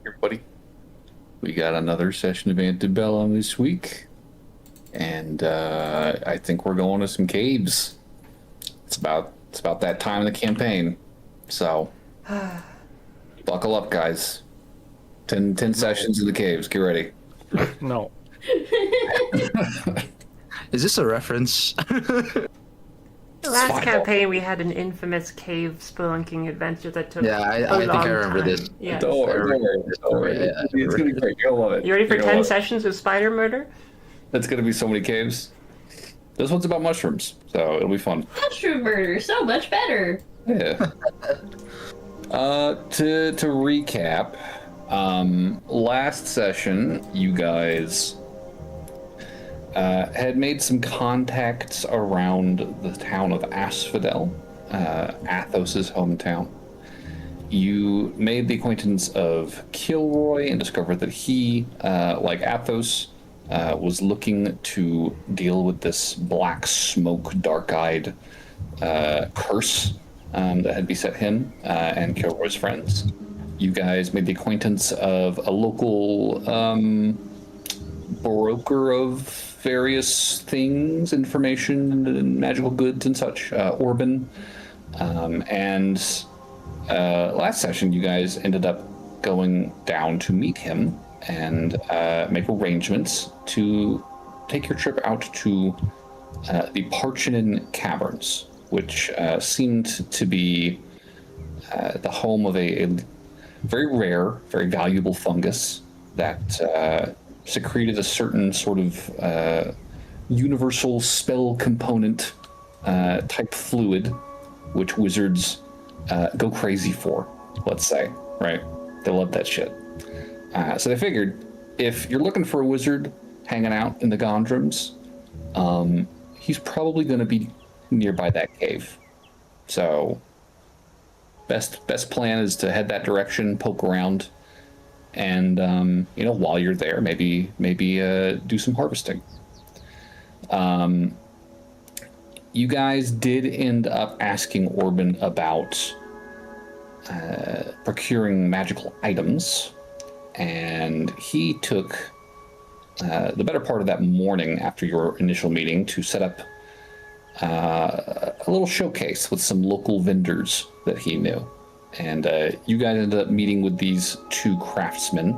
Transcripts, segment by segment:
Everybody, we got another session of Antebellum this week, and I think we're going to some caves. It's about that time in the campaign, so buckle up, guys. 10 sessions in the caves. Get ready. No. Is this a reference? The last campaign, we had an infamous cave spelunking adventure that took I think I remember time. this. Yes. Don't worry. It's gonna be great. You'll love it. You ready for You're 10 gonna love it. sessions of spider murder? It's gonna be so many caves. This one's about mushrooms, so it'll be fun. Mushroom murder, so much better. Yeah. To recap, last session you guys had made some contacts around the town of Asphodel, Athos's hometown. You made the acquaintance of Kilroy and discovered that he, like Athos, was looking to deal with this black smoke, dark-eyed curse that had beset him and Kilroy's friends. You guys made the acquaintance of a local broker of various things, information, and magical goods and such, Orban. And last session, you guys ended up going down to meet him and make arrangements to take your trip out to the Parchinin Caverns, which seemed to be the home of a very rare, very valuable fungus that secreted a certain sort of universal spell component type fluid, which wizards go crazy for, let's say, right? They love that shit. So they figured, if you're looking for a wizard hanging out in the Gondrims, he's probably going to be nearby that cave. So best plan is to head that direction, poke around, and while you're there, maybe do some harvesting. You guys did end up asking Orban about procuring magical items, and he took the better part of that morning after your initial meeting to set up a little showcase with some local vendors that he knew. And you guys ended up meeting with these two craftsmen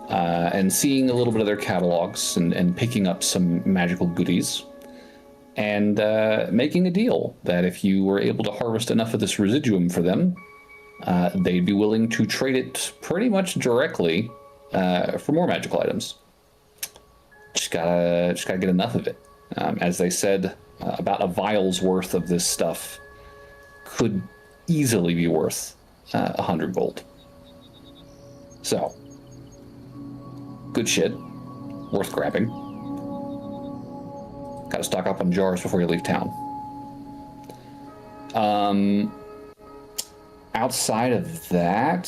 and seeing a little bit of their catalogs and picking up some magical goodies and making a deal that if you were able to harvest enough of this residuum for them, they'd be willing to trade it pretty much directly for more magical items. Just gotta get enough of it. As they said, about a vial's worth of this stuff could easily be worth 100 gold. So, good shit. Worth grabbing. Gotta stock up on jars before you leave town. Outside of that,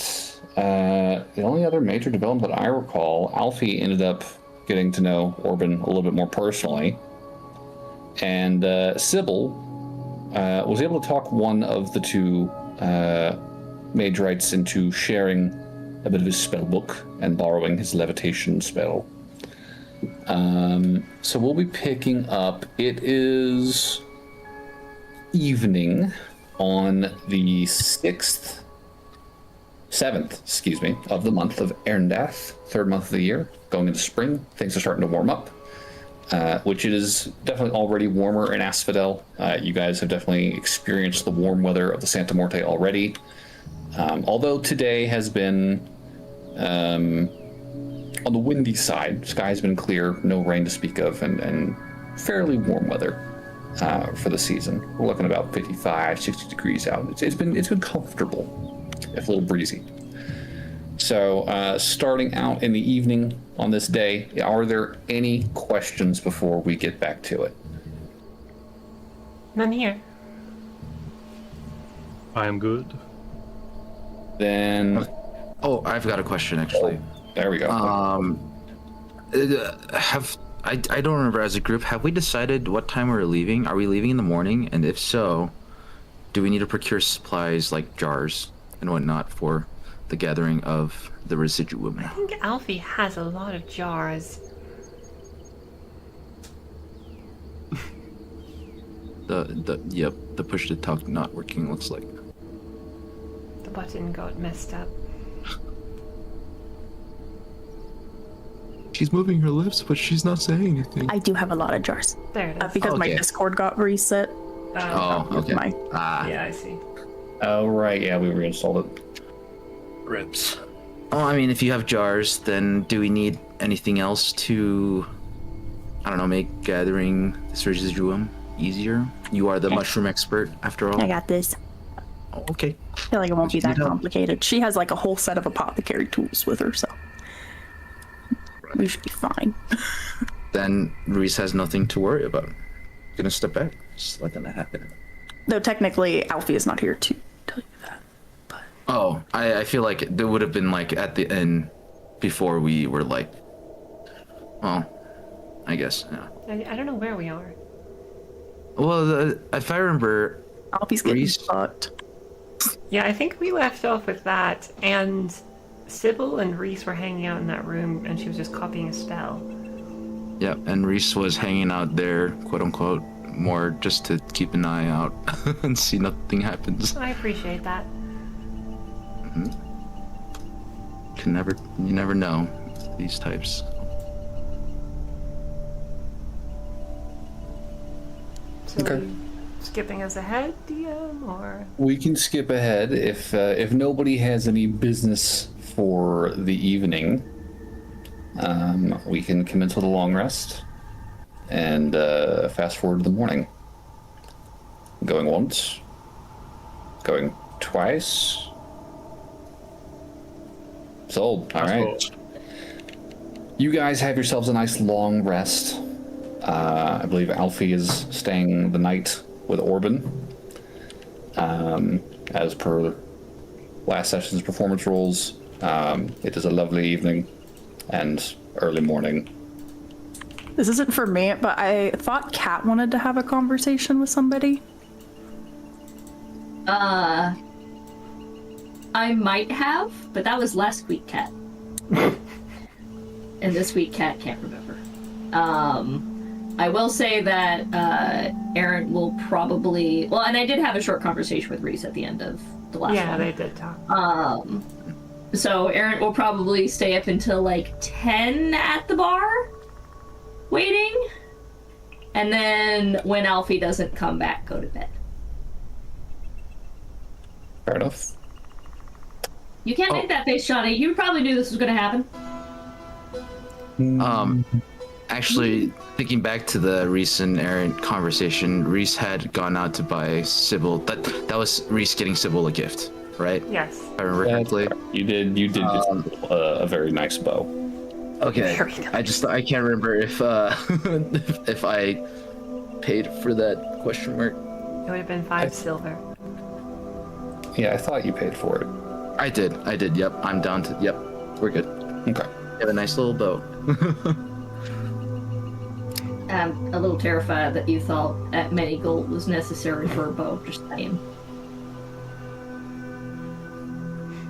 the only other major development that I recall, Alfie ended up getting to know Orban a little bit more personally. And Sybil was able to talk one of the two Magerites into sharing a bit of his spell book and borrowing his levitation spell. So we'll be picking up, it is evening on the 6th 7th, excuse me, of the month of Erendath, 3rd month of the year, going into spring. Things are starting to warm up, which it is definitely already warmer in Asphodel. You guys have definitely experienced the warm weather of the Santa Morte already. Although today has been on the windy side, sky's been clear, no rain to speak of, and fairly warm weather for the season. We're looking about 55, 60 degrees out. It's been comfortable, if a little breezy. So starting out in the evening on this day, are there any questions before we get back to it? None here. I am good. Then... Oh, I've got a question, actually. There we go. I don't remember, as a group, have we decided what time we're leaving? Are we leaving in the morning? And if so, do we need to procure supplies like jars and whatnot for the gathering of the residuum? I think Alfie has a lot of jars. The push to talk not working, looks like. The button got messed up. She's moving her lips, but she's not saying anything. I do have a lot of jars. There it is. Because my Discord got reset. Oh, okay. Yeah, I see. Oh, right, yeah, we reinstalled it. Rips. Oh, I mean, if you have jars, then do we need anything else to, I don't know, make gathering this residuum easier? You are the mushroom expert, after all. I got this. Oh, okay. I feel like it won't be that complicated. She has like a whole set of apothecary tools with her, so we should be fine. Then Reese has nothing to worry about. Gonna step back. Just letting that happen. Though technically, Alfie is not here to tell you that. But Oh, I feel like it would have been like at the end before we were like, well, I guess, yeah. I don't know where we are. Well, if I remember, Alfie's getting Reese- fucked. Yeah, I think we left off with that, and Sybil and Reese were hanging out in that room, and she was just copying a spell. yeah, and Reese was hanging out there, quote unquote, more just to keep an eye out and see nothing happens. I appreciate that. You never know these types. So Okay. skipping us ahead, DM, or... We can skip ahead if nobody has any business for the evening. We can commence with a long rest and fast forward to the morning. Going once, going twice. Sold. All right. You guys have yourselves a nice long rest. I believe Alfie is staying the night with Orban. As per last session's performance rules, it is a lovely evening and early morning. This isn't for me, but I thought Kat wanted to have a conversation with somebody. I might have, but that was last week, Cat. And this week, Cat can't remember. I will say that Aaron will probably... Well, and I did have a short conversation with Reese at the end of the last one. Yeah, they did talk. So Aaron will probably stay up until like 10 at the bar, waiting. And then when Alfie doesn't come back, go to bed. Fair enough. You can't make that face, Johnny. You probably knew this was going to happen. Actually, thinking back to the Reese and Aaron conversation, Reese had gone out to buy Sybil. That was Reese getting Sybil a gift, right? Yes. If I remember correctly. You did get a very nice bow. Okay. Very nice. I can't remember if if I paid for that question mark. It would have been 5 silver. Yeah, I thought you paid for it. I did. Yep. I'm down to. Yep. We're good. Okay. You have a nice little bow. I'm a little terrified that you thought that many gold was necessary for a bow. Just saying.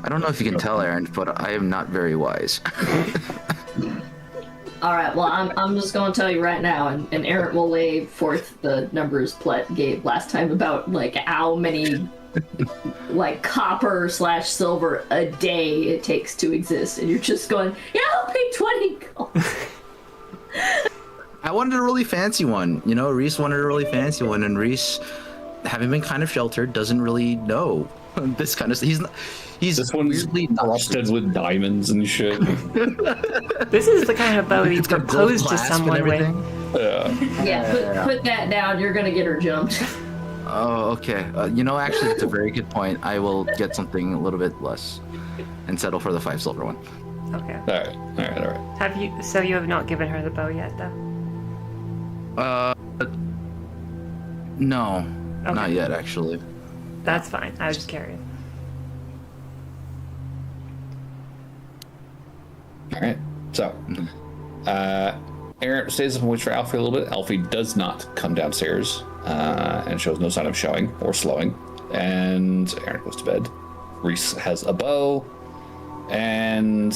I don't know if you can tell, Aaron, but I am not very wise. All right. Well, I'm just going to tell you right now, and Aaron will lay forth the numbers Plet gave last time about like how many like copper/silver a day it takes to exist, and you're just going, yeah, I'll pay 20 gold. I wanted a really fancy one. You know, Reese wanted a really fancy one, and Reese, having been kind of sheltered, doesn't really know this kind of stuff. He's This one's weirdly frosted with diamonds and shit. This is the kind of bow you It's got gold propose to clasp and someone everything. with. Yeah, put that down. You're gonna get her jumped. Oh, okay. You know, actually, it's a very good point. I will get something a little bit less and settle for the 5 silver one. Okay. All right. Have you? So you have not given her the bow yet, though. No, Okay. not yet, actually. That's fine. I was just curious. All right. So, Aaron stays up and waits for Alfie a little bit. Alfie does not come downstairs and shows no sign of showing or slowing. And Aaron goes to bed. Reese has a bow, and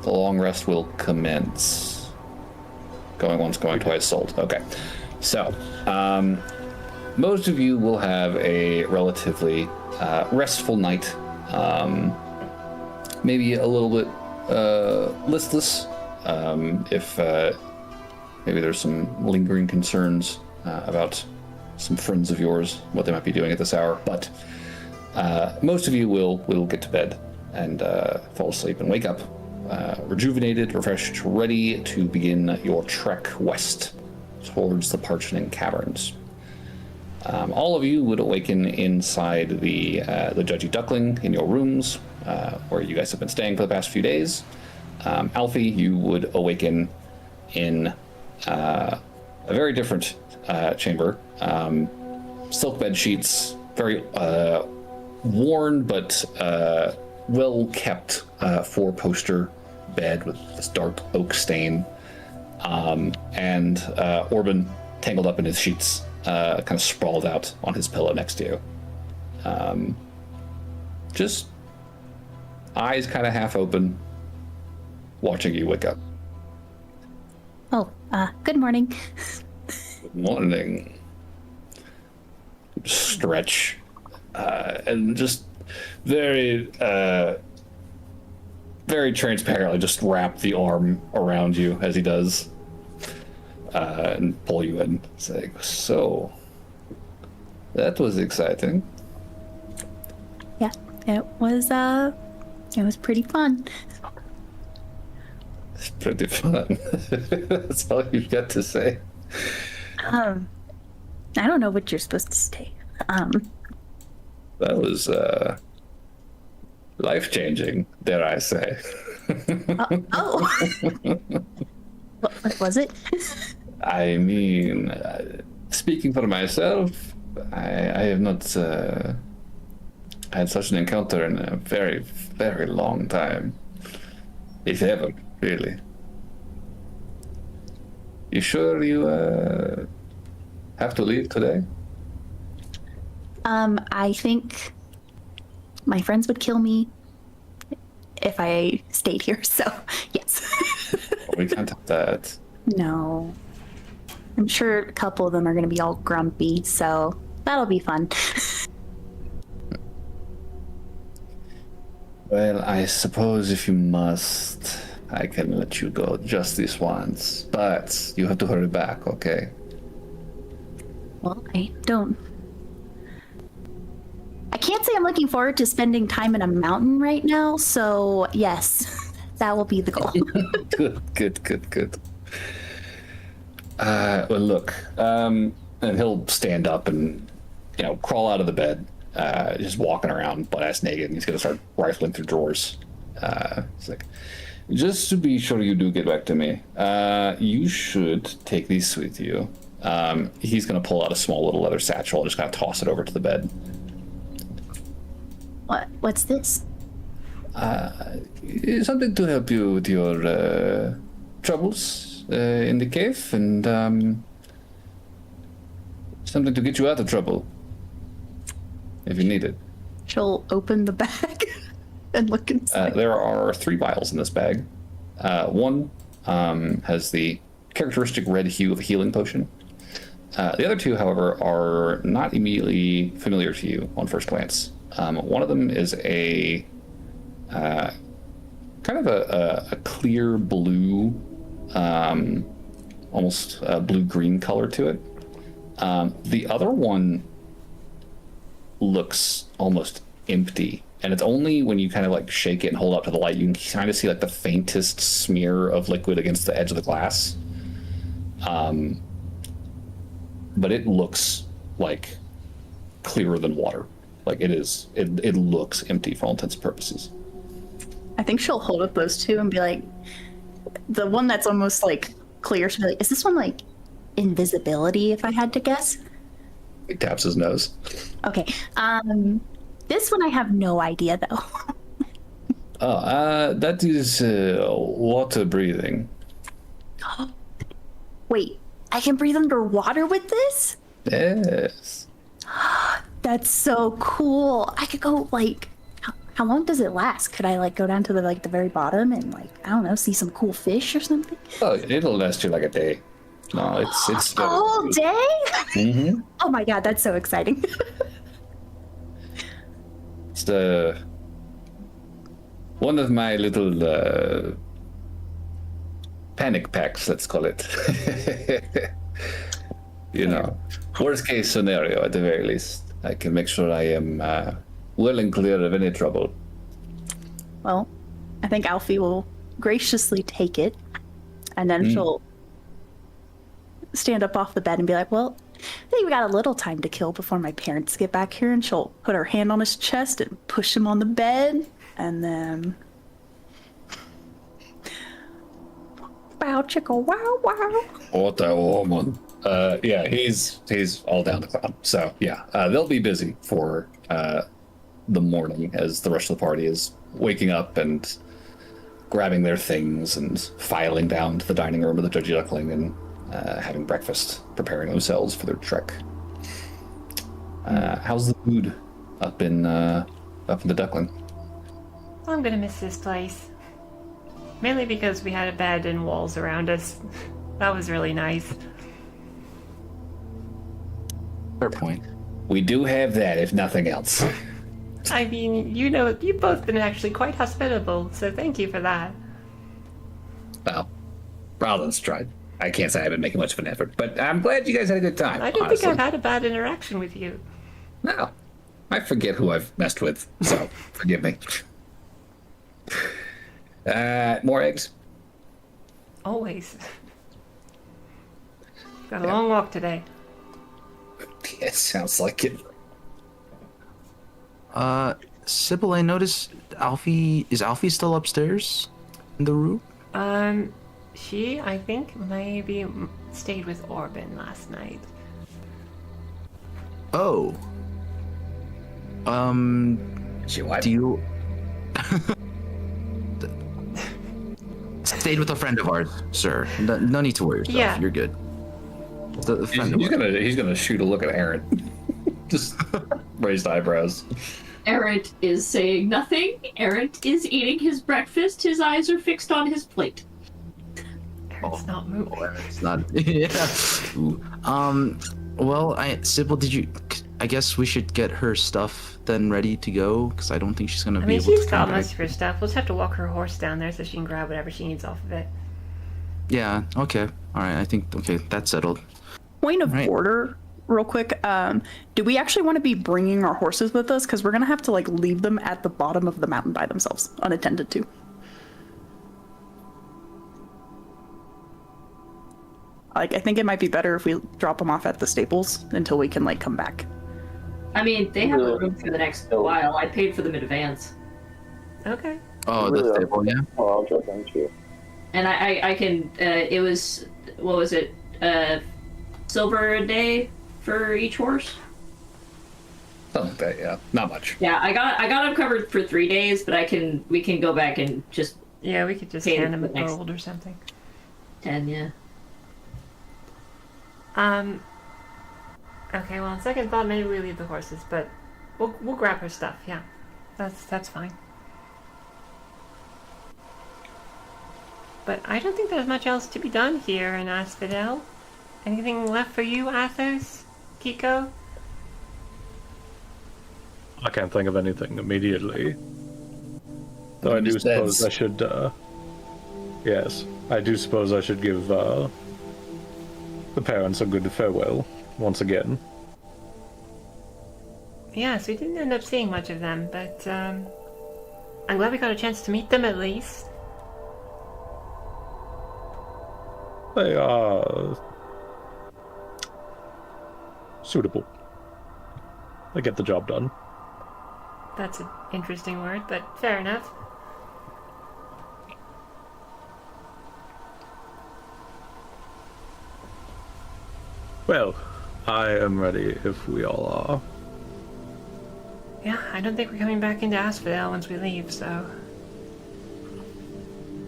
the long rest will commence. Going once, going twice, sold. Okay. So, most of you will have a relatively restful night. Maybe a little bit listless, if maybe there's some lingering concerns about some friends of yours, what they might be doing at this hour. But most of you will get to bed and fall asleep and wake up rejuvenated, refreshed, ready to begin your trek west towards the Parching Caverns. All of you would awaken inside the Judgy Duckling in your rooms, where you guys have been staying for the past few days. Alfie, you would awaken in a very different chamber. Silk bed sheets, very worn but well kept, 4-poster bed with this dark oak stain, and Orban tangled up in his sheets, kind of sprawled out on his pillow next to you. Just eyes kind of half open, watching you wake up. Oh, good morning. Good morning. Stretch, and just very, very transparently just wrap the arm around you as he does, and pull you in, saying, "So, that was exciting." Yeah, it was pretty fun. It's pretty fun. That's all you've got to say. I don't know what you're supposed to say. That was life-changing, dare I say. Oh. What was it? I mean, speaking for myself, I have not had such an encounter in a very, very long time. If ever, really. You sure you have to leave today? I think my friends would kill me if I stayed here, so yes. We can't have that. No. I'm sure a couple of them are going to be all grumpy, so that'll be fun. Well, I suppose if you must, I can let you go just this once. But you have to hurry back, okay? Well, I can't say I'm looking forward to spending time in a mountain right now, so yes, that will be the goal. Good. Well, look, and he'll stand up and, crawl out of the bed, just walking around butt-ass naked, and he's going to start rifling through drawers. He's like, just to be sure you do get back to me, you should take these with you. He's going to pull out a small little leather satchel and just kind of toss it over to the bed. What's this? Something to help you with your troubles in the cave, and something to get you out of trouble if you need it. She'll open the bag and look inside. There are 3 vials in this bag. One has the characteristic red hue of a healing potion. The other two, however, are not immediately familiar to you on first glance. One of them is a kind of a clear blue, almost blue-green color to it. The other one looks almost empty, and it's only when you kind of like shake it and hold it up to the light you can kind of see like the faintest smear of liquid against the edge of the glass. But it looks like clearer than water. Like it looks empty for all intents and purposes. I think she'll hold up those two and be like, the one that's almost like clear, she'll be like, is this one like invisibility, if I had to guess? He taps his nose. Okay. This one I have no idea though. That is water breathing. Wait, I can breathe underwater with this? Yes. That's so cool. I could go like, how long does it last? Could I like go down to the very bottom and like, I don't know, see some cool fish or something? Oh, it'll last you like a day. No, it's A whole day? Mm-hmm. Oh my god, that's so exciting. It's one of my little panic packs, let's call it. You know, worst case scenario at the very least. I can make sure I am well and clear of any trouble. Well, I think Alfie will graciously take it, and then she'll stand up off the bed and be like, well, I think we got a little time to kill before my parents get back here, and she'll put her hand on his chest and push him on the bed, and then bow chicka wow wow. What a woman. Yeah, he's all down to clown. So yeah, they'll be busy for the morning as the rest of the party is waking up and grabbing their things and filing down to the dining room of the Judgy Duckling and having breakfast, preparing themselves for their trek. How's the mood up in the Duckling? I'm gonna miss this place. Mainly because we had a bed and walls around us. That was really nice. Fair point. We do have that, if nothing else. I mean, you know, you've both been actually quite hospitable, so thank you for that. Well, Rollins tried. I can't say I've been making much of an effort, but I'm glad you guys had a good time. I don't honestly. think I've had a bad interaction with you. No, I forget who I've messed with, so forgive me. More eggs? Always. Got a long walk today. Yeah, sounds like it. Sybil, I noticed is Alfie still upstairs in the room? She, I think, maybe stayed with Orban last night. Oh. She what? Do you... Stayed with a friend of ours, sir. No need to worry yourself. Yeah. You're good. The friend of ours. He's gonna shoot a look at Aaron. Just raised eyebrows. Errant is saying nothing. Errant is eating his breakfast. His eyes are fixed on his plate. Aaron's not moving. It's not. Yeah. Ooh. Well, Sybil, I guess we should get her stuff then ready to go because I don't think she's gonna I be mean, able she's to got come back. most of her stuff. We'll just have to walk her horse down there so she can grab whatever she needs off of it. Yeah. Okay. All right. I think that's settled. Point of Right. order, real quick. Do we actually want to be bringing our horses with us? Because we're gonna have to like leave them at the bottom of the mountain by themselves, unattended to. Like, I think it might be better if we drop them off at the stables until we can like come back. I mean, they have a room for the next while. I paid for them in advance. Okay. Oh, the stable, yeah. Well, I'll drop them too. And I can, it was, what was it, silver a day for each horse? Something like that, yeah. Not much. Yeah, I got them covered for 3 days, but we can go back and just Yeah, we could just Pay hand him a for the next- gold or something. 10, yeah. Okay, well, on second thought, maybe we leave the horses, but we'll grab her stuff, yeah. That's fine. But I don't think there's much else to be done here in Asphodel. Anything left for you, Athos? Kiko? I can't think of anything immediately. Though I do Miss suppose Beds. I should, yes, I do suppose I should give, the parents a good farewell, once again. Yes, we didn't end up seeing much of them, but, I'm glad we got a chance to meet them at least. They are suitable. They get the job done. That's an interesting word, but fair enough. Well, I am ready if we all are. Yeah, I don't think we're coming back into Asphodel once we leave, so...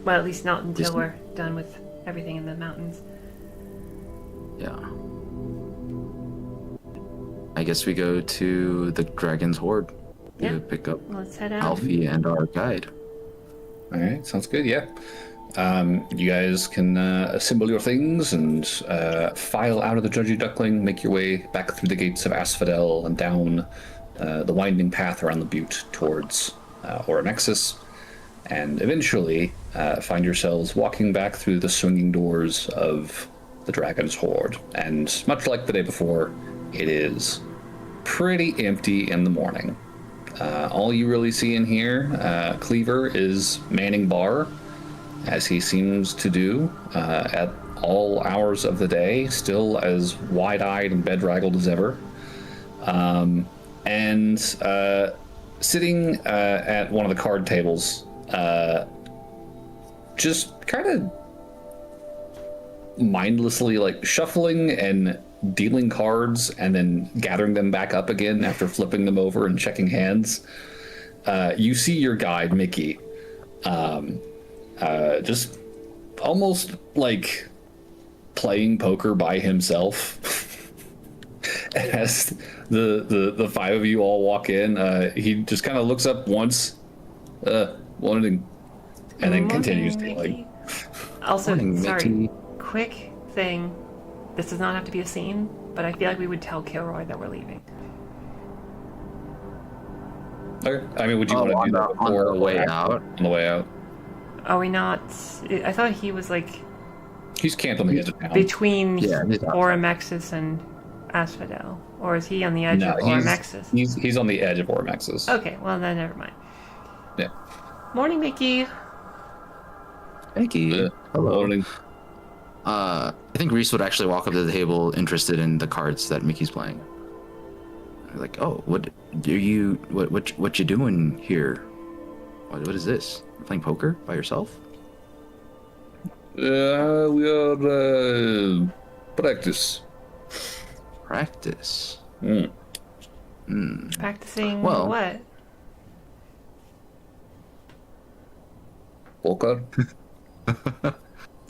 Well, at least not until we're done with everything in the mountains. Yeah. I guess we go to the Dragon's Hoard Yeah. to pick up Let's head out. Alfie and our guide. All right, sounds good. Yeah. You guys can assemble your things and file out of the Judgy Duckling, make your way back through the gates of Asphodel and down the winding path around the butte towards Oromexis, and eventually find yourselves walking back through the swinging doors of the Dragon's Hoard. And much like the day before, it is pretty empty in the morning. All you really see in here, Cleaver is manning bar, as he seems to do at all hours of the day, still as wide-eyed and bedraggled as ever. And sitting at one of the card tables, just kind of mindlessly like shuffling and dealing cards and then gathering them back up again after flipping them over and checking hands. You see your guide, Mickey, just almost like playing poker by himself. As the five of you all walk in, he just kind of looks up once, wanting, and then continues dealing. Also, Morning, sorry, Mickey. quick thing. This does not have to be a scene, but I feel like we would tell Kilroy that we're leaving. Okay. I mean, would you Oh, want to on do the- that on before the way or out? On the way out. Are we not? I thought he was like He's camped on the edge of town. between Yeah, he's outside. Oromexis and Asphodel, or is he on the edge No, of Oromexis? he's on the edge of Oromexis. Okay, well then never mind. Yeah. Morning, Mickey. Mickey. Hello. Morning. I think Reese would actually walk up to the table interested in the cards that Mickey's playing. Like, oh, what you doing here? What is this? You're playing poker by yourself? We are practice. Practice. Practicing Well- what? Poker.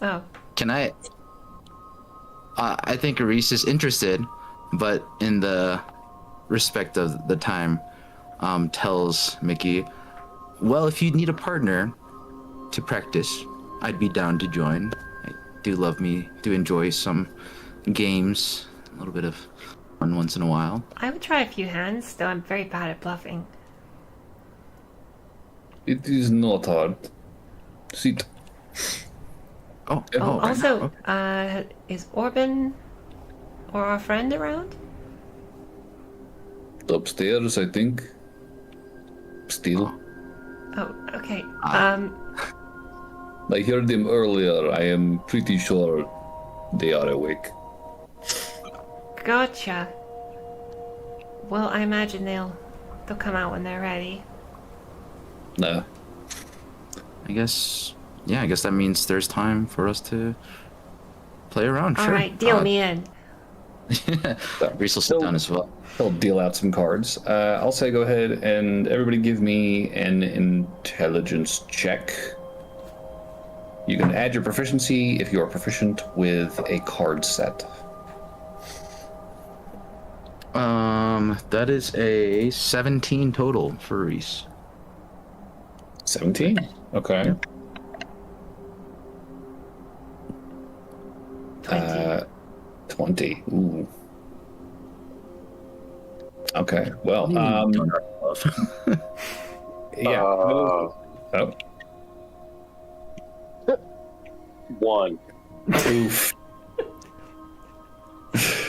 Oh, Can I? I think Reese is interested, but in the respect of the time, tells Mickey, well, if you need a partner to practice, I'd be down to join. I do enjoy some games, a little bit of fun once in a while. I would try a few hands, though I'm very bad at bluffing. It is not hard. Sit. Oh, Yeah. oh, right Also, now. is Orban or our friend around? Upstairs, I think. Still. Oh, okay. I heard them earlier. I am pretty sure they are awake. Gotcha. Well, I imagine they'll come out when they're ready. No. I guess that means there's time for us to play around. All Sure. right, deal me in. Reese will sit down as well. He'll deal out some cards. I'll say go ahead and everybody give me an intelligence check. You can add your proficiency if you are proficient with a card set. That is a 17 total for Reese. 17? Okay. 20. 20. 20. Ooh. Okay, well, yeah. Oh. 1. Oof.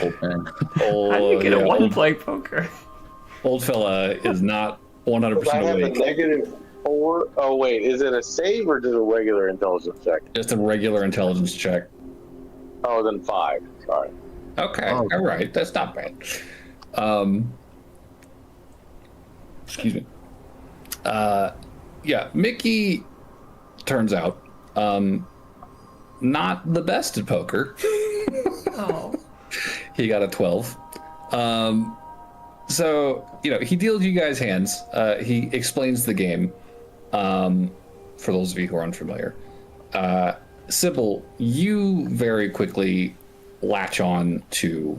Old man. How do you get a yeah, one play poker? Old fella is not 100% I have a awake. -4. Oh wait, is it a save or just a regular intelligence check? Just a regular intelligence check. Oh, then 5. Sorry. Okay, Oh. all right, that's not bad. Excuse me. Yeah, Mickey turns out not the best at poker. Oh. He got a 12. So, he deals you guys hands. He explains the game for those of you who are unfamiliar. Sybil, you very quickly latch on to,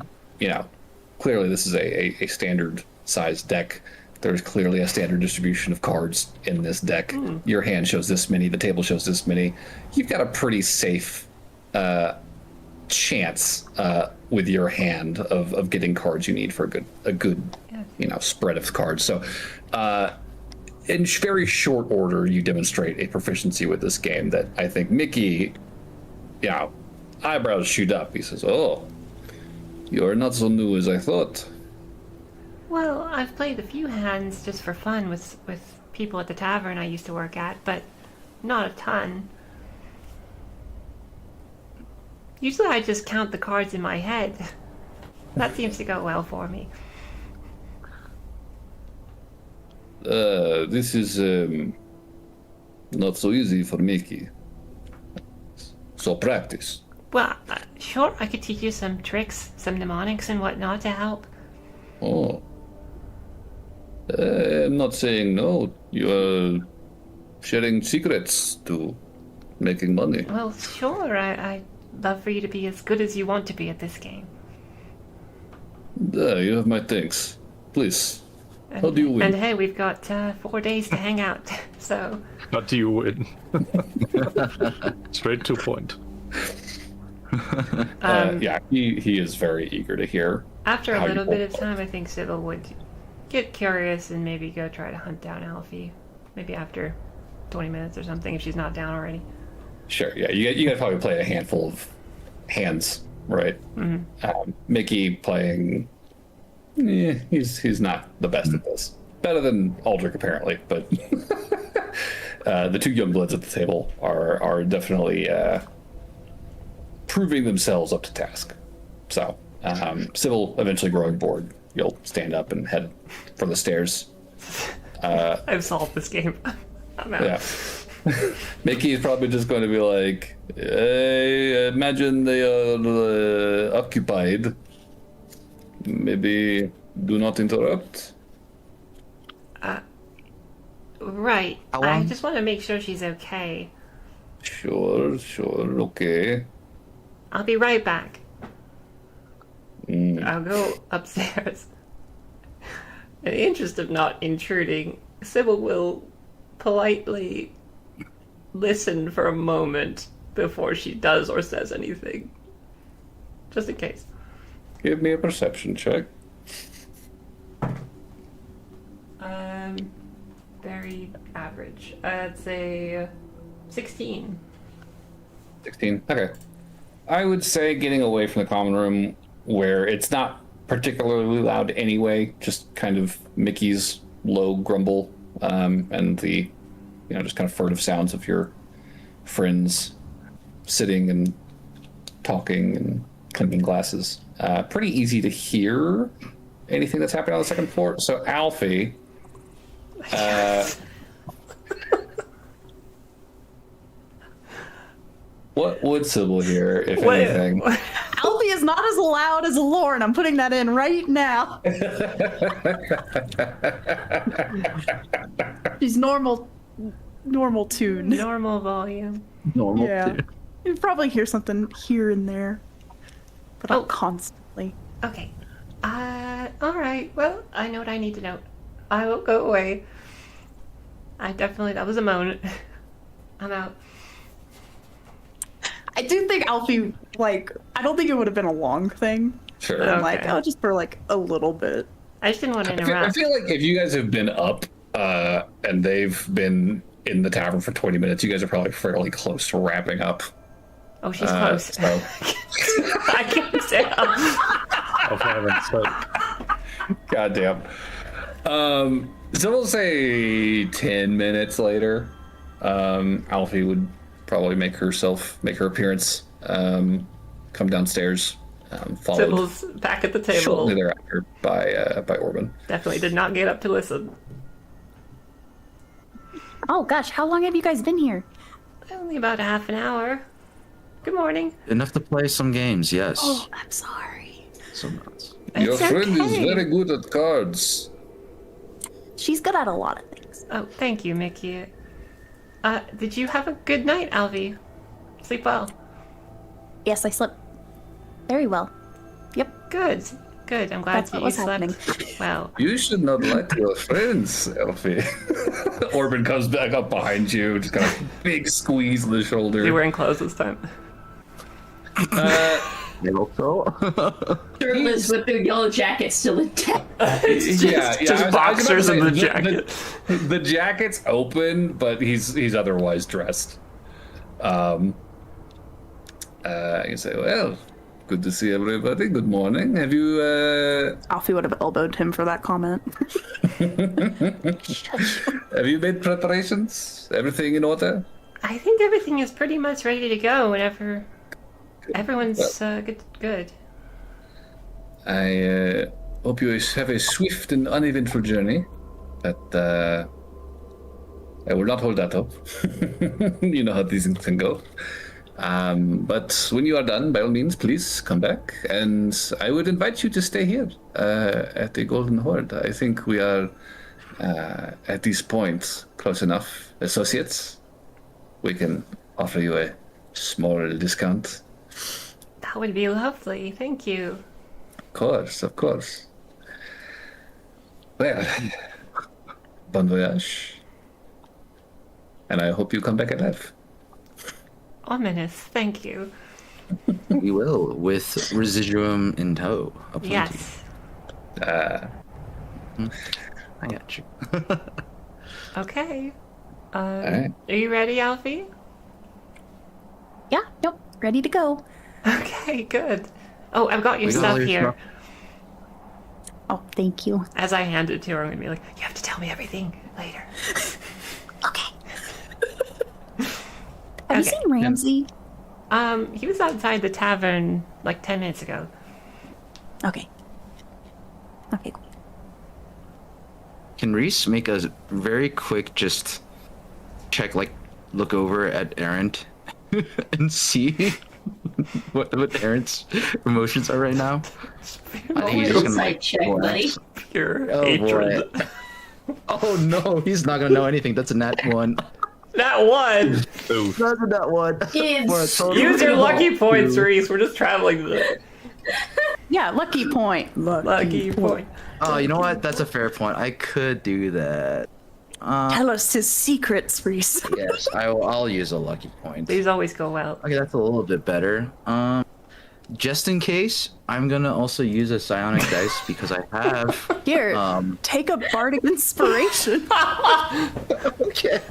clearly this is a standard size deck. There's clearly a standard distribution of cards in this deck. Your hand shows this many, the table shows this many. You've got a pretty safe chance with your hand of getting cards you need for a good spread of cards. So in very short order, you demonstrate a proficiency with this game that I think Mickey, eyebrows shoot up. He says, "Oh, you're not so new as I thought." Well, I've played a few hands just for fun with people at the tavern I used to work at, but not a ton. Usually I just count the cards in my head. That seems to go well for me. This is not so easy for Mickey. So practice. Well, sure, I could teach you some tricks, some mnemonics and whatnot to help. Oh. I'm not saying no. You are sharing secrets to making money. Well, sure, I'd love for you to be as good as you want to be at this game. You have my thanks. Please. And, How do you win? And hey, we've got 4 days to hang out, so... How do you win? Straight to point. Yeah, he is very eager to hear. After a how you little bit of roll. time, I think Sybil would get curious and maybe go try to hunt down Alfie. Maybe after 20 minutes or something, if she's not down already. Sure, yeah. You guys probably play a handful of hands, right? Mm-hmm. Mickey playing... he's not the best at this. Better than Aldrich, apparently, but... the two young bloods at the table are definitely proving themselves up to task. So, Sybil eventually growing bored, you'll stand up and head for the stairs. I've solved this game. I'm out. Yeah. Mickey is probably just going to be like, I imagine they are occupied. Maybe do not interrupt. Right. How I long? just want to make sure she's okay. Sure, okay. I'll be right back. Mm. I'll go upstairs. In the interest of not intruding, Sybil will politely listen for a moment before she does or says anything. Just in case. Give me a perception check. Very average. It's a 16. 16. Okay. I would say getting away from the common room where it's not particularly loud anyway, just kind of Mickey's low grumble, and the, just kind of furtive sounds of your friends sitting and talking and clinking glasses. Pretty easy to hear anything that's happening on the second floor. So Alfie, what would Sybil hear, if anything? Alfie is not as loud as Lauren. I'm putting that in right now. She's normal tune. Normal volume. Normal. Yeah. Too. You probably hear something here and there, but Oh. not constantly. Okay. Alright. Well, I know what I need to know. I will go away. That was a moment. I'm out. I do think Alfie, like, I don't think it would have been a long thing. Sure. I'm like, Okay. oh, just for like a little bit. I just didn't want to I interrupt. feel like if you guys have been up and they've been in the tavern for 20 minutes, you guys are probably fairly close to wrapping up. Oh, she's close. So, I can't say. Oh, for heaven's sake. goddamn. So we'll say 10 minutes later, Alfie would probably make her appearance, come downstairs, followed Sybil's back at the table. shortly thereafter by Orban. Definitely did not get up to listen. Oh gosh, how long have you guys been here? Only about half an hour. Good morning. Enough to play some games, yes. Oh, I'm sorry. So nuts. Your It's friend is okay. very good at cards. She's good at a lot of things. Oh, thank you, Mickey. Did you have a good night, Alfie? Sleep well. Yes, I slept very well. Yep, Good. Good. I'm glad that's what you was slept happening. well. You should not let your friends, Alfie. Orban comes back up behind you, just kind of big squeeze on the shoulder. You wearing clothes this time? Shirtless with the yellow jacket still intact. Just boxers and the the- jacket. The jacket's open, but he's otherwise dressed. You say, well, good to see everybody. Good morning. Have you, Alfie would have elbowed him for that comment. have you made preparations? Everything in order? I think everything is pretty much ready to go whenever everyone's good. I hope you have a swift and uneventful journey. But I will not hold that up. You know how these things can go. But when you are done, by all means, please come back. And I would invite you to stay here at the Golden Horde. I think we are, at this point, close enough. Associates, we can offer you a small discount. That would be lovely. Thank you. Of course. Well, bon voyage. And I hope you come back alive. Ominous. Thank you. We will, with residuum in tow. Aplenty. Yes. I got you. Okay. right. Are you ready, Alfie? Yeah, nope, ready to go. Okay, good. Oh, I've got your We got stuff all your here. stuff. Oh, thank you. As I hand it to her, I'm gonna be like, "You have to tell me everything later." Okay. Have you Okay. seen Ramsey? He was outside the tavern like 10 minutes ago. Okay. Okay, cool. Can Reese make a very quick just check, like look over at Errant and see what Errant's emotions are right now? I think he's just gonna Insight check, buddy. Pure Oh hatred. boy. Oh no, he's not gonna know anything. That's a nat one. That one! That's a nat one. Kids. For a total Use your of lucky points, two. Reese. We're just traveling the Yeah, lucky point. lucky point. Oh, you know what? That's a fair point. I could do that. Tell us his secrets, Reese. Yes, I'll use a lucky point. These always go well. Okay, that's a little bit better. Just in case, I'm gonna also use a psionic dice because I have. Here, take a bardic inspiration. Okay.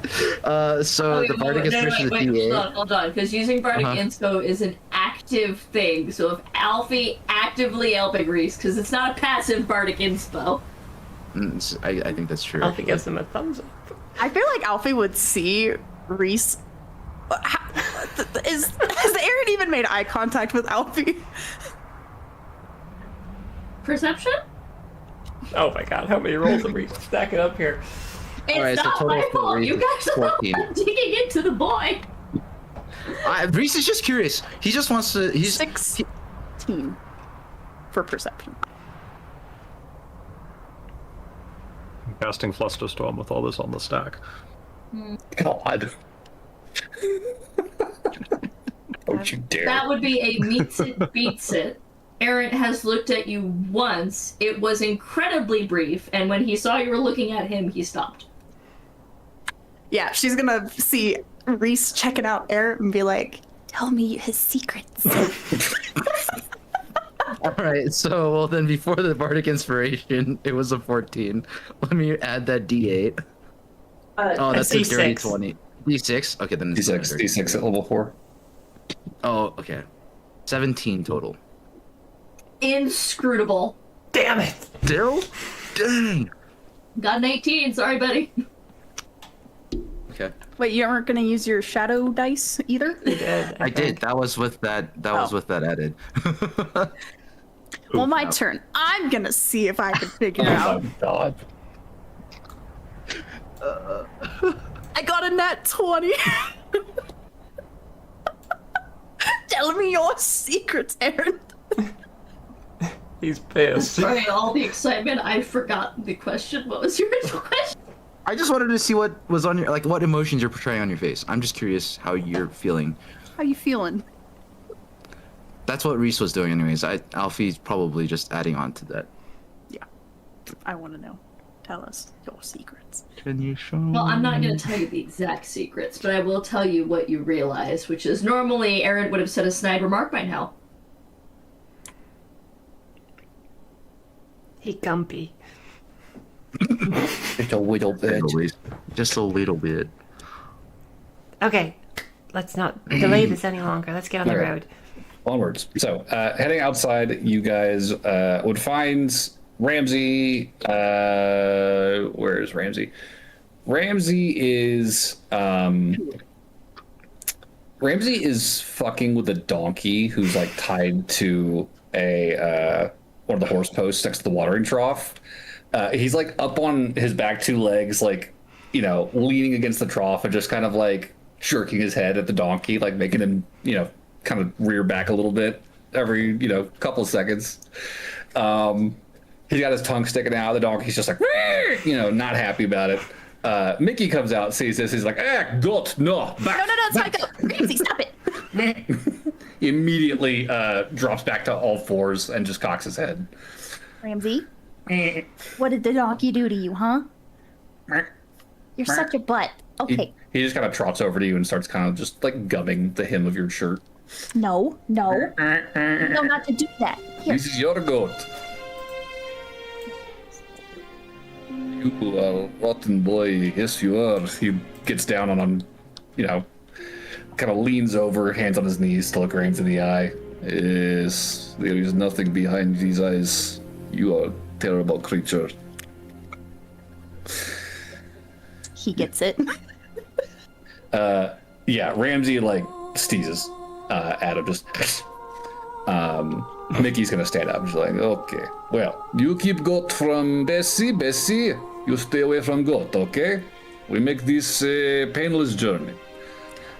So the bardic inspiration is wait, D8. hold on, because using bardic Uh-huh. inspo is an active thing. So if Alfie actively helping Reese, because it's not a passive bardic inspo. I think that's true. Alfie gives him a thumbs up. I feel like Alfie would see Reese. Has Aaron even made eye contact with Alfie? Perception? Oh my god, how many rolls are we stacking up here? It's Alright, so not total my for fault. Reese You is guys are 14. digging into the boy. Reese is just curious. He just wants to. He's 16 for perception. Casting Flusterstorm with all this on the stack. God. Don't you dare. That would be a meets it, beats it. Aaron has looked at you once. It was incredibly brief, and when he saw you were looking at him, he stopped. Yeah, she's gonna see Reese checking out Aaron and be like, Tell me his secrets. All right, so well then before the bardic inspiration, it was a 14. Let me add that D8. Oh, that's a dirty D6. 20. D6? Okay, then it's D6 at level 4. Oh, okay. 17 total. Inscrutable. Damn it! Still? Dang. Got an 18. Sorry, buddy. Okay. Wait, you aren't gonna use your shadow dice either? You did. I did. That was with that. That was with that added. Well, my turn. I'm gonna see if I can figure out. God. I got a nat 20. Tell me your secrets, Aaron. He's pissed. Sorry, all the excitement. I forgot the question. What was your question? I just wanted to see what was on your, like, what emotions you're portraying on your face. I'm just curious how you're feeling. How you feeling? That's what Reese was doing, anyways. Alfie's probably just adding on to that. Yeah, I want to know. Tell us your secrets. Can you show? Well, I'm not going to tell you the exact secrets, but I will tell you what you realize, which is normally Aaron would have said a snide remark by now. He gumpy. Just a little bit. Just a little bit. Okay, let's not delay this any longer. Let's get on the Okay. road. Onwards. So, heading outside, you guys would find Ramsey. Where is Ramsey? Ramsey is fucking with a donkey who's like tied to a one of the horse posts next to the watering trough. He's like up on his back two legs, like, you know, leaning against the trough and just kind of like jerking his head at the donkey, like making him, you know, kind of rear back a little bit every, you know, couple of seconds. He's got his tongue sticking out. The donkey's just like, you know, not happy about it. Mickey comes out, sees this. He's like, goat, no, back. No, it's my goat. Ramsey, stop it. He immediately drops back to all fours and just cocks his head. Ramsey, what did the donkey do to you, huh? You're such a butt. Okay. He just kind of trots over to you and starts kind of just like gumming the hem of your shirt. No. No, not to do that. Here. This is your goat. You are a rotten boy. Yes, you are. He gets down on him, you know, kind of leans over, hands on his knees to look Rames in the eye. Yes, there is nothing behind these eyes. You are a terrible creature. He gets it. Yeah, Ramsey like sneezes at him. Just Mickey's gonna stand up. She's like, okay, well, you keep goat from Bessie. Bessie, you stay away from goat, okay? We make this painless journey.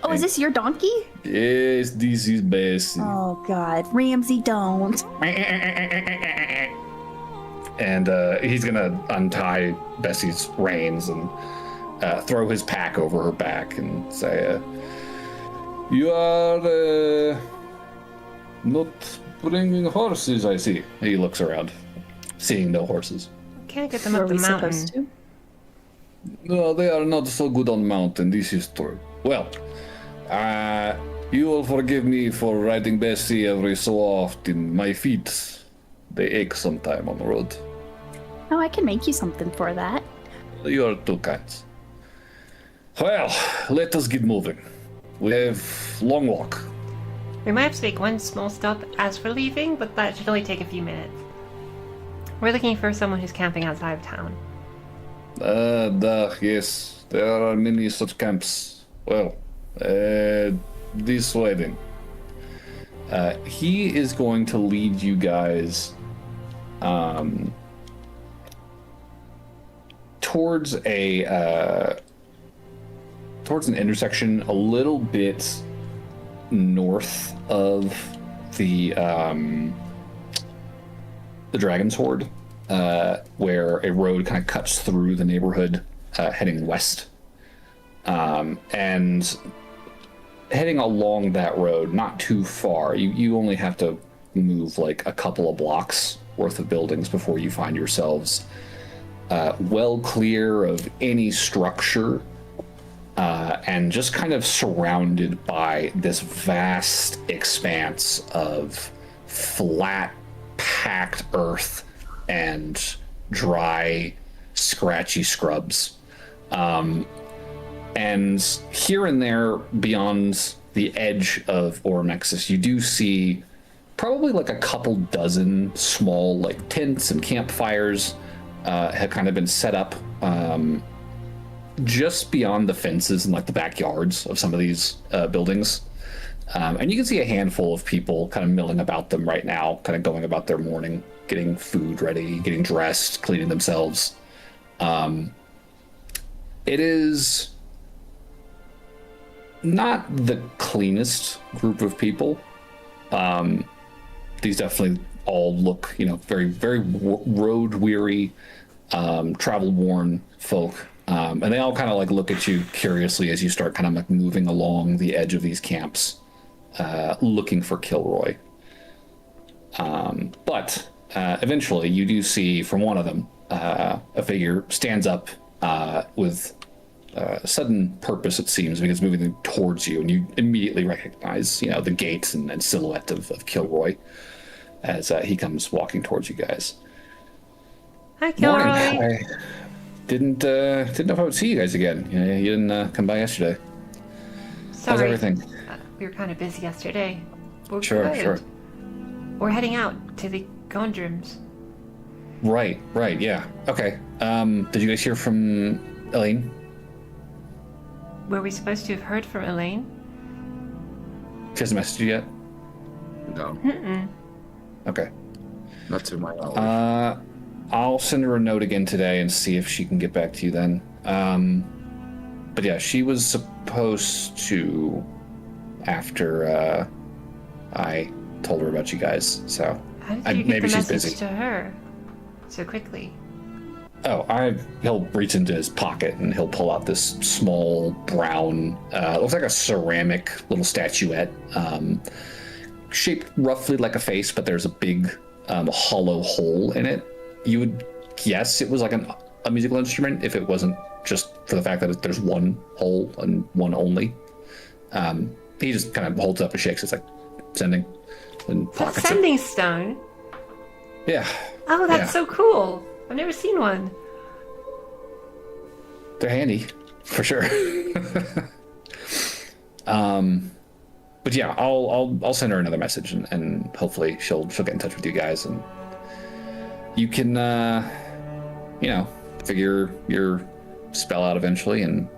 Oh, is this your donkey? Yes, this is Bessie. Oh, God. Ramsey, don't. And he's gonna untie Bessie's reins and throw his pack over her back and say, you are not bringing horses, I see. He looks around, seeing no horses. Can't get them Were up the we mountain. supposed to? No, they are not so good on mountain, this is true. Well, you will forgive me for riding Bessie every so often. My feet, they ache sometime on the road. Oh, I can make you something for that. You're too kind. Well, let us get moving. We have long walk. We might have to take one small stop as for leaving, but that should only take a few minutes. We're looking for someone who's camping outside of town. Yes, there are many such camps. Well, this way then. He is going to lead you guys towards an intersection a little bit north of the Dragon's Hoard, where a road kind of cuts through the neighborhood, heading west. And heading along that road, not too far, you only have to move like a couple of blocks worth of buildings before you find yourselves well clear of any structure and just kind of surrounded by this vast expanse of flat, packed earth and dry, scratchy scrubs. And here and there, beyond the edge of Oromexis, you do see probably like a couple dozen small like tents and campfires have kind of been set up just beyond the fences and like the backyards of some of these buildings. And you can see a handful of people kind of milling about them right now, kind of going about their morning, getting food ready, getting dressed, cleaning themselves. It is not the cleanest group of people. These definitely all look, very, very road weary, travel worn folk. And they all kind of like look at you curiously as you start kind of like moving along the edge of these camps, looking for Kilroy. But eventually you do see from one of them, a figure stands up with sudden purpose, it seems, because moving towards you, and you immediately recognize, the gaits and silhouette of Kilroy as he comes walking towards you guys. Hi, Kilroy. Morning. I didn't know if I would see you guys again. You didn't come by yesterday. How's Sorry. everything? We were kind of busy yesterday. We're Sure. good. We're heading out to the Gondrims. Right, yeah. Okay. Did you guys hear from Elaine? Were we supposed to have heard from Elaine? She hasn't messaged you yet? No, Okay. not to my knowledge. I'll send her a note again today and see if she can get back to you then. But yeah, she was supposed to after I told her about you guys, so How did you get maybe the she's message busy. to her so quickly? He'll reach into his pocket and he'll pull out this small brown, looks like a ceramic little statuette, shaped roughly like a face, but there's a big hollow hole in it. You would guess it was like a musical instrument if it wasn't just for the fact that there's one hole and one only. He just kind of holds up and shakes. It's like sending and A pockets it. sending stone? Yeah. Oh, that's Yeah. so cool. I've never seen one. They're handy, for sure. But yeah, I'll send her another message and hopefully she'll get in touch with you guys and you can figure your spell out eventually and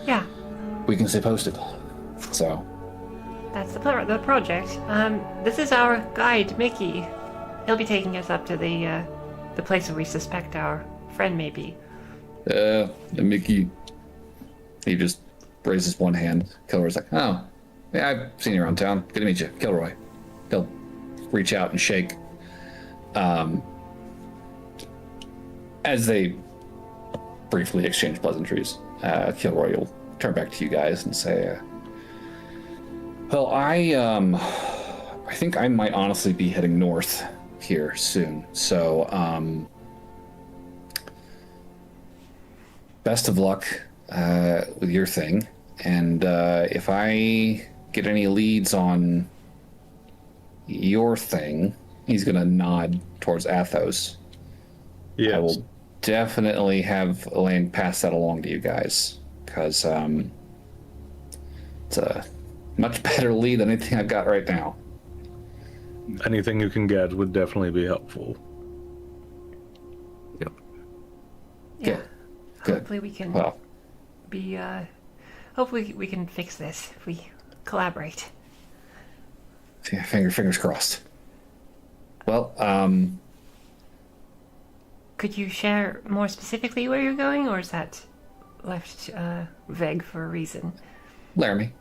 Yeah, we can stay posted. So that's the project. This is our guide, Mickey. He'll be taking us up to the place where we suspect our friend may be. Mickey, he just raises one hand. Kilroy's like, oh, yeah, I've seen you around town. Good to meet you, Kilroy. He'll reach out and shake. As they briefly exchange pleasantries, Kilroy will turn back to you guys and say, well, I think I might honestly be heading north here soon. So, best of luck with your thing. And if I get any leads on your thing, he's going to nod towards Athos. Yes. I will definitely have Elaine pass that along to you guys, because it's a much better lead than anything I've got right now. Anything you can get would definitely be helpful. Yep. Yeah. Good. Hopefully we can Well, be. Hopefully we can fix this if we collaborate. yeah, fingers crossed. Well, Could you share more specifically where you're going, or is that left vague for a reason? Laramie.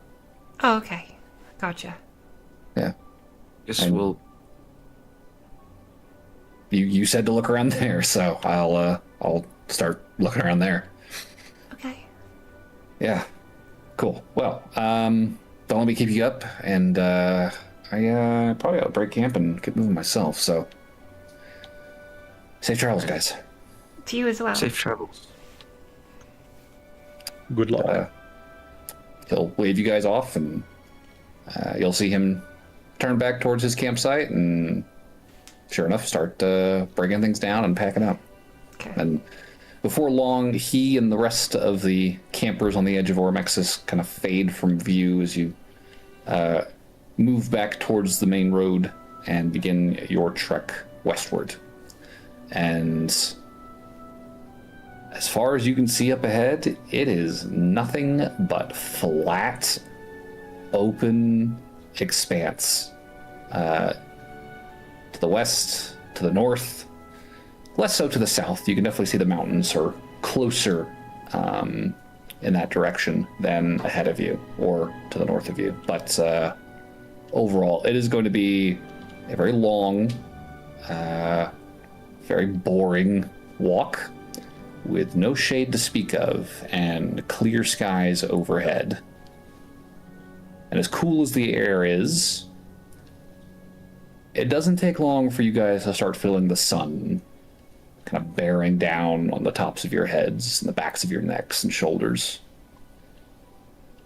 Oh, okay. Gotcha. Yeah. Guess And- we'll. You said to look around there, so I'll start looking around there. Okay. Yeah. Cool. Well, don't let me keep you up, and I probably ought to break camp and get moving myself, so safe travels, guys. To you as well. Safe travels. Good luck. he'll wave you guys off, and you'll see him turn back towards his campsite, and sure enough, start breaking things down and packing up. Okay. And before long, he and the rest of the campers on the edge of Ormexis kind of fade from view as you move back towards the main road and begin your trek westward. And as far as you can see up ahead, it is nothing but flat, open expanse. To the west, to the north, less so to the south. You can definitely see the mountains are closer in that direction than ahead of you or to the north of you. But overall, it is going to be a very long, very boring walk with no shade to speak of and clear skies overhead. And as cool as the air is, it doesn't take long for you guys to start feeling the sun kind of bearing down on the tops of your heads and the backs of your necks and shoulders.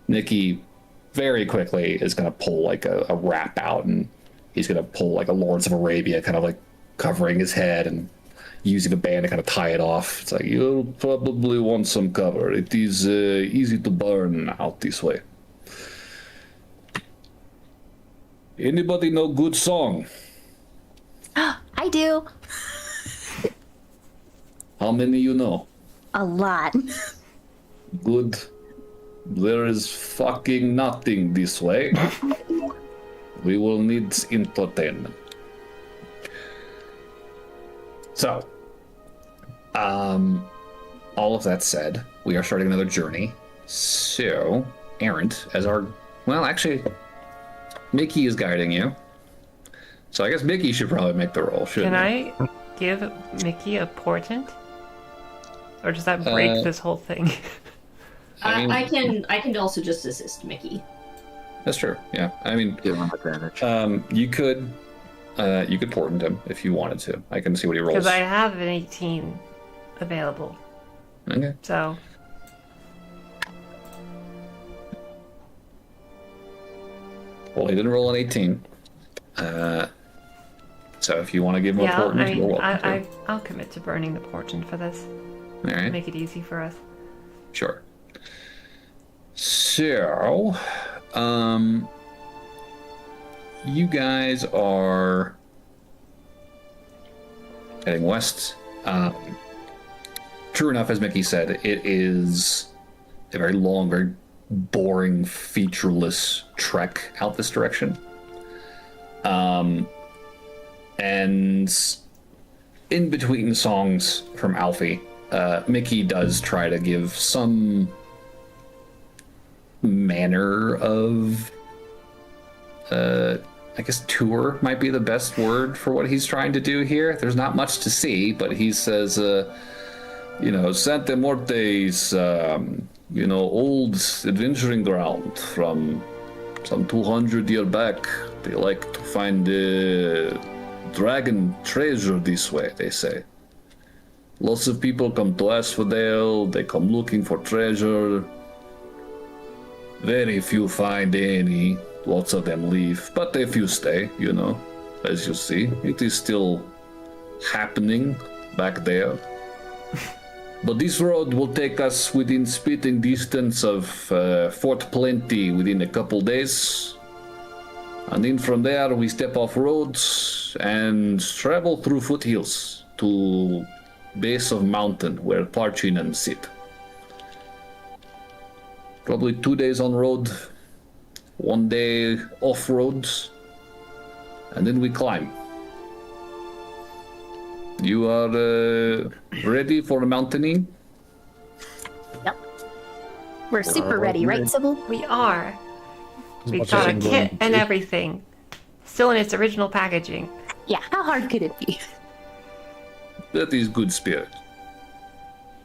Nikki very quickly is going to pull like a wrap out, and he's going to pull like a Lawrence of Arabia, kind of like covering his head and using a band to kind of tie it off. It's like, you'll probably want some cover. It is easy to burn out this way. Anybody know good song? I do. How many you know? A lot. Good. There is fucking nothing this way. We will need entertainment. So, all of that said, we are starting another journey. So, Errant, as our... Well, actually, Mickey is guiding you. So I guess Mickey should probably make the roll, shouldn't Can I give Mickey a portent? Or does that break this whole thing? I mean, I can also just assist Mickey. That's true, yeah. I mean, Give him advantage. you could portent him if you wanted to. I can see what he rolls. Because I have an 18 available. Okay. So, Well, he didn't roll an 18. So if you want to give him a yeah, portent, I you're mean, welcome to. I'll commit to burning the portent for this. All right. Make it easy for us. Sure. So, you guys are heading west. True enough, as Mickey said, it is a very long, very boring, featureless trek out this direction. And in between songs from Alfie, Mickey does try to give some manner of, I guess tour might be the best word for what he's trying to do here. There's not much to see, but he says, Santa Morte's, old adventuring ground from some 200 years back. They like to find dragon treasure this way, they say. Lots of people come to Asphodel, they come looking for treasure. Very few find any, lots of them leave, but a few stay, as you see. It is still happening back there. But this road will take us within spitting distance of Fort Plenty within a couple days. And then from there we step off roads and travel through foothills to base of mountain where Parchinan sit. Probably 2 days on road, 1 day off roads, and then we climb. You are ready for mountaining? Yep. We're super ready, right, Sybil? We are. We've much got as a England kit and did. everything. Still in its original packaging. Yeah, how hard could it be? That is good spirit.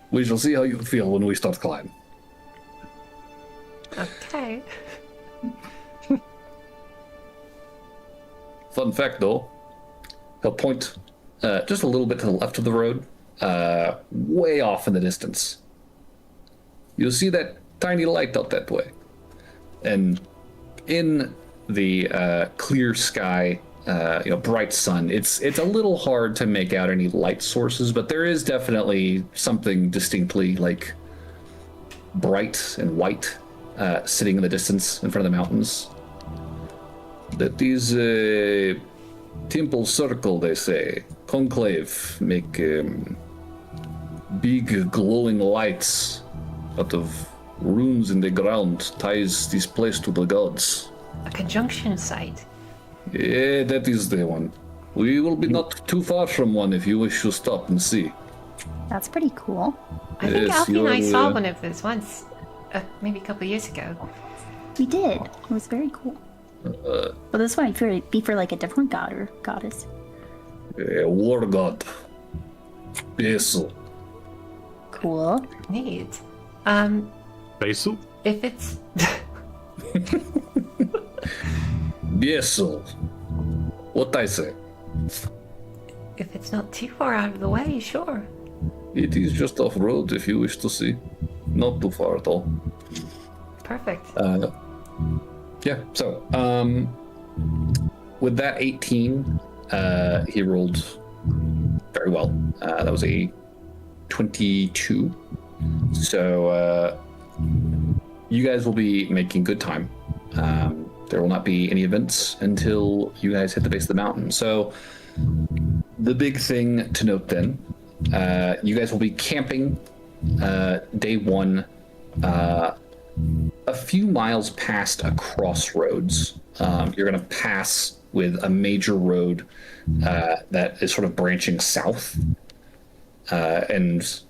We shall see how you feel when we start climbing. Okay. Fun fact, though, he'll point just a little bit to the left of the road, way off in the distance. You'll see that tiny light out that way. And in the clear sky, bright sun, it's a little hard to make out any light sources, but there is definitely something distinctly like bright and white sitting in the distance in front of the mountains. That is a temple circle, they say. Conclave make big glowing lights out of runes in the ground, ties this place to the gods. A conjunction site. Yeah, that is the one. We will be not too far from one if you wish to stop and see. That's pretty cool. I think Yes, Alfie and I you're, saw one of those once, maybe a couple of years ago. We did. It was very cool. But this one would be for like a different god or goddess. War god. Basil. Cool. Neat. Basil? If it's Basil. What I say? if it's not too far out of the way, sure. It is just off road if you wish to see. Not too far at all. Perfect. Yeah, so with that 18, he rolled very well. That was a 22. So you guys will be making good time. There will not be any events until you guys hit the base of the mountain. So the big thing to note then, you guys will be camping day one a few miles past a crossroads. You're going to pass with a major road that is sort of branching south. And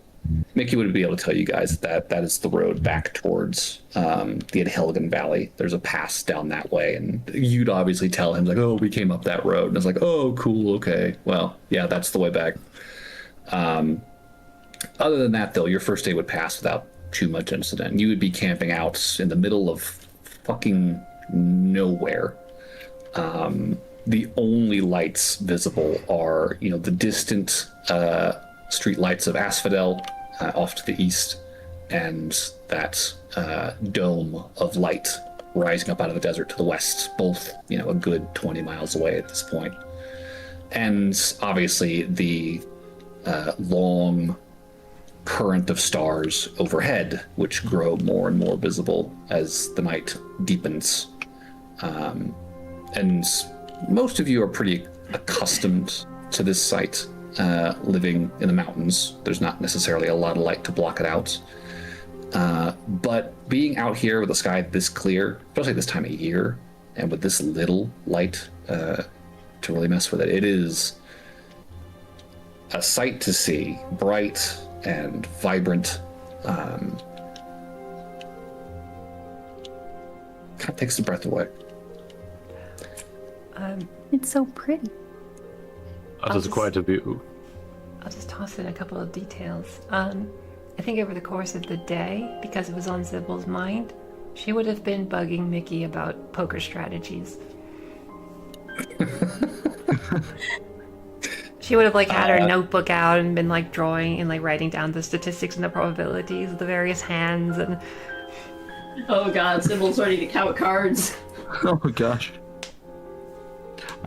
Mickey would be able to tell you guys that that is the road back towards the Helgen Valley. There's a pass down that way, and you'd obviously tell him, like, oh, we came up that road. And it's like, oh, cool, okay. Well, yeah, that's the way back. Other than that, though, your first day would pass without too much incident. You would be camping out in the middle of fucking nowhere. The only lights visible are, the distant street lights of Asphodel off to the east, and that dome of light rising up out of the desert to the west, both, a good 20 miles away at this point. And obviously the long current of stars overhead, which grow more and more visible as the night deepens. And most of you are pretty accustomed to this site, living in the mountains. There's not necessarily a lot of light to block it out. But being out here with the sky this clear, especially this time of year, and with this little light to really mess with it, it is a sight to see, bright and vibrant. Kind of takes the breath away. It's so pretty. That is quite a view. I'll just toss in a couple of details. I think over the course of the day, because it was on Sybil's mind, she would have been bugging Mickey about poker strategies. She would have had her notebook out and been drawing and writing down the statistics and the probabilities of the various hands and. Oh god, Sybil's ready to count cards. Oh gosh.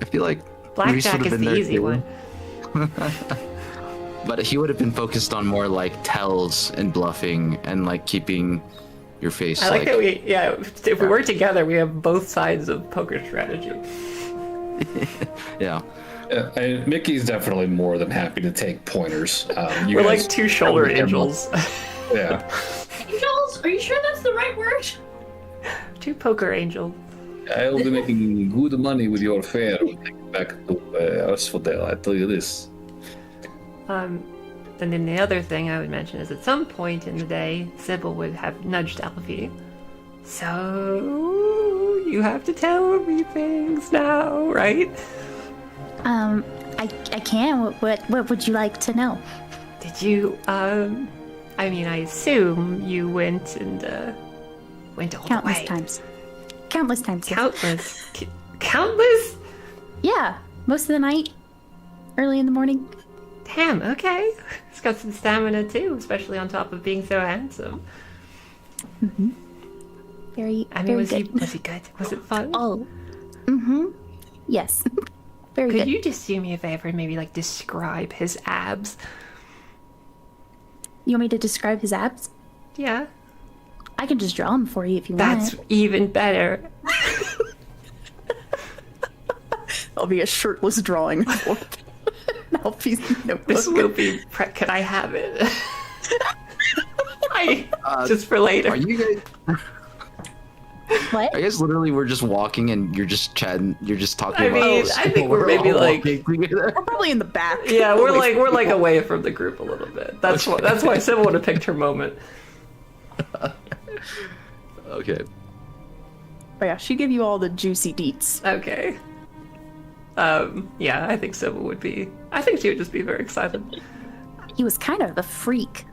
I feel like Blackjack is the easy one. But he would have been focused on more tells and bluffing and keeping your face. I like that if we work together, we have both sides of poker strategy. Yeah. And Mickey's definitely more than happy to take pointers. We're like two shoulder angels. Yeah. Angels? Are you sure that's the right word? Two poker angels. I will be making good money with your fare when I get back to Asphodel, I tell you this. And then the other thing I would mention is at some point in the day, Sybil would have nudged Alfie. So you have to tell me things now, right? I can. What would you like to know? Did you, I assume you went all the way. Countless times. Yes. Countless? Yeah, most of the night, early in the morning. Damn, okay. He's got some stamina too, especially on top of being so handsome. Mm-hmm. Very, I mean, very was he good. good? Was it fun? Oh, yes, very Could good. you just do me a favor and maybe like describe his abs? You want me to describe his abs? Yeah, I can just draw them for you if you that's want. even better. I'll be a shirtless drawing. Alfie's notebook. This will be. Can I have it? Just for later. Are you guys? What? I guess literally we're just walking and you're just chatting. You're just talking I about. mean, I think we're maybe all like. walking together. We're probably in the back. Yeah, we're like away from the group a little bit. That's why Sybil would have picked her moment. Okay. But yeah, she give you all the juicy deets. Okay. Yeah, I think Sybil would be. I think she would just be very excited. He was kind of a freak.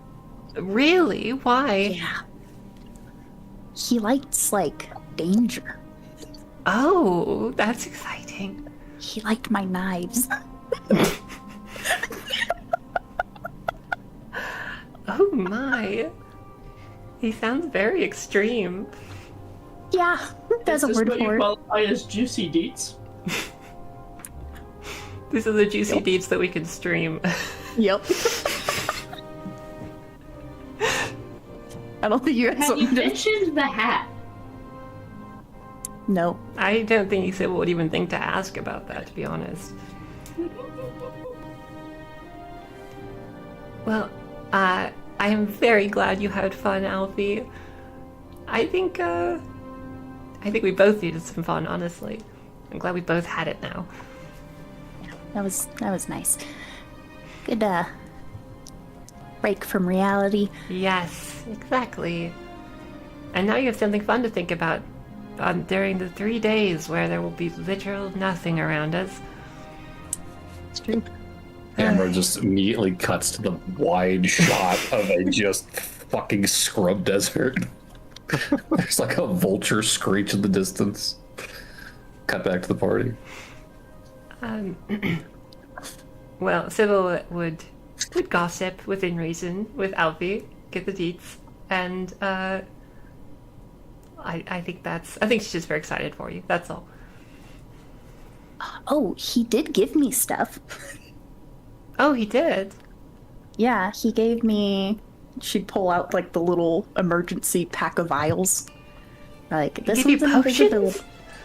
Really? Why? Yeah. He likes, like, danger. Oh, that's exciting. He liked my knives. Oh my. He sounds very extreme. Yeah, there's a Is this word what you for it. qualify as juicy deets? These are the juicy deeds that we can stream. Yep. I don't think you guys Have you want to- mentioned the hat? No. I don't think Sybil would even think to ask about that, to be honest. Well, I am very glad you had fun, Alfie. I think we both needed some fun, honestly. I'm glad we both had it now. That was nice. Good break from reality. Yes, exactly. And now you have something fun to think about during the 3 days where there will be literal nothing around us. It's true. Camera just immediately cuts to the wide shot of a just fucking scrub desert. There's like a vulture screech in the distance. Cut back to the party. Well, Sybil would gossip within reason with Alfie, get the deets, and I think she's just very excited for you. That's all. Oh, he did give me stuff. Oh, he did. Yeah, he gave me. She'd pull out like the little emergency pack of vials. Like this gave you one's an potions? invisibility.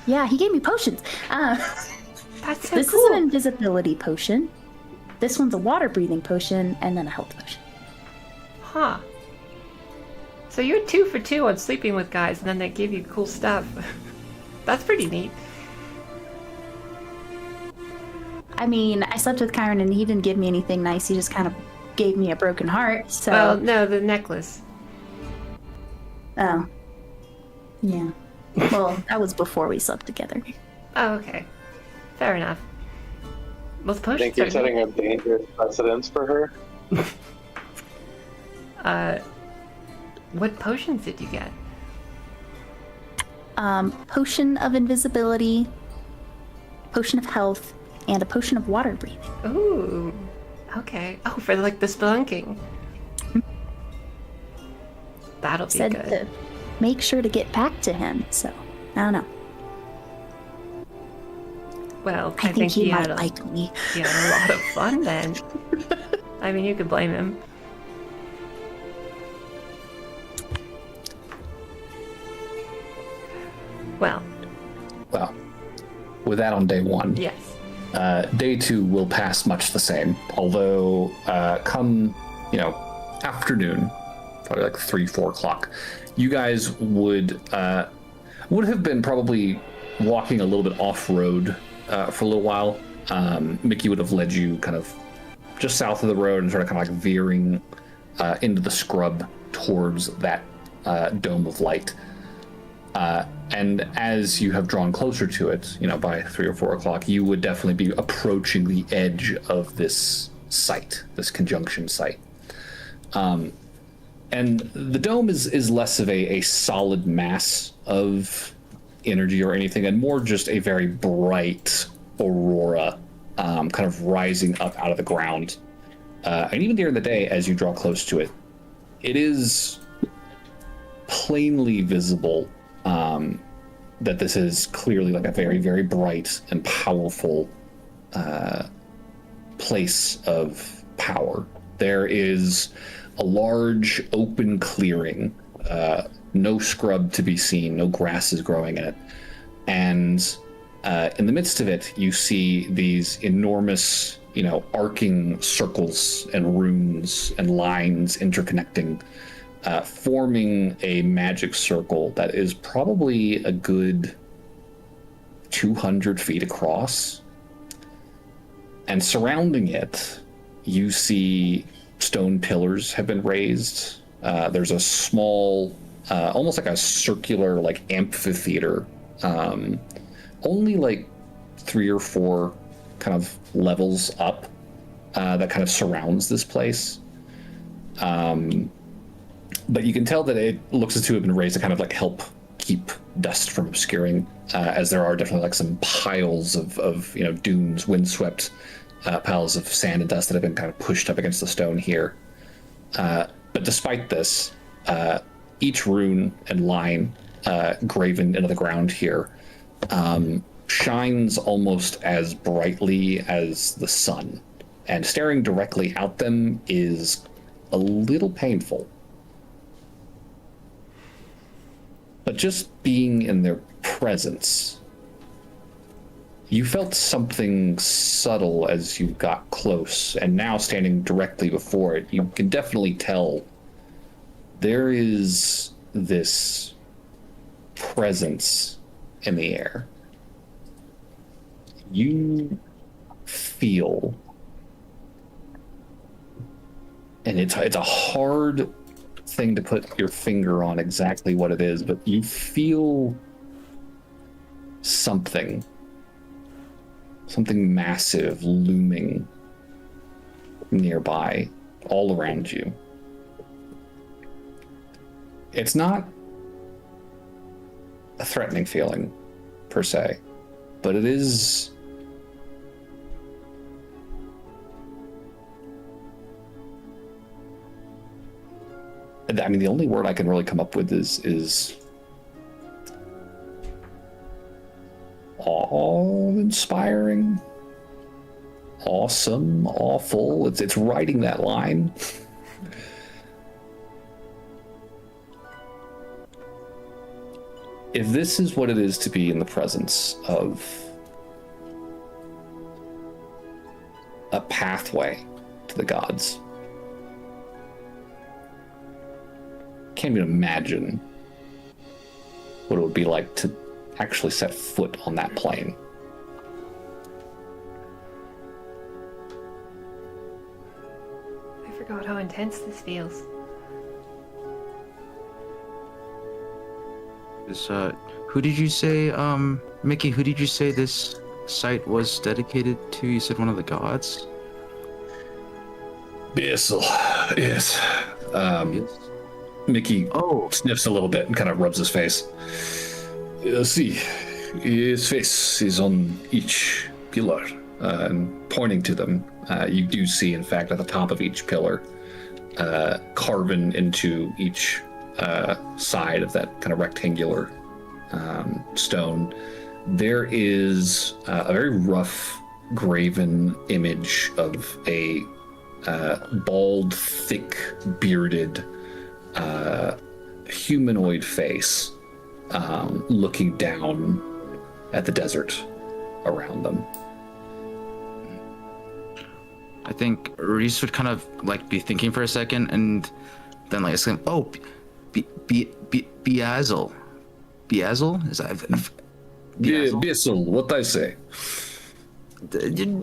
Yeah, he gave me potions. That's so This cool. is an invisibility potion. This one's a water breathing potion, and then a health potion. Huh. So you're 2 for 2 on sleeping with guys, and then they give you cool stuff. That's pretty neat. I mean, I slept with Kyron, and he didn't give me anything nice. He just kind of gave me a broken heart. So, Well, no, the necklace. oh, yeah. Well, that was before we slept together. Oh, okay. Fair enough. Well, the I potions think you're are setting a dangerous precedence for her. What potions did you get? Potion of invisibility, potion of health, and a potion of water breathing. Ooh. Okay. Oh, for like the spelunking. That'll be Said good. to make sure to get back to him. So, I don't know. Well, I think he might had like me. he had a lot of fun then. I mean, you could blame him. Well, Well, with that on day one. yes. Day two will pass much the same, although come, afternoon, probably like 3-4 o'clock, you guys would have been probably walking a little bit off-road for a little while. Mickey would have led you kind of just south of the road and sort of kind of like veering into the scrub towards that dome of light. And as you have drawn closer to it, by 3 or 4 o'clock, you would definitely be approaching the edge of this site, this conjunction site. And the dome is less of a solid mass of energy or anything, and more just a very bright aurora kind of rising up out of the ground. And even during the day, as you draw close to it, it is plainly visible that this is clearly like a very, very bright and powerful place of power. There is a large open clearing, no scrub to be seen, no grass is growing in it. And in the midst of it, you see these enormous, arcing circles and runes and lines interconnecting, forming a magic circle that is probably a good 200 feet across. And surrounding it, you see stone pillars have been raised. There's a small, almost like a circular, like amphitheater, only like 3 or 4 kind of levels up, that kind of surrounds this place. But you can tell that it looks as to have been raised to kind of like help keep dust from obscuring, as there are definitely like some piles of dunes, windswept piles of sand and dust that have been kind of pushed up against the stone here. But despite this, each rune and line graven into the ground here shines almost as brightly as the sun, and staring directly at them is a little painful. But just being in their presence, you felt something subtle as you got close, and now standing directly before it, you can definitely tell there is this presence in the air. You feel, and it's a hard thing to put your finger on exactly what it is, but you feel something massive looming nearby, all around you. It's not a threatening feeling per se, but it is the only word I can really come up with is awe-inspiring, awesome, awful. It's writing that line. If this is what it is to be in the presence of a pathway to the gods, can't even imagine what it would be like to actually set foot on that plane. I forgot how intense this feels. Who did you say, Mickey, who did you say this site was dedicated to? You said one of the gods? Bissell, yes. Mickey sniffs a little bit and kind of rubs his face. See, his face is on each pillar, and pointing to them, you do see, in fact, at the top of each pillar, carven into each side of that kind of rectangular stone, there is a very rough graven image of a bald, thick, bearded humanoid face looking down at the desert around them. I think Reese would kind of like be thinking for a second and then like exclaim, Beazel. Beazel? Is that Bissell, what I say?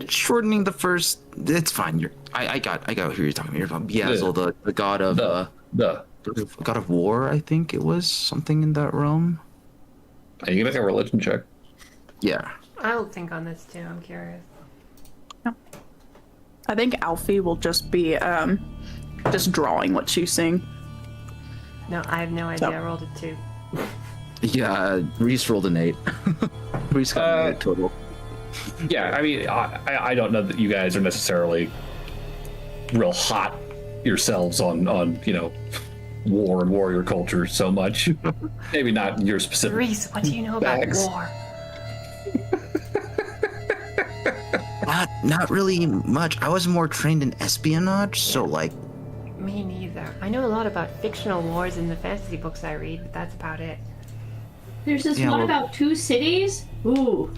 Shortening the first, it's fine. I got who you're talking about. You're talking Beazel, the god of the god of war, I think it was, something in that realm. Are you gonna make a religion check? Yeah. I'll think on this too, I'm curious. I think Alfie will just be just drawing what she's seeing. No, I have no idea. I rolled a 2. Yeah, Reese rolled an 8. Reese got an 8 total. Yeah, I mean, I don't know that you guys are necessarily real hot yourselves on war and warrior culture so much. Maybe not your specific. Reese, what do you know about bags. war? Not really much. I was more trained in espionage, so like. Me neither. I know a lot about fictional wars in the fantasy books I read, but that's about it. There's this Yeah, one well- about 2 cities. Ooh.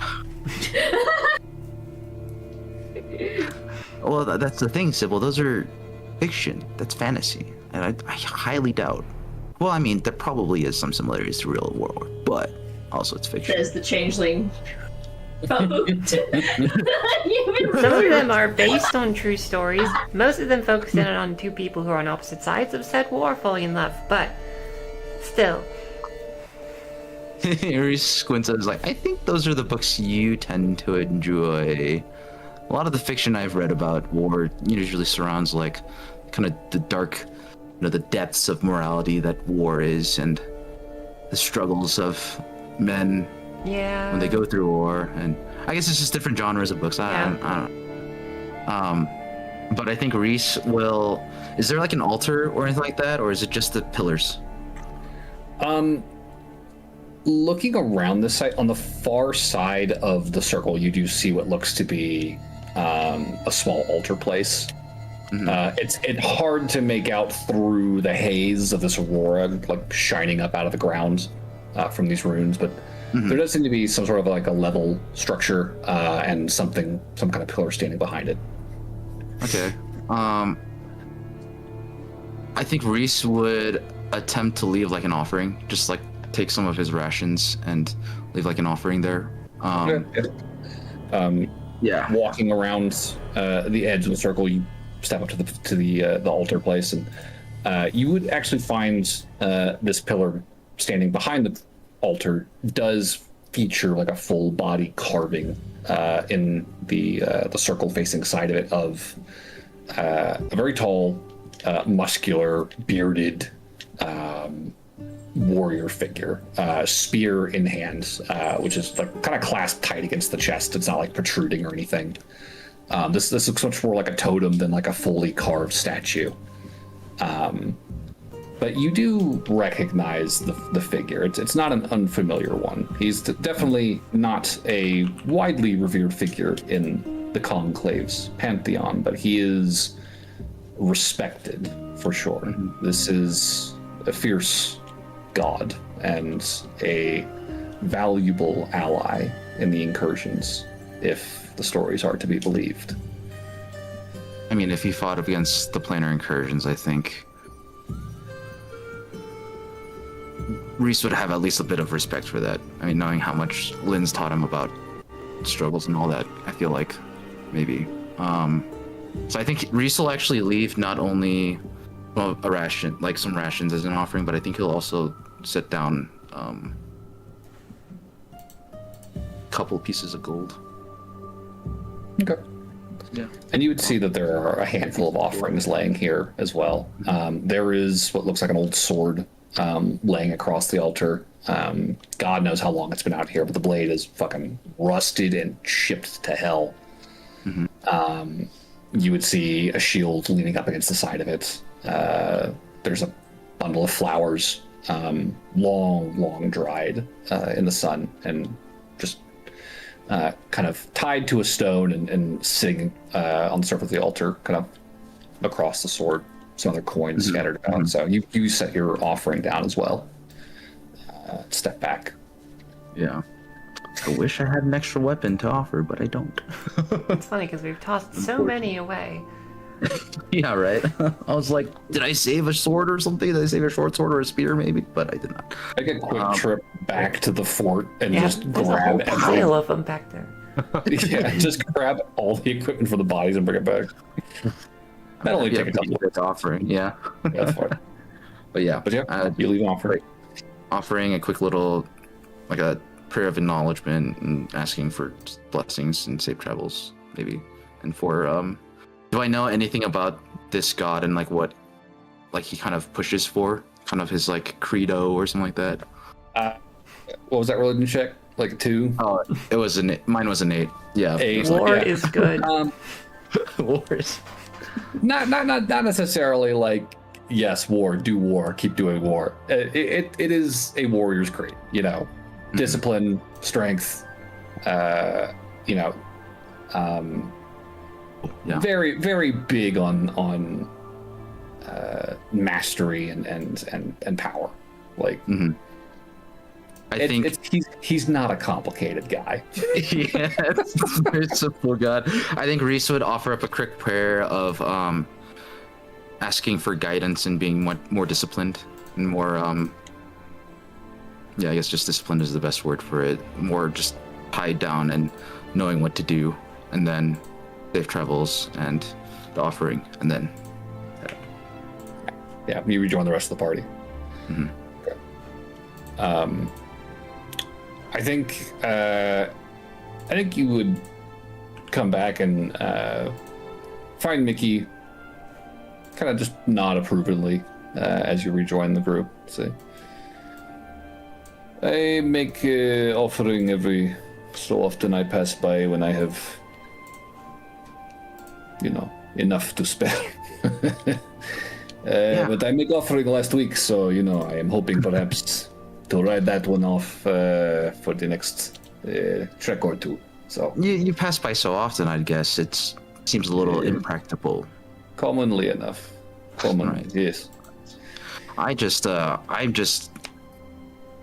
Well, that's the thing, Sybil. Those are fiction. That's fantasy, and I highly doubt. Well, I mean, there probably is some similarities to real war, but also it's fiction. Says the changeling. Some Some of them are based on true stories. Most of them focus in on 2 people who are on opposite sides of said war falling in love, but still. Reese squints and is like, I think those are the books you tend to enjoy. A lot of the fiction I've read about war usually surrounds like kind of the dark, the depths of morality that war is, and the struggles of men Yeah. when they go through war. And I guess it's just different genres of books. I don't. But I think Reese will. Is there like an altar or anything like that, or is it just the pillars? Looking around the site, on the far side of the circle, you do see what looks to be a small altar place. It's hard to make out through the haze of this aurora, like shining up out of the ground from these runes, but there does seem to be some sort of like a level structure and some kind of pillar standing behind it. Okay. I think Reese would attempt to leave like an offering, just like take some of his rations and leave like an offering there. Yeah. Walking around the edge of the circle, you step up to the altar place, and you would actually find this pillar standing behind the altar does feature like a full body carving in the circle facing side of it of a very tall, muscular, bearded warrior figure, spear in hand, which is like kind of clasped tight against the chest. It's not like protruding or anything. This looks much more like a totem than like a fully carved statue. But you do recognize the figure. It's not an unfamiliar one. He's definitely not a widely revered figure in the Conclave's pantheon, but he is respected for sure. This is a fierce god and a valuable ally in the incursions, if the stories are to be believed. I mean, if he fought against the planar incursions, I think Reese would have at least a bit of respect for that. I mean, knowing how much Lynn's taught him about struggles and all that, I feel like maybe. So I think Reese will actually leave not only a ration, like some rations as an offering, but I think he'll also set down a couple pieces of gold. Okay. Yeah. And you would see that there are a handful of offerings laying here as well. There is what looks like an old sword laying across the altar. God knows how long it's been out here, but the blade is fucking rusted and chipped to hell. You would see a shield leaning up against the side of it. There's a bundle of flowers, long dried in the sun, and just kind of tied to a stone and sitting on the surface of the altar, kind of across the sword. Some other coins scattered about. So you set your offering down as well. Step back. Yeah. I wish I had an extra weapon to offer, but I don't. It's funny because we've tossed so many away. Yeah, right? I was like, did I save a sword or something? Did I save a short sword or a spear maybe? But I did not. Take a quick trip back to the fort and Yeah, just there's a whole grab pile of them back there. yeah, just grab all the equipment for the bodies and bring it back. That only take a couple. It's offering, yeah. Yeah, that's fine. But yeah, But yeah, you leave an offering. offering a quick little, like a prayer of acknowledgement and asking for blessings and safe travels, maybe. And for, do I know anything about this god and like what, like he kind of pushes for, kind of his like credo or something like that? What was that religion check? Like 2? Oh, it was mine was an 8. Yeah. 8. War Yeah. is good. Wars. Not necessarily like yes, war, do war, keep doing war. It is a warrior's creed, you know, discipline, strength, you know, very, very big on mastery and power. Like, I think he's not a complicated guy. yeah, it's a very simple god. I think Reese would offer up a quick prayer of asking for guidance and being more disciplined and more I guess just disciplined is the best word for it. More just tied down and knowing what to do, and then safe travels and the offering, and then you rejoin the rest of the party. Okay. I think you would come back and find Mickey kind of just nod approvingly as you rejoin the group. Say, I make offering every so often I pass by when I have, you know, enough to spare. But I make offering last week, so, you know, I am hoping perhaps to ride that one off for the next trek or two. So you pass by so often, I guess it seems a little impractical. Commonly enough. Commonly, right. Yes. I'm just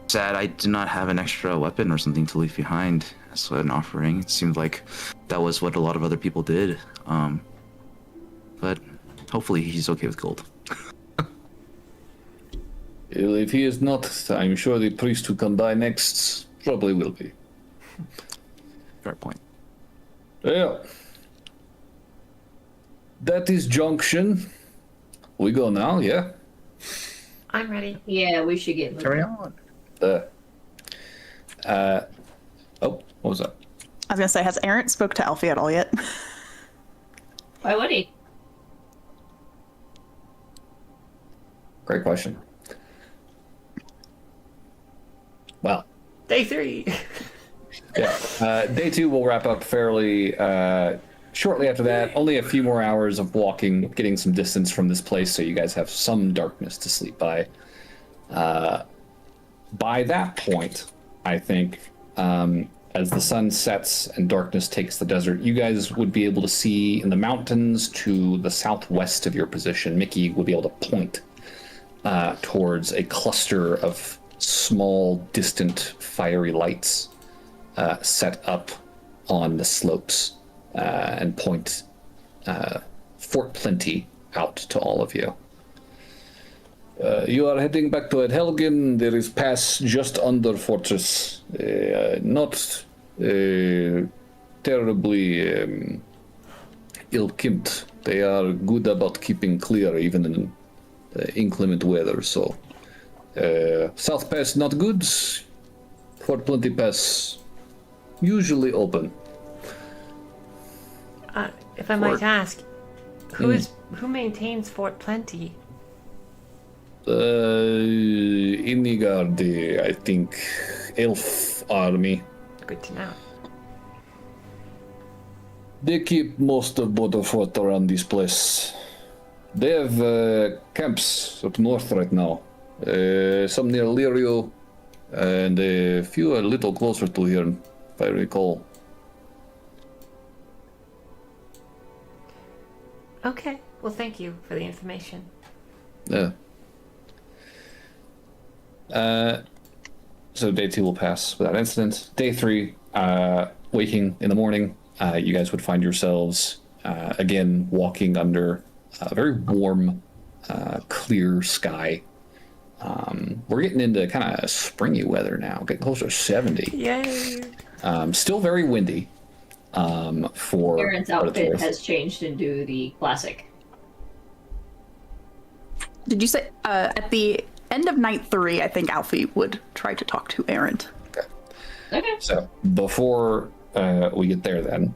sad I did not have an extra weapon or something to leave behind as an offering. It seemed like that was what a lot of other people did. But hopefully he's okay with gold. If he is not, I'm sure the priest who come by next probably will be. Fair point. Yeah. That is junction. We go now, yeah? I'm ready. Yeah, we should get moving. Carry on. What was that? I was gonna say, has Aaron spoke to Alfie at all yet? Why would he? Great question. Well, Day 3. yeah. Day 2 will wrap up fairly shortly after that. Only a few more hours of walking, getting some distance from this place, so you guys have some darkness to sleep by. By that point, I think, as the sun sets and darkness takes the desert, you guys would be able to see in the mountains to the southwest of your position. Mickey would be able to point towards a cluster of small, distant, fiery lights set up on the slopes and point Fort Plenty out to all of you. You are heading back to Helgen. There is pass just under fortress. Not terribly ill-kept. They are good about keeping clear even in inclement weather, so South Pass not good. Fort Plenty Pass usually open. If I might ask, who maintains Fort Plenty? Ennegard, I think, elf army. Good to know. They keep most of Borderfort around this place. They have camps up north right now. Some near Lirio, and a few a little closer to here, if I recall. Okay, well, thank you for the information. Yeah. So day 2 will pass without incident. Day 3, waking in the morning, you guys would find yourselves again walking under a very warm, clear sky. We're getting into kind of springy weather now, getting closer to 70. Yay! Still very windy. For Aaron's outfit has changed into the classic. Did you say at the end of night 3, I think Alfie would try to talk to Aaron. Okay. So before we get there then,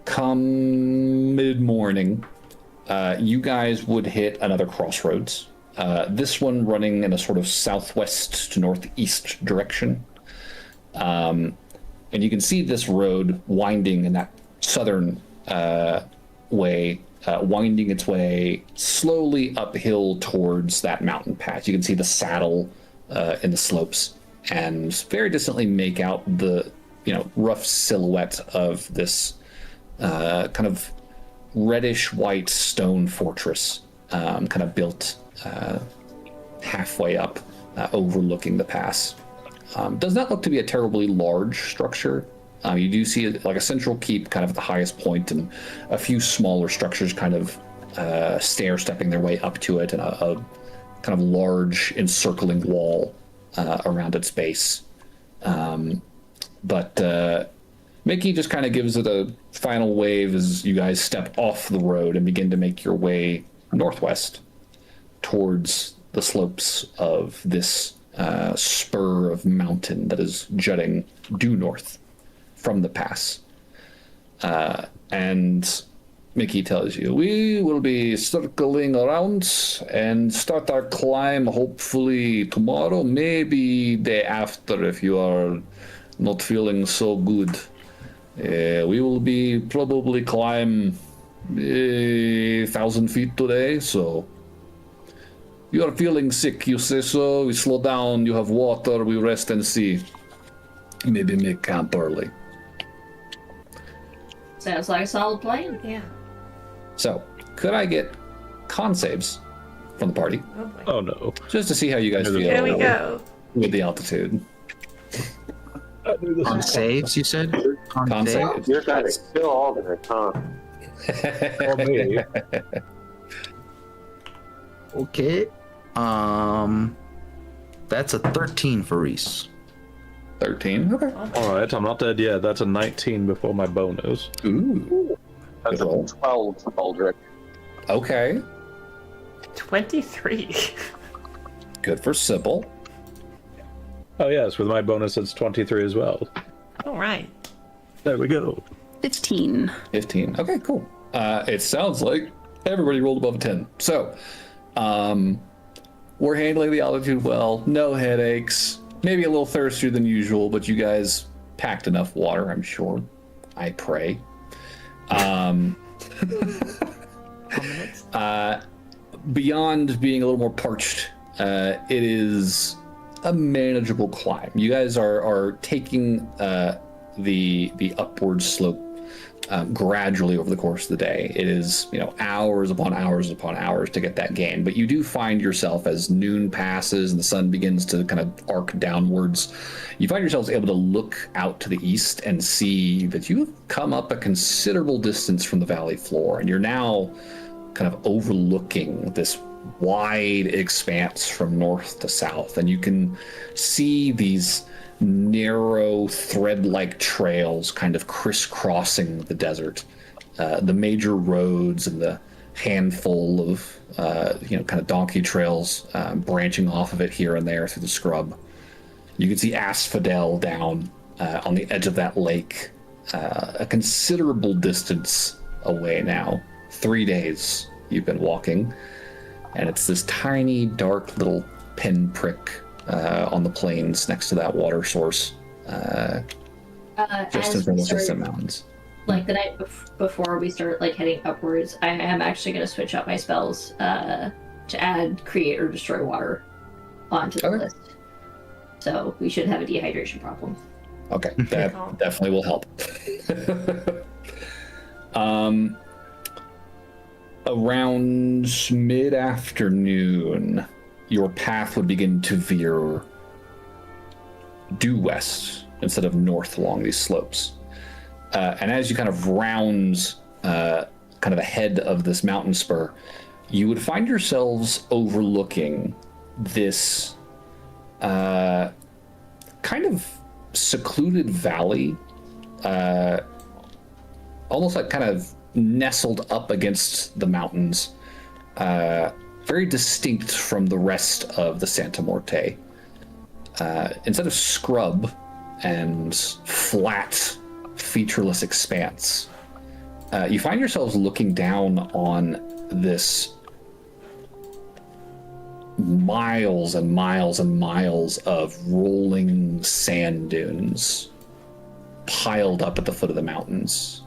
come mid-morning, you guys would hit another crossroads. This one running in a sort of southwest to northeast direction. And you can see this road winding in that southern way winding its way slowly uphill towards that mountain pass. You can see the saddle in the slopes, and very distantly make out the rough silhouette of this kind of reddish white stone fortress, kind of built halfway up, overlooking the pass. Does not look to be a terribly large structure. You do see like a central keep kind of at the highest point, and a few smaller structures kind of stair-stepping their way up to it, and a kind of large encircling wall around its base. But Mickey just kind of gives it a final wave as you guys step off the road and begin to make your way northwest towards the slopes of this spur of mountain that is jutting due north from the pass. And Mickey tells you, we will be circling around and start our climb hopefully tomorrow, maybe day after if you are not feeling so good. We will be probably climb 1,000 feet today, so you are feeling sick, you say so, we slow down, you have water, we rest and see. Maybe make camp early. Sounds like a solid plan. Yeah. So, could I get con saves from the party? Oh boy. Oh no. Just to see how you guys feel Here we go. with the altitude. On saves, you said? Con saves. You're trying to kill all of it, huh? Or me. Okay. That's a 13 for Reese. 13. Okay. Alright, I'm not dead yet. That's a 19 before my bonus. Ooh. That's Good roll. a 12 for Baldric. Okay. 23. Good for Sybil. Oh yes, with my bonus it's 23 as well. All right. There we go. 15. 15. Okay, cool. It sounds like everybody rolled above a 10. So, we're handling the altitude well. No headaches. Maybe a little thirstier than usual, but you guys packed enough water, I'm sure. I pray. Beyond being a little more parched, it is a manageable climb. You guys are taking the upward slope gradually over the course of the day. It is, hours upon hours upon hours to get that gain, but you do find yourself as noon passes and the sun begins to kind of arc downwards, you find yourselves able to look out to the east and see that you've come up a considerable distance from the valley floor, and you're now kind of overlooking this wide expanse from north to south, and you can see these narrow thread-like trails kind of crisscrossing the desert, the major roads and the handful of kind of donkey trails branching off of it here and there through the scrub. You can see Asphodel down on the edge of that lake, a considerable distance away now. 3 days you've been walking, and it's this tiny dark little pinprick on the plains next to that water source, just in front of the distant mountains. Like the night before we start heading upwards, I am actually going to switch up my spells to add create or destroy water onto the list. So we should have a dehydration problem. Okay, that definitely will help. Around mid-afternoon, your path would begin to veer due west instead of north along these slopes. And as you kind of round kind of ahead of this mountain spur, you would find yourselves overlooking this kind of secluded valley, almost like kind of nestled up against the mountains, very distinct from the rest of the Santa Morte. Instead of scrub and flat, featureless expanse, you find yourselves looking down on this miles and miles and miles of rolling sand dunes piled up at the foot of the mountains.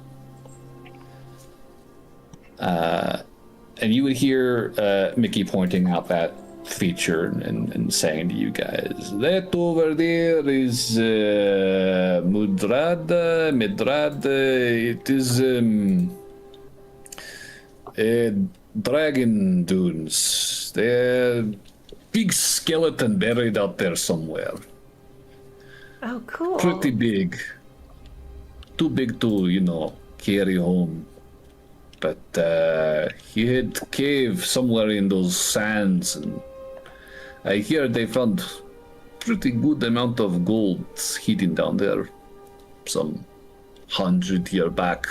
And you would hear Mickey pointing out that feature and saying to you guys, that over there is Midrad. It is dragon dunes. They're big skeleton buried out there somewhere. Oh, cool. Pretty big. Too big to, carry home. But he had cave somewhere in those sands, and I hear they found pretty good amount of gold hidden down there. Some 100 year back.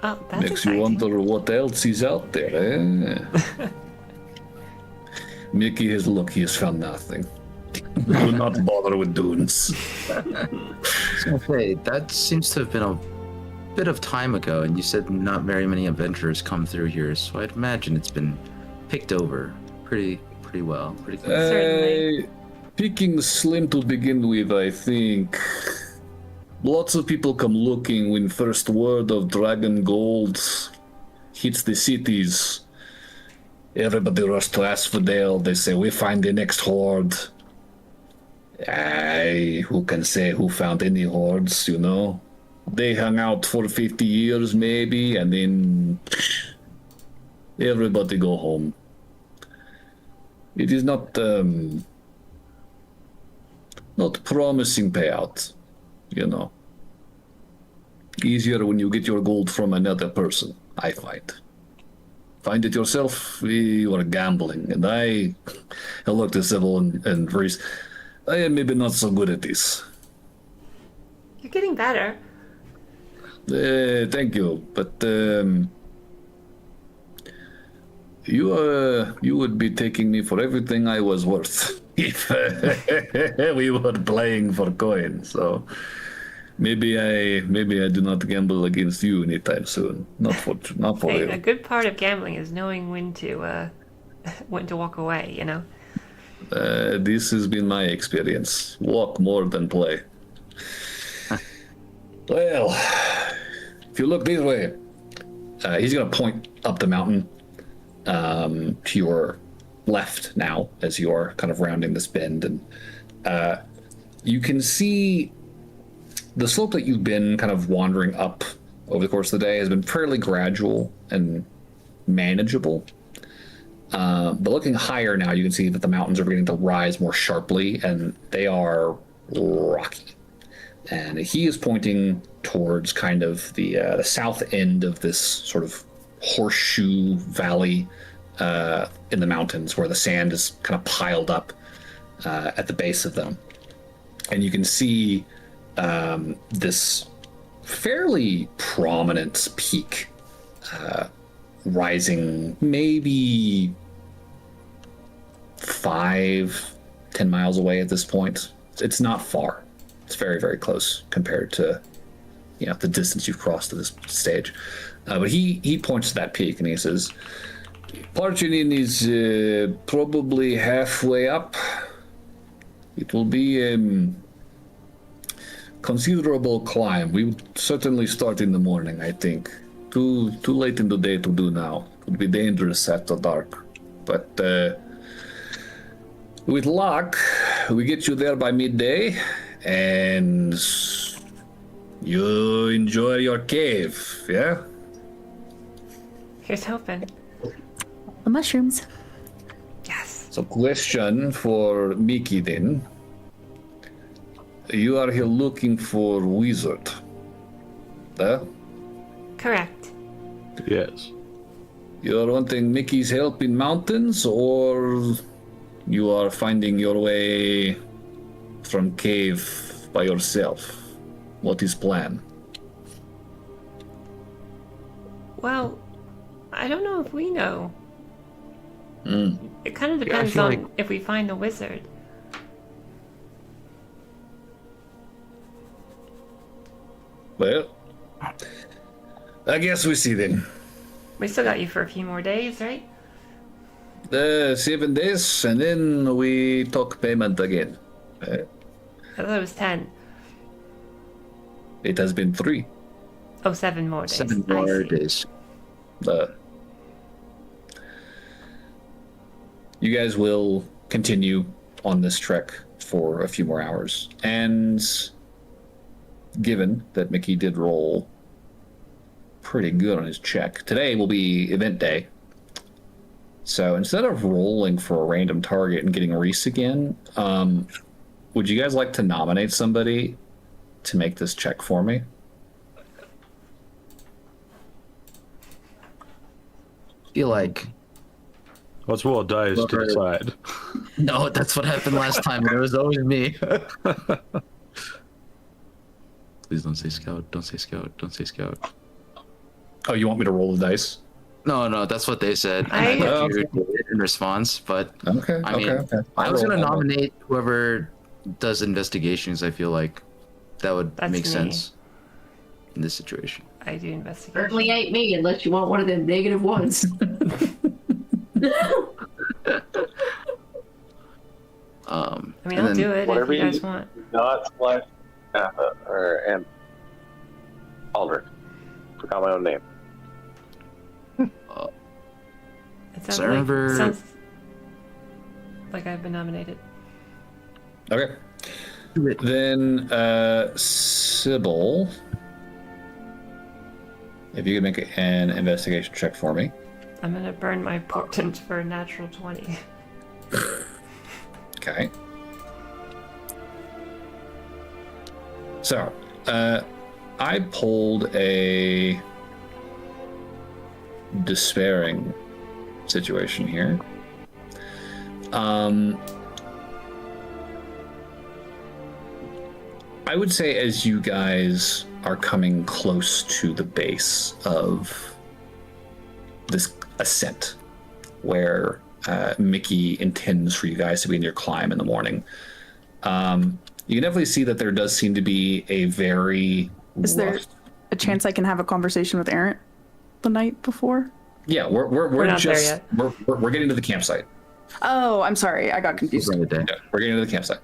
Oh, that's Makes exciting. you wonder what else is out there, eh? Mickey has found nothing. Do not bother with dunes. Okay, that seems to have been a bit of time ago, and you said not very many adventurers come through here, so I'd imagine it's been picked over pretty well, pretty quick. Certainly. Picking slim to begin with, I think. Lots of people come looking when first word of dragon gold hits the cities. Everybody rushes to Asphodel. They say, we find the next horde. Who can say who found any hordes, They hung out for 50 years, maybe, and then everybody go home. It is not promising payout, Easier when you get your gold from another person, I find. Find it yourself, you are gambling, and I looked at Sybil and Reese. I am maybe not so good at this. You're getting better. Thank you, but you would be taking me for everything I was worth if we were playing for coin. So maybe I do not gamble against you anytime soon. Not for Hey, you. a good part of gambling is knowing when to walk away. This has been my experience. Walk more than play. Well, if you look this way, he's going to point up the mountain to your left now as you are kind of rounding this bend. And you can see the slope that you've been kind of wandering up over the course of the day has been fairly gradual and manageable. But looking higher now, you can see that the mountains are beginning to rise more sharply, and they are rocky. And he is pointing towards kind of the south end of this sort of horseshoe valley in the mountains, where the sand is kind of piled up at the base of them. And you can see this fairly prominent peak rising maybe 5-10 miles away at this point. It's not far. It's very, very close compared to the distance you've crossed to this stage. But he points to that peak and he says, Parchinin is probably halfway up. It will be considerable climb. We would certainly start in the morning, I think. Too late in the day to do now. It would be dangerous after dark. But with luck, we get you there by midday, and you enjoy your cave, yeah? Here's hoping. The mushrooms. Yes. So question for Mickey then. You are here looking for wizard. Correct. Yes. You are wanting Mickey's help in mountains, or you are finding your way from cave by yourself? What is plan? Well, I don't know if we know. Mm. It kind of I depends feel on like- if we find the wizard. Well, I guess we see then. We still got you for a few more days, right? 7 days, and then we talk payment again. I thought it was 10. It has been 3. Oh, 7 more days. 7 I more see. days. You guys will continue on this trek for a few more hours. And given that Mickey did roll pretty good on his check, today will be event day. So instead of rolling for a random target and getting Reese again, would you guys like to nominate somebody to make this check for me? Feel like Let's roll dice to decide. no, that's what happened last time. It was always me. Please don't say scout. Don't say scout. Don't say scout. Oh, you want me to roll the dice? No, that's what they said. And I thought you did it in response, but Okay. I mean, okay. I was I'll gonna roll. nominate whoever does investigations. I feel like that would That's make me. sense in this situation. I do investigation. Certainly ain't me unless you want one of them negative ones. I mean, I'll do it if whatever you guys you- want. Not slash and Aldrich. Forgot my own name. It sounds So I remember- sounds like I've been nominated. Okay. Then, Sybil, if you could make an investigation check for me. I'm gonna burn my portent for a natural 20. Okay. So, I pulled a despairing situation here. I would say as you guys are coming close to the base of this ascent, where Mickey intends for you guys to be in your climb in the morning, you can definitely see that there does seem to be a very Is there rough- a chance I can have a conversation with Errant the night before? Yeah, we're not there just yet. we're getting to the campsite. Oh, I'm sorry. I got confused. Right there. Yeah, we're getting to the campsite.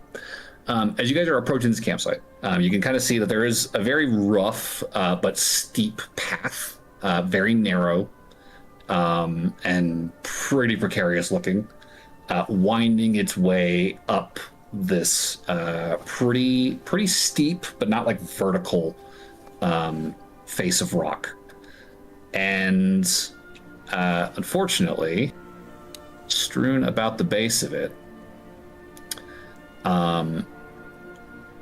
As you guys are approaching this campsite, you can kind of see that there is a very rough but steep path, very narrow, and pretty precarious looking, winding its way up this pretty steep but not like vertical face of rock. And unfortunately, strewn about the base of it,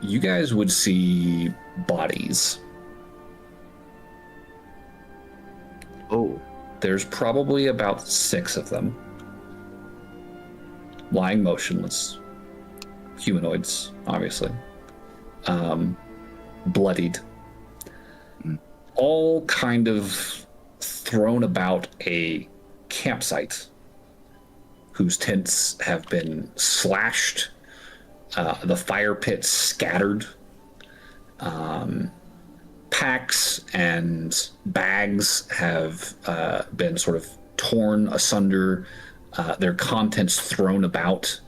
you guys would see bodies. Oh, There's probably about 6 of them, lying motionless. Humanoids, obviously. Bloodied. All kind of thrown about a campsite whose tents have been slashed, the fire pits scattered, packs and bags have been sort of torn asunder, their contents thrown about.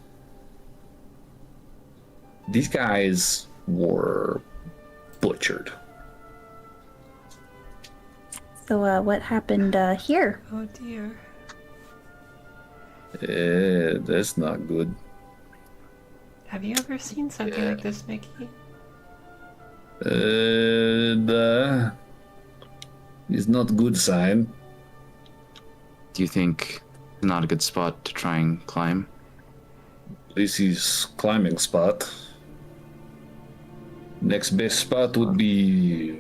These guys were butchered. So, what happened here? Oh dear. That's not good. Have you ever seen something like this, Mickey? It's not a good sign. do you think it's not a good spot to try and climb? This is climbing spot. Next best spot would be,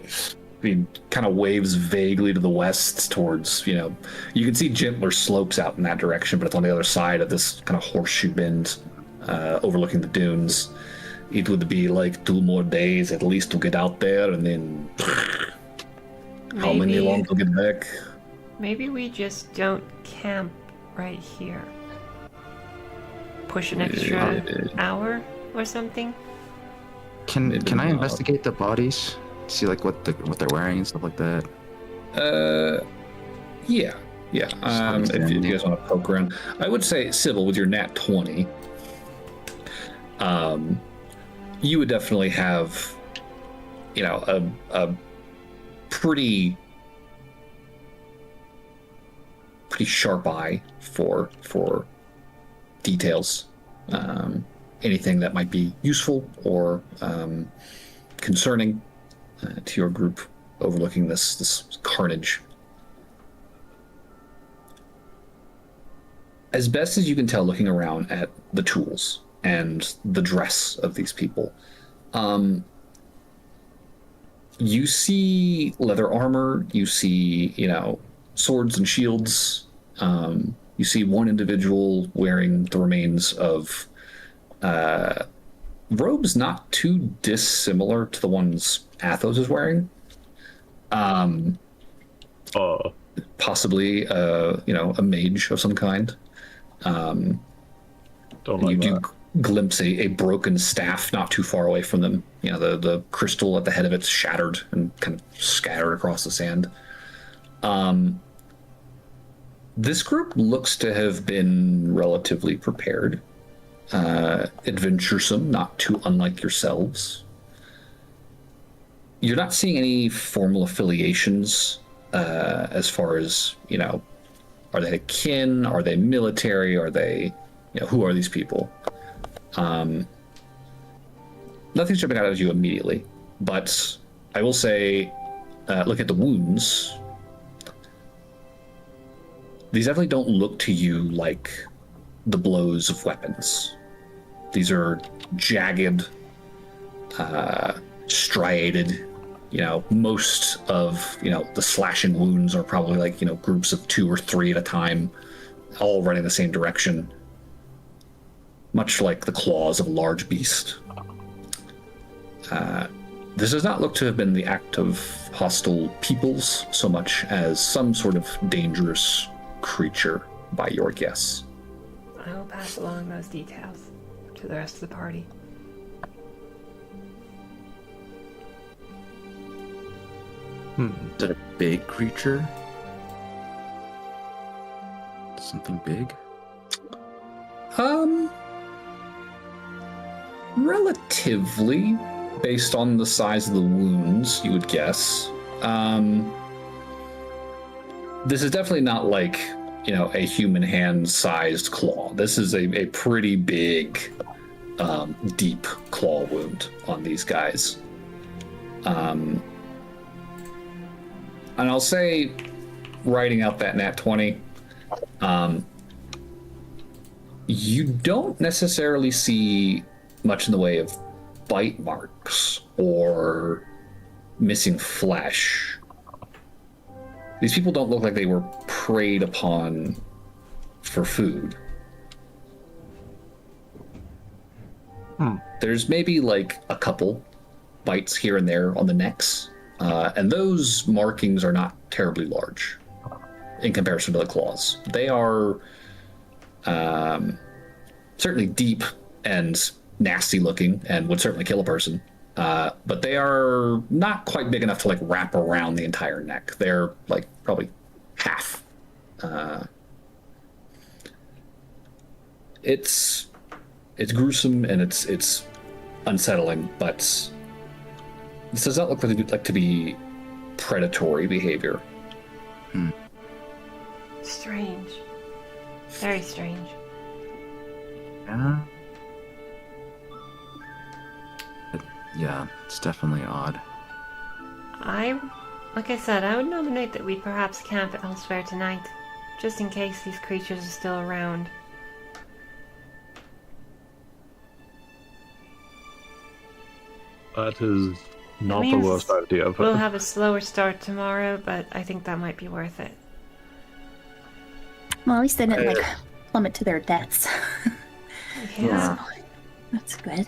he kind of waves vaguely to the west towards, you can see gentler slopes out in that direction, but it's on the other side of this kind of horseshoe bend, overlooking the dunes. It would be like 2 more days at least to get out there, and then how many long to get back? Maybe we just don't camp right here. Push an extra hour or something. Can I not. investigate the bodies? See like what they're wearing and stuff like that. Yeah. If you guys want to poke around, I would say Sybil, with your nat 20, you would definitely have, a pretty sharp eye for details. Anything that might be useful or concerning to your group overlooking this carnage. As best as you can tell, looking around at the tools and the dress of these people, you see leather armor, you see, swords and shields. You see one individual wearing the remains of robes not too dissimilar to the ones Athos is wearing. Possibly, a mage of some kind. Don't like you that. do glimpse a broken staff not too far away from them. The crystal at the head of it's shattered and kind of scattered across the sand. This group looks to have been relatively prepared. Adventuresome, not too unlike yourselves. You're not seeing any formal affiliations as far as, are they kin? Are they military? Are they, who are these people? Nothing's jumping out at you immediately, but I will say, look at the wounds. These definitely don't look to you like the blows of weapons. These are jagged, striated. Most of the slashing wounds are probably like groups of 2 or 3 at a time, all running the same direction, much like the claws of a large beast. This does not look to have been the act of hostile peoples so much as some sort of dangerous creature by your guess. I will pass along those details to the rest of the party. Is it a big creature? Something big? Relatively, based on the size of the wounds, you would guess. This is definitely not like, a human hand-sized claw. This is a pretty big, deep claw wound on these guys. And I'll say, writing out that nat 20, you don't necessarily see much in the way of bite marks or missing flesh. These people don't look like they were preyed upon for food. There's maybe like a couple bites here and there on the necks, and those markings are not terribly large in comparison to the claws. They are certainly deep and nasty looking and would certainly kill a person. But they are not quite big enough to like wrap around the entire neck. They're like probably half. It's gruesome and it's unsettling, but this does not look like to be predatory behavior. Strange. Very strange. Yeah, it's definitely odd. Like I said, I would nominate that we perhaps camp elsewhere tonight, just in case these creatures are still around. That is not the means worst idea. But We'll have a slower start tomorrow, but I think that might be worth it. Well, at least they didn't plummet to their deaths. Yeah. So, that's good.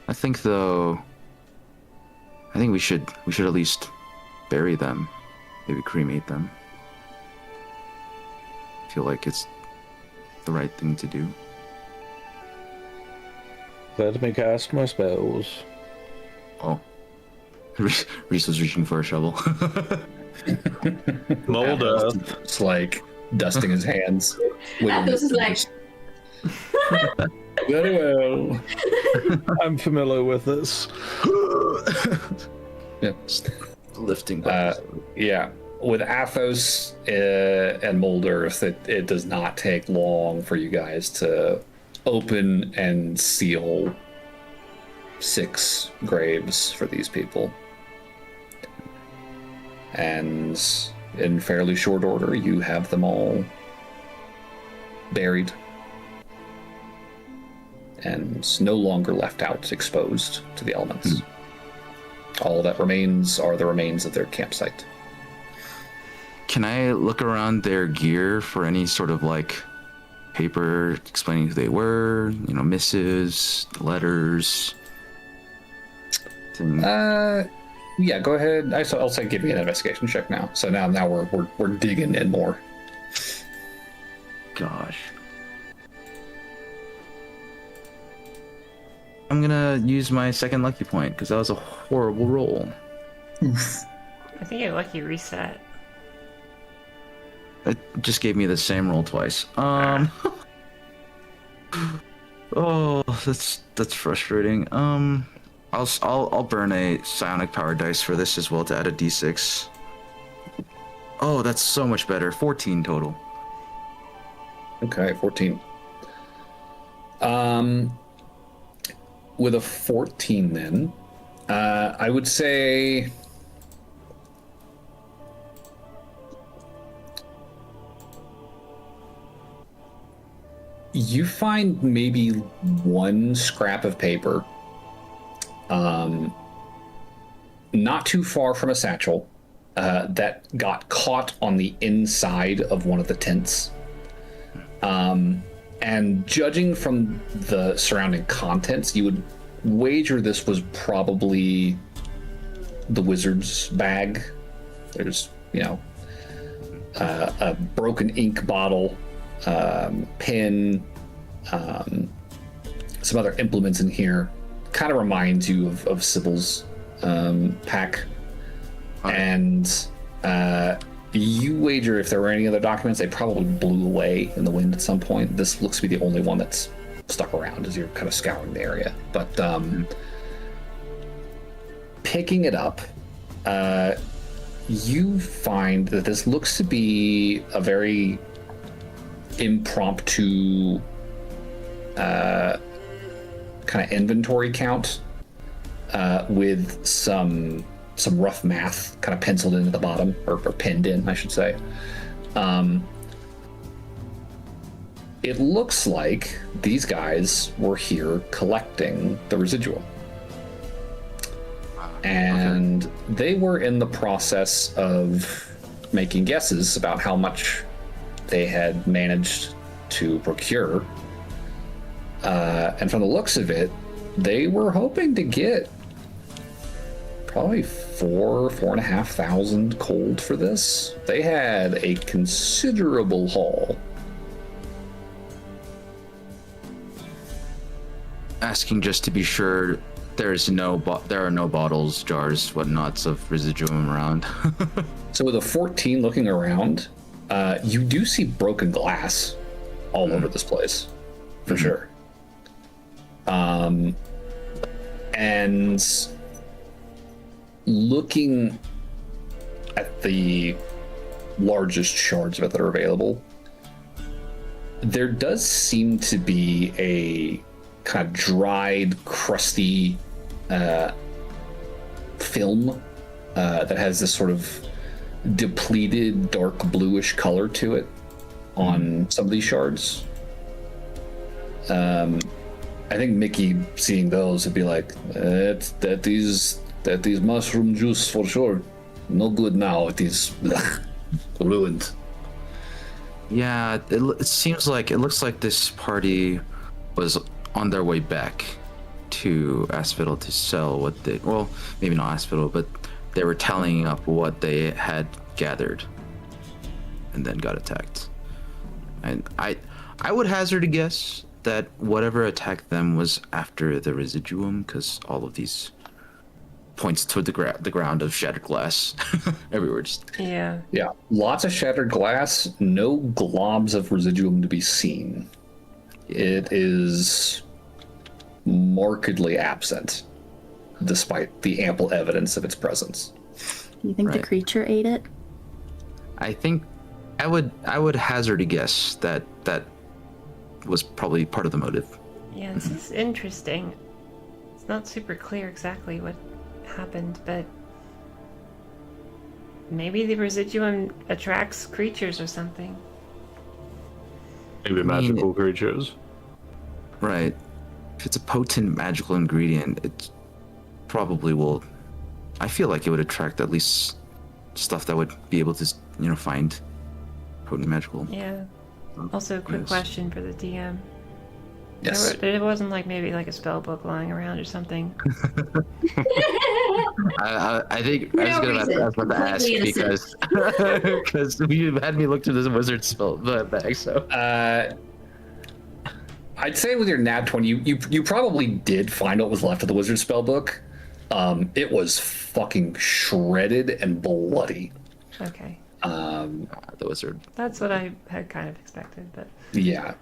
I think we should at least bury them, maybe cremate them. I feel like it's the right thing to do. let me cast my spells. Oh, Reese was reaching for a shovel. Mold earth. It's like dusting his hands. Athos is like, Very well. I'm familiar with this. Yep. Lifting buttons. Yeah. With Athos and Molders, it does not take long for you guys to open and seal 6 graves for these people. And in fairly short order, you have them all buried and no longer left out exposed to the elements. All that remains are the remains of their campsite. Can I look around their gear for any sort of like paper explaining who they were? You know, missives, letters. Yeah, go ahead. I'll say give me an investigation check now. So now we're digging in more. Gosh. I'm gonna use my second lucky point because that was a horrible roll. I think your lucky reset. It just gave me the same roll twice. Oh, that's frustrating. I'll burn a psionic power dice for this as well to add a d6. Oh, that's so much better. 14 total. Okay, 14. With a 14 then, I would say you find maybe one scrap of paper not too far from a satchel that got caught on the inside of one of the tents. And judging from the surrounding contents, you would wager this was probably the wizard's bag. There's, a broken ink bottle, pen, some other implements in here. Kind of reminds you of Sybil's pack. And you wager if there were any other documents, they probably blew away in the wind at some point. This looks to be the only one that's stuck around as you're kind of scouring the area. But picking it up, you find that this looks to be a very impromptu kind of inventory count with some rough math kind of penciled in at the bottom, or pinned in, I should say. It looks like these guys were here collecting the residual. And they were in the process of making guesses about how much they had managed to procure. And from the looks of it, they were hoping to get probably 4,500 gold for this. They had a considerable haul. Asking just to be sure, there are no bottles, jars, whatnots of residuum around. So with a 14 looking around, you do see broken glass all over this place, for sure. And looking at the largest shards of it that are available, there does seem to be a kind of dried, crusty film that has this sort of depleted, dark bluish color to it on some of these shards. I think Mickey, seeing those, would be like, that these mushroom juice for sure. No good now. It is ruined. Yeah, it looks like this party was on their way back to Asphodel to sell what they, well, maybe not Asphodel, but they were tallying up what they had gathered and then got attacked. And I would hazard a guess that whatever attacked them was after the residuum, because all of these points toward the ground of shattered glass everywhere. Yeah, lots of shattered glass, no globs of residuum to be seen. It is markedly absent, despite the ample evidence of its presence. Do you think the Right. creature ate it? I think I would hazard a guess that that was probably part of the motive. Yeah, this is interesting. It's not super clear exactly what happened, but maybe the residuum attracts creatures or something. Maybe magical creatures. Right. If it's a potent magical ingredient, it probably will. I feel like it would attract at least stuff that would be able to, find potent magical. Yeah. Also, a quick Yes. question for the DM. Yes. There wasn't maybe a spell book lying around or something. I think For I was no gonna reason. ask about to ask Completely because you had me look through this wizard spell bag. So I'd say with your nat 20, you probably did find what was left of the wizard spell book. It was fucking shredded and bloody. Okay. the wizard. That's what I had kind of expected, but Yeah.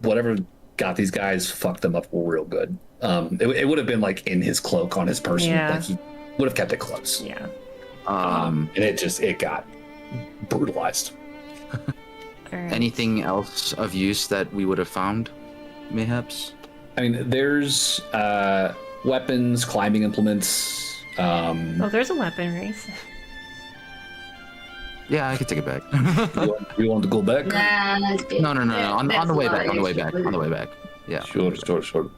Whatever got these guys fucked them up real good. It would have been like in his cloak on his person. Yeah. Like he would have kept it close. yeah. And it got brutalized. All right. Anything else of use that we would have found, mayhaps? I mean, there's weapons, climbing implements. Oh, there's a weapon race. Yeah, I could take it back. You want to go back? Nah, that's good. No. On That's the way a lot back. of On the way extra back. food. On the way back. Yeah. Sure.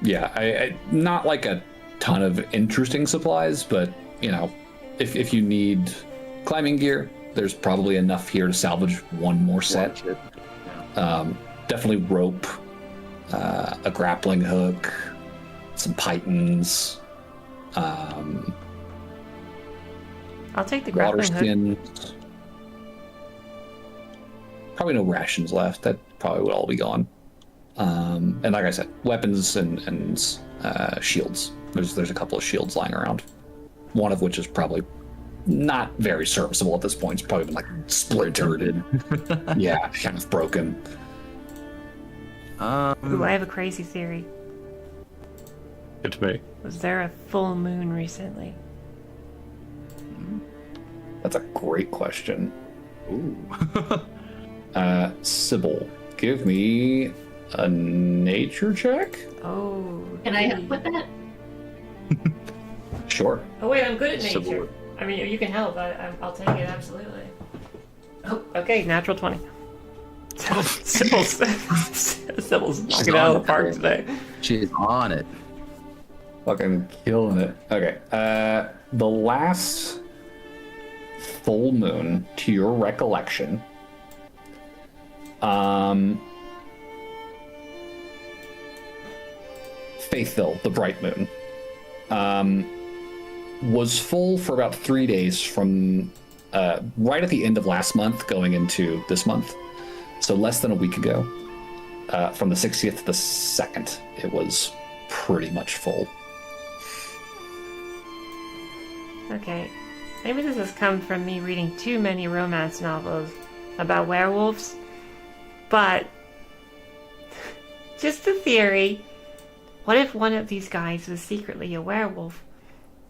Yeah, I not like a ton of interesting supplies, but if you need climbing gear, there's probably enough here to salvage one more set. Definitely rope, a grappling hook, some pythons, I'll take the water grappling hook. skins. Probably no rations left. That probably would all be gone. And like I said, weapons and shields. There's a couple of shields lying around. One of which is probably not very serviceable at this point. It's probably been like splintered and yeah, kind of broken. Ooh, I have a crazy theory. It's me. Was there a full moon recently? That's a great question. Ooh. Sybil, give me a nature check. Oh. Can I goody. put that? Sure. Oh wait, I'm good at nature. Sybil. I mean, you can help. I'll take it absolutely. Oh, okay, natural 20. Sybil's knocking it out of the park today. She's on it. Fucking killing it. Okay. The last full moon, to your recollection, Faithville, the bright moon, was full for about 3 days from right at the end of last month going into this month. So less than a week ago. From the 60th to the 2nd, it was pretty much full. Okay, maybe this has come from me reading too many romance novels about werewolves, but just a theory. What if one of these guys was secretly a werewolf,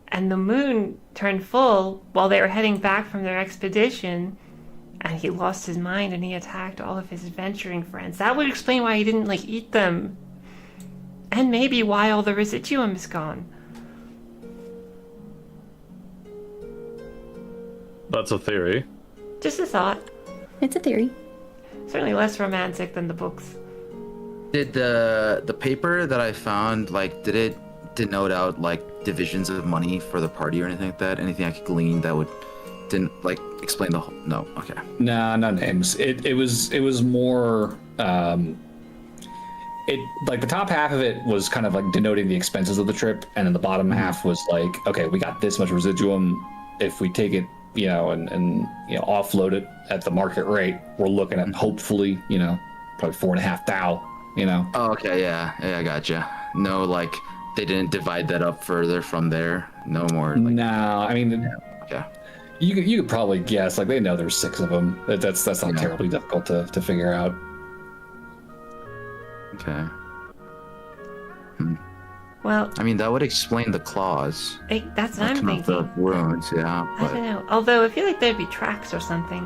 and the moon turned full while they were heading back from their expedition, and he lost his mind and he attacked all of his adventuring friends? That would explain why he didn't, eat them. And maybe why all the residuum is gone. That's a theory. Just a thought. It's a theory. Certainly less romantic than the books. Did the paper that I found, did it denote out divisions of money for the party or anything like that? Anything I could glean that didn't explain the whole? No. Okay. Nah, no names. It was more the top half of it was kind of denoting the expenses of the trip, and then the bottom half was okay, we got this much residuum. If we take it, and offload it at the market rate, we're looking at hopefully, probably 4.5 thou. Oh, okay. Yeah, I gotcha. No, they didn't divide that up further from there. No more. No, I mean, Okay. you could probably guess. They know there's 6 of them. That's not terribly difficult to figure out. Okay. Well, I mean, that would explain the claws. that's what I'm Kind of the thinking. wounds, yeah. I don't But know. Although I feel like there'd be tracks or something,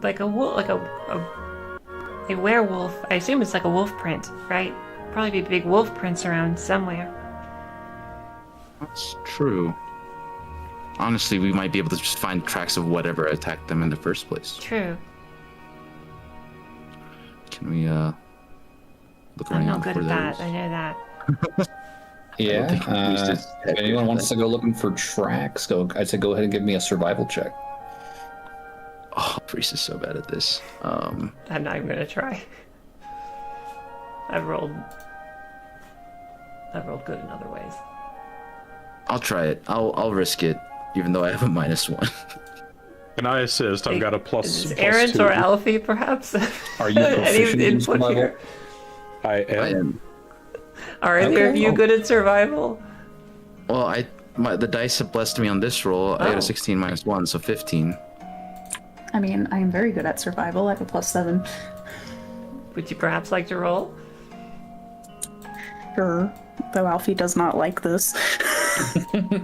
like a wolf, like a werewolf. I assume it's like a wolf print, right? Probably be big wolf prints around somewhere. that's true. Honestly, we might be able to just find tracks of whatever attacked them in the first place. True. Can we look I'm around no good for at that. those? I know that. Yeah. think he used his head If anyone for wants that. to go looking for tracks, I'd say go ahead and give me a survival check. Oh, Priest is so bad at this. I'm not even gonna try. I've rolled good in other ways. I'll try it. I'll risk it, even though I have a -1. Can I assist? I've got a plus. Is this plus Aaron's 2. or Alfie, perhaps? Are you Any proficient in input survival? here? I am. I am. Are either of Okay. you good at survival? Well, the dice have blessed me on this roll. I got Oh. a 16 -1, so 15. I mean, I am very good at survival. I have a +7. Would you perhaps like to roll? Sure. Though Alfie does not like this.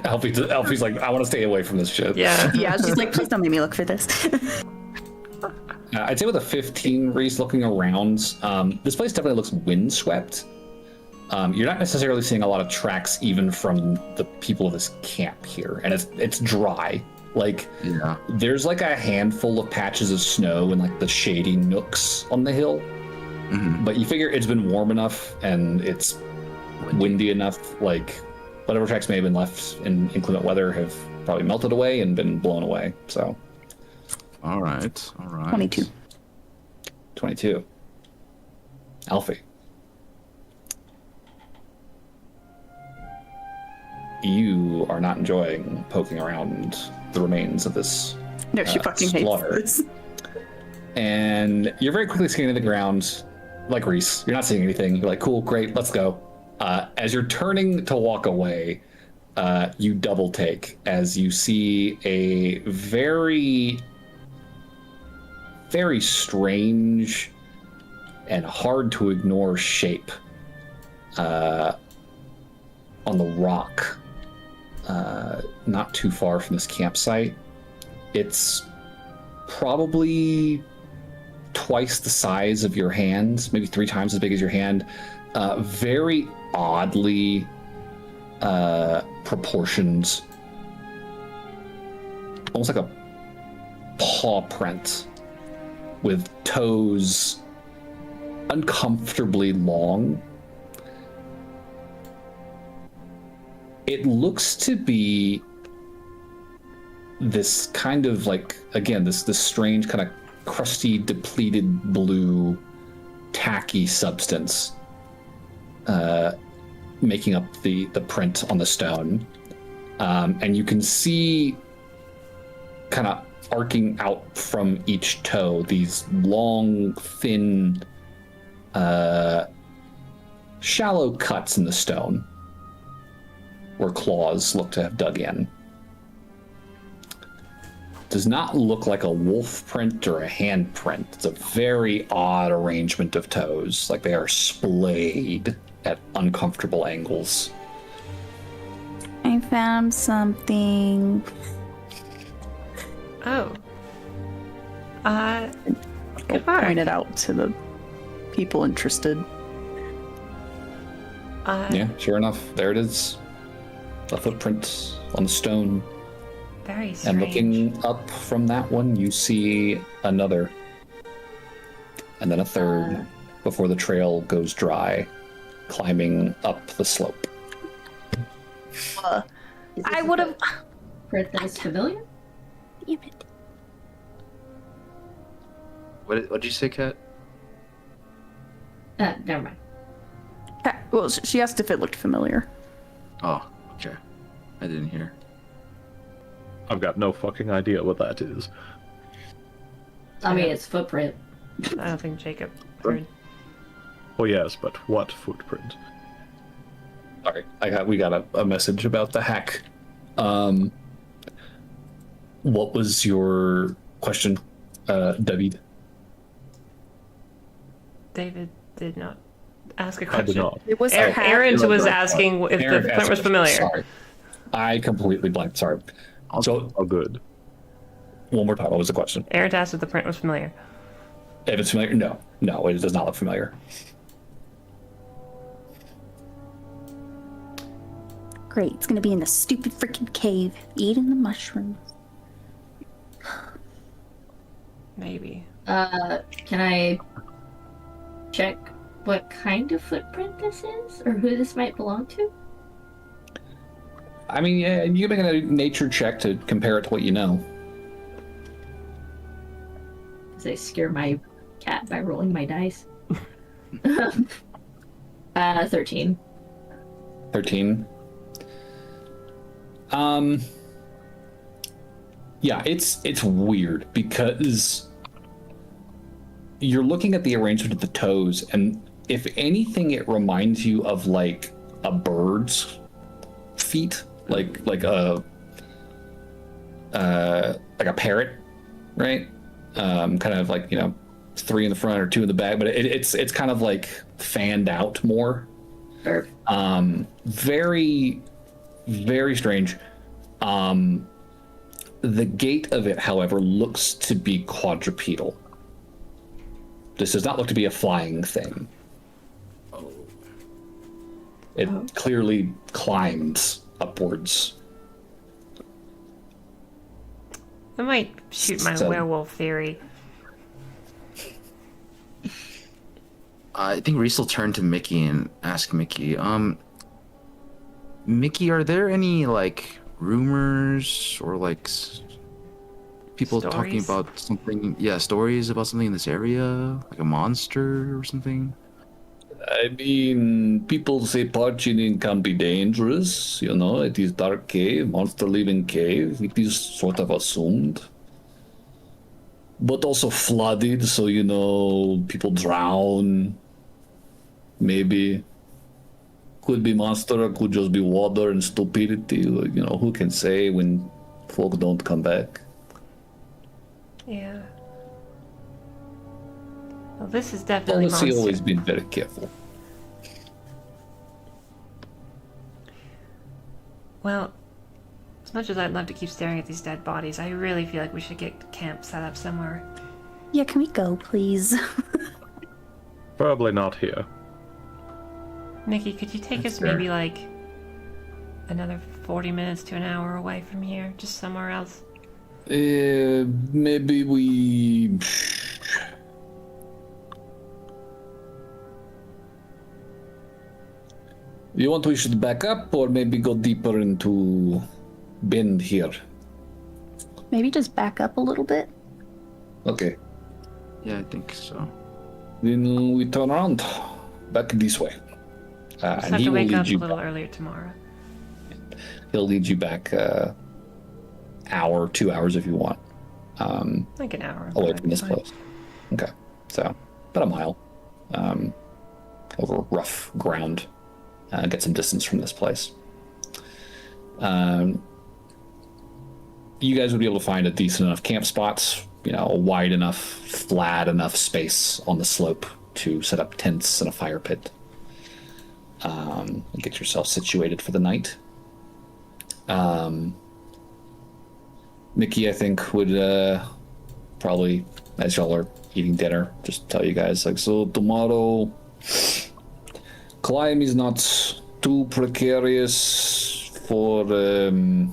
Alfie's like, I want to stay away from this shit. Yeah. Yeah, she's like, please don't make me look for this. I'd say with a 15, Reese, looking around, this place definitely looks windswept. You're not necessarily seeing a lot of tracks even from the people of this camp here, and it's dry. Like, Yeah. there's like a handful of patches of snow in like the shady nooks on the hill, Mhm. but you figure it's been warm enough and it's windy enough, like whatever tracks may have been left in inclement weather have probably melted away and been blown away. So All right. 22. 22. Alfie. You are not enjoying poking around the remains of this, No, she fucking slaughter. hates this. and you're very quickly scanning the ground like Reese. You're not seeing anything. You're like, cool, great, let's go. As you're turning to walk away, you double take as you see a very, very strange and hard to ignore shape on the rock not too far from this campsite. It's probably twice the size of your hand, maybe 3 times as big as your hand. Very oddly proportioned, almost like a paw print with toes uncomfortably long. It looks to be this kind of like, again, this strange kind of crusty, depleted blue, tacky substance making up the print on the stone. And you can see kind of arcing out from each toe these long, thin, shallow cuts in the stone where claws look to have dug in. Does not look like a wolf print or a hand print. It's a very odd arrangement of toes, like they are splayed at uncomfortable angles. I found something. Oh. I'll Goodbye. point it out to the people interested. Yeah, sure enough, there it is. A footprint on the stone. Very strange. And looking up from that one, you see another. And then a third before the trail goes dry, climbing up the slope. I would have. Print that is familiar? Damn it. What'd you say, Kat? Never mind. Well, she asked if it looked familiar. Oh, okay. I didn't hear. I've got no fucking idea what that is. I mean, it's footprint. I don't think Jacob heard. Well, yes, but what footprint? Sorry, we got a message about the hack. What was your question, David? David did not. ask a I question? did not. It was Aaron was asking if Aaron the asked plant was a question. familiar. Sorry. I completely blanked. Sorry. So, Oh, good. one more time. What was the question? Aaron asked if the print was familiar. If it's familiar? No. No, it does not look familiar. Great. It's gonna be in the stupid freaking cave, eating the mushrooms. Maybe. Can I check what kind of footprint this is, or who this might belong to? I mean, yeah, you can make a nature check to compare it to what you know. As I scare my cat by rolling my dice. 13. 13. Yeah, it's weird because you're looking at the arrangement of the toes, and if anything, it reminds you of like a bird's feet, like a parrot, right? Kind of like, you know, 3 in the front or 2 in the back, but it's kind of like fanned out more. Or Very, very strange. The gait of it, however, looks to be quadrupedal. This does not look to be a flying thing. It clearly climbs upwards. I might shoot my So- werewolf theory. I think Reese will turn to Mickey and ask Mickey, Mickey, are there any, like, rumors or, like, people talking Stories? about something? Yeah, stories about something in this area? Like a monster or something? I mean, people say parching can be dangerous. You know, it is dark cave, monster living cave. It is sort of assumed. But also flooded, so, you know, people drown. Maybe. Could be monster, could just be water and stupidity. Like, you know, who can say when folk don't come back? Yeah. Well, this is definitely Policy monster. always been very careful. Well, as much as I'd love to keep staring at these dead bodies, I really feel like we should get camp set up somewhere. Yeah, can we go, please? Probably not here. Nikki, could you take us fair. maybe like another 40 minutes to an hour away from here? Just somewhere else? Maybe we. You want we should back up or maybe go deeper into Bend here? Maybe just back up a little bit. Okay. Yeah, I think so. Then we turn around. Back this way. Just And have he to will wake lead up a you little back. earlier tomorrow. He'll lead you back hour, 2 hours if you want. Like an hour. Away that'd from be this fine. place. Okay. So, about a mile. Over rough ground. Get some distance from this place. You guys would be able to find a decent enough camp spots, you know, a wide enough, flat enough space on the slope to set up tents and a fire pit. And get yourself situated for the night. Mickey, I think, would probably, as y'all are eating dinner, just tell you guys, like, so tomorrow, climb is not too precarious for, you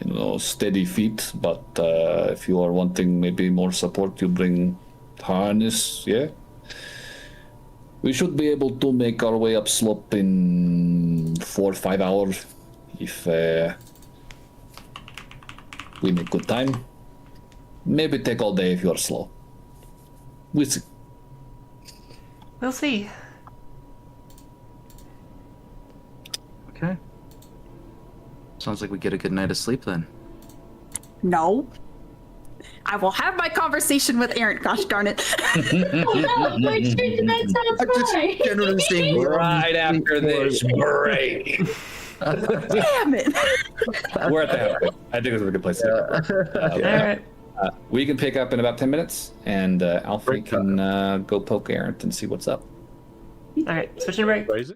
know, steady feet, but if you are wanting maybe more support, you bring harness, yeah? We should be able to make our way up slope in 4 or 5 hours if we make good time. Maybe take all day if you are slow. We'll see. We'll see. Okay. Sounds like we get a good night of sleep then. No. I will have my conversation with Aaron. Gosh darn it. Oh, no, like, that sounds right. Generally saying Right after this break. Damn it. We're at the hour. I think this is a good place to All right. We can pick up in about 10 minutes, and Alfie can go poke Aaron and see what's up. Alright, switching break. Crazy.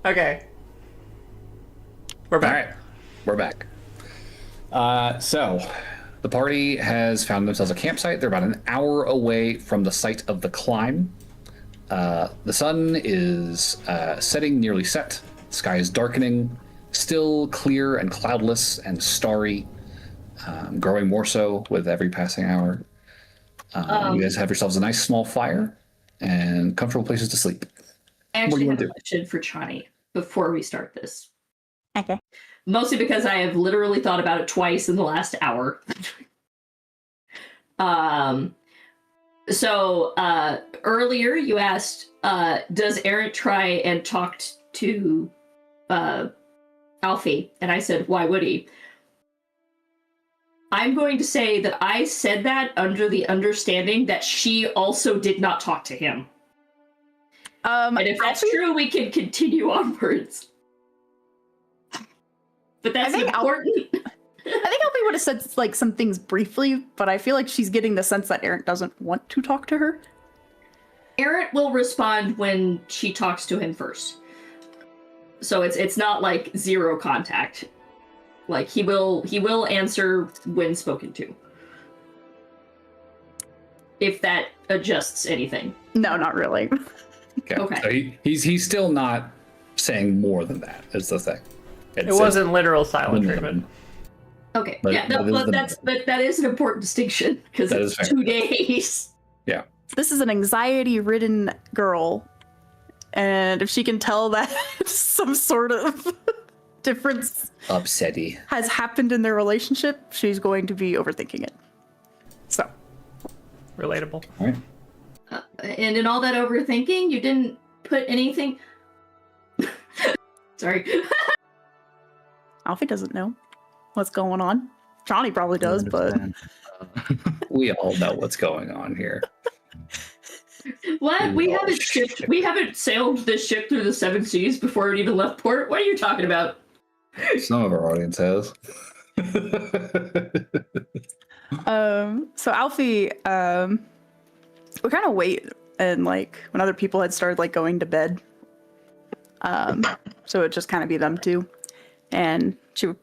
Okay. We're back. All right, we're back. So, the party has found themselves a campsite. They're about an hour away from the site of the climb. The sun is setting, nearly set. The sky is darkening, still clear and cloudless and starry, growing more so with every passing hour. You guys have yourselves a nice small fire and comfortable places to sleep. I What do actually you have wanna a question for Chani before we start this. Okay. Mostly because I have literally thought about it twice in the last hour. So earlier you asked, does Aaron try and talk to Alfie? And I said, why would he? I'm going to say that I said that under the understanding that she also did not talk to him. And if that's true, we can continue onwards. But that's important. I think Alfie would have said like some things briefly, but I feel like she's getting the sense that Aaron doesn't want to talk to her. Aaron will respond when she talks to him first. So it's not like zero contact. Like he will answer when spoken to. If that adjusts anything. No, not really. Okay. So he's still not saying more than that. Is the thing. It wasn't literal silent treatment. Okay. But yeah, that is an important distinction because That it's is fair. 2 days. Yeah. This is an anxiety-ridden girl, and if she can tell that some sort of difference Upsetty. has happened in their relationship, she's going to be overthinking it. So, Relatable. All right. And in all that overthinking, you didn't put anything. Sorry. Alfie doesn't know what's going on. Johnny probably does, but We all know what's going on here. What? We Oh, haven't shit. we haven't sailed this ship through the 7 seas before it even left port. What are you talking about? Some of our audience has. so Alfie, we kind of wait, and like when other people had started like going to bed, so it'd just kind of be them two, and she would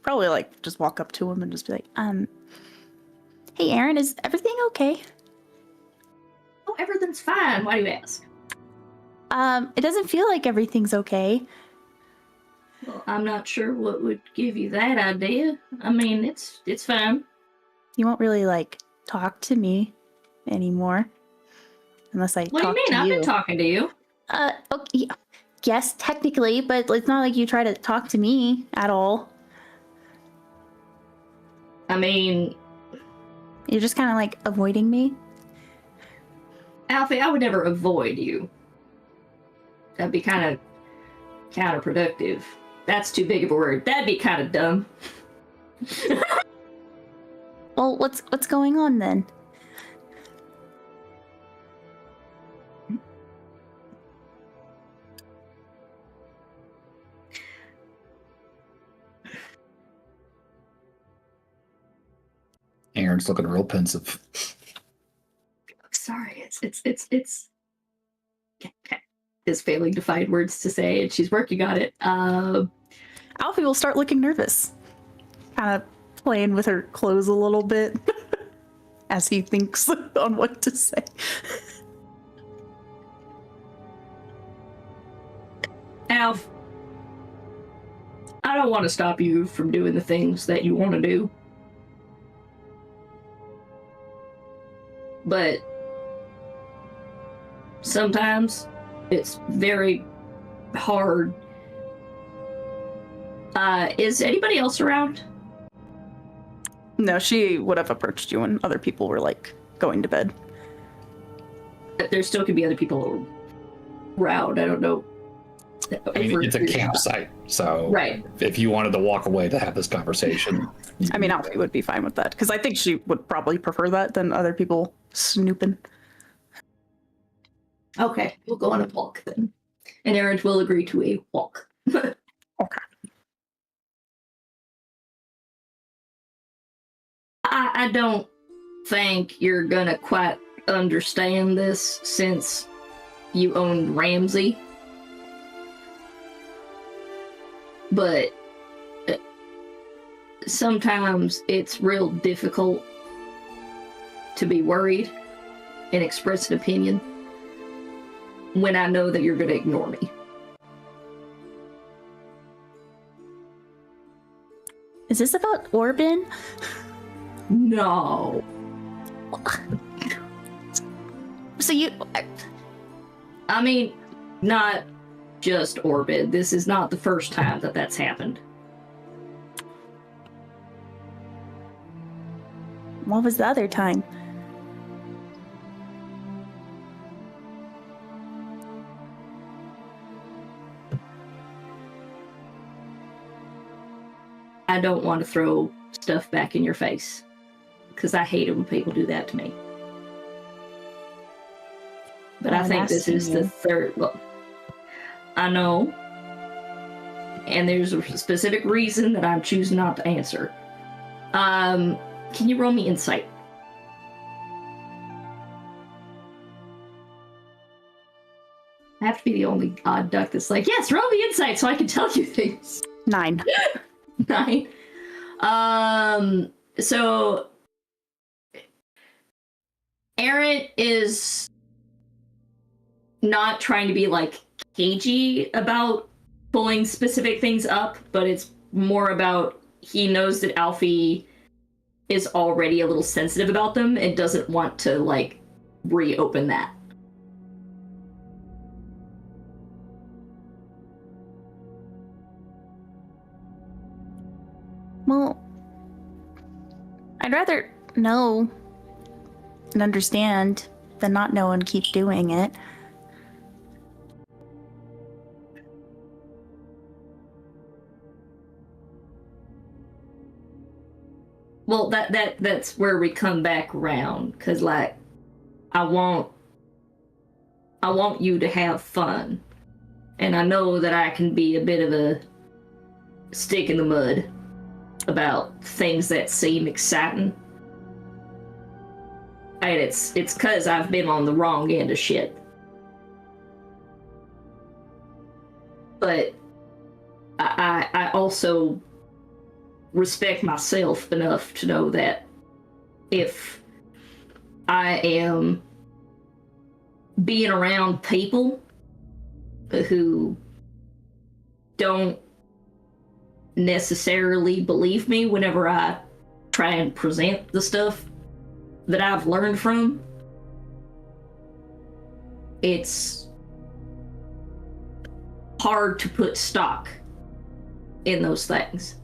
probably like just walk up to him and just be like, hey Aaron, is everything okay? Oh, everything's fine. Why do you ask? It doesn't feel like everything's okay. Well, I'm not sure what would give you that idea. I mean, it's fine. You won't really like talk to me anymore, unless I What do talk you mean? to I've you. been talking to you. Okay, yes, technically, but it's not like you try to talk to me at all. I mean, You're just kind of like avoiding me. Alfie, I would never avoid you. That'd be kind of counterproductive. That's too big of a word. That'd be kind of dumb. Well, what's going on then? Aaron's looking real pensive. Sorry, it's is failing to find words to say, and she's working on it. Alfie will start looking nervous, kind of playing with her clothes a little bit as he thinks on what to say. Alf, I don't want to stop you from doing the things that you want to do. But sometimes it's very hard. Is anybody else around? No, she would have approached you when other people were like going to bed. There still could be other people around. I don't know. I mean, it's a campsite, so Right. if you wanted to walk away to have this conversation, I mean, Alfie would be fine with that because I think she would probably prefer that than other people snooping. Okay, we'll go on a walk then. And Aaron will agree to a walk. Okay. I don't think you're gonna quite understand this since you own Ramsey. but sometimes it's real difficult to be worried and express an opinion when I know that you're going to ignore me. Is this about Orban? No. So you... I mean, not just Orbit. This is not the first time that that's happened. What was the other time? I don't want to throw stuff back in your face, because I hate it when people do that to me. But I think this is the third. Well, I know, and there's a specific reason that I'm choosing not to answer. Can you roll me insight? I have to be the only odd duck that's like, yes, roll me insight so I can tell you things. 9. 9. So Aaron is not trying to be like cagey about pulling specific things up, but it's more about he knows that Alfie is already a little sensitive about them and doesn't want to like reopen that. Well, I'd rather know and understand than not know and keep doing it. Well, that's where we come back around, because like I want you to have fun, and I know that I can be a bit of a stick in the mud about things that seem exciting, and it's because I've been on the wrong end of shit. But I also respect myself enough to know that if I am being around people who don't necessarily believe me whenever I try and present the stuff that I've learned from, it's hard to put stock in those things.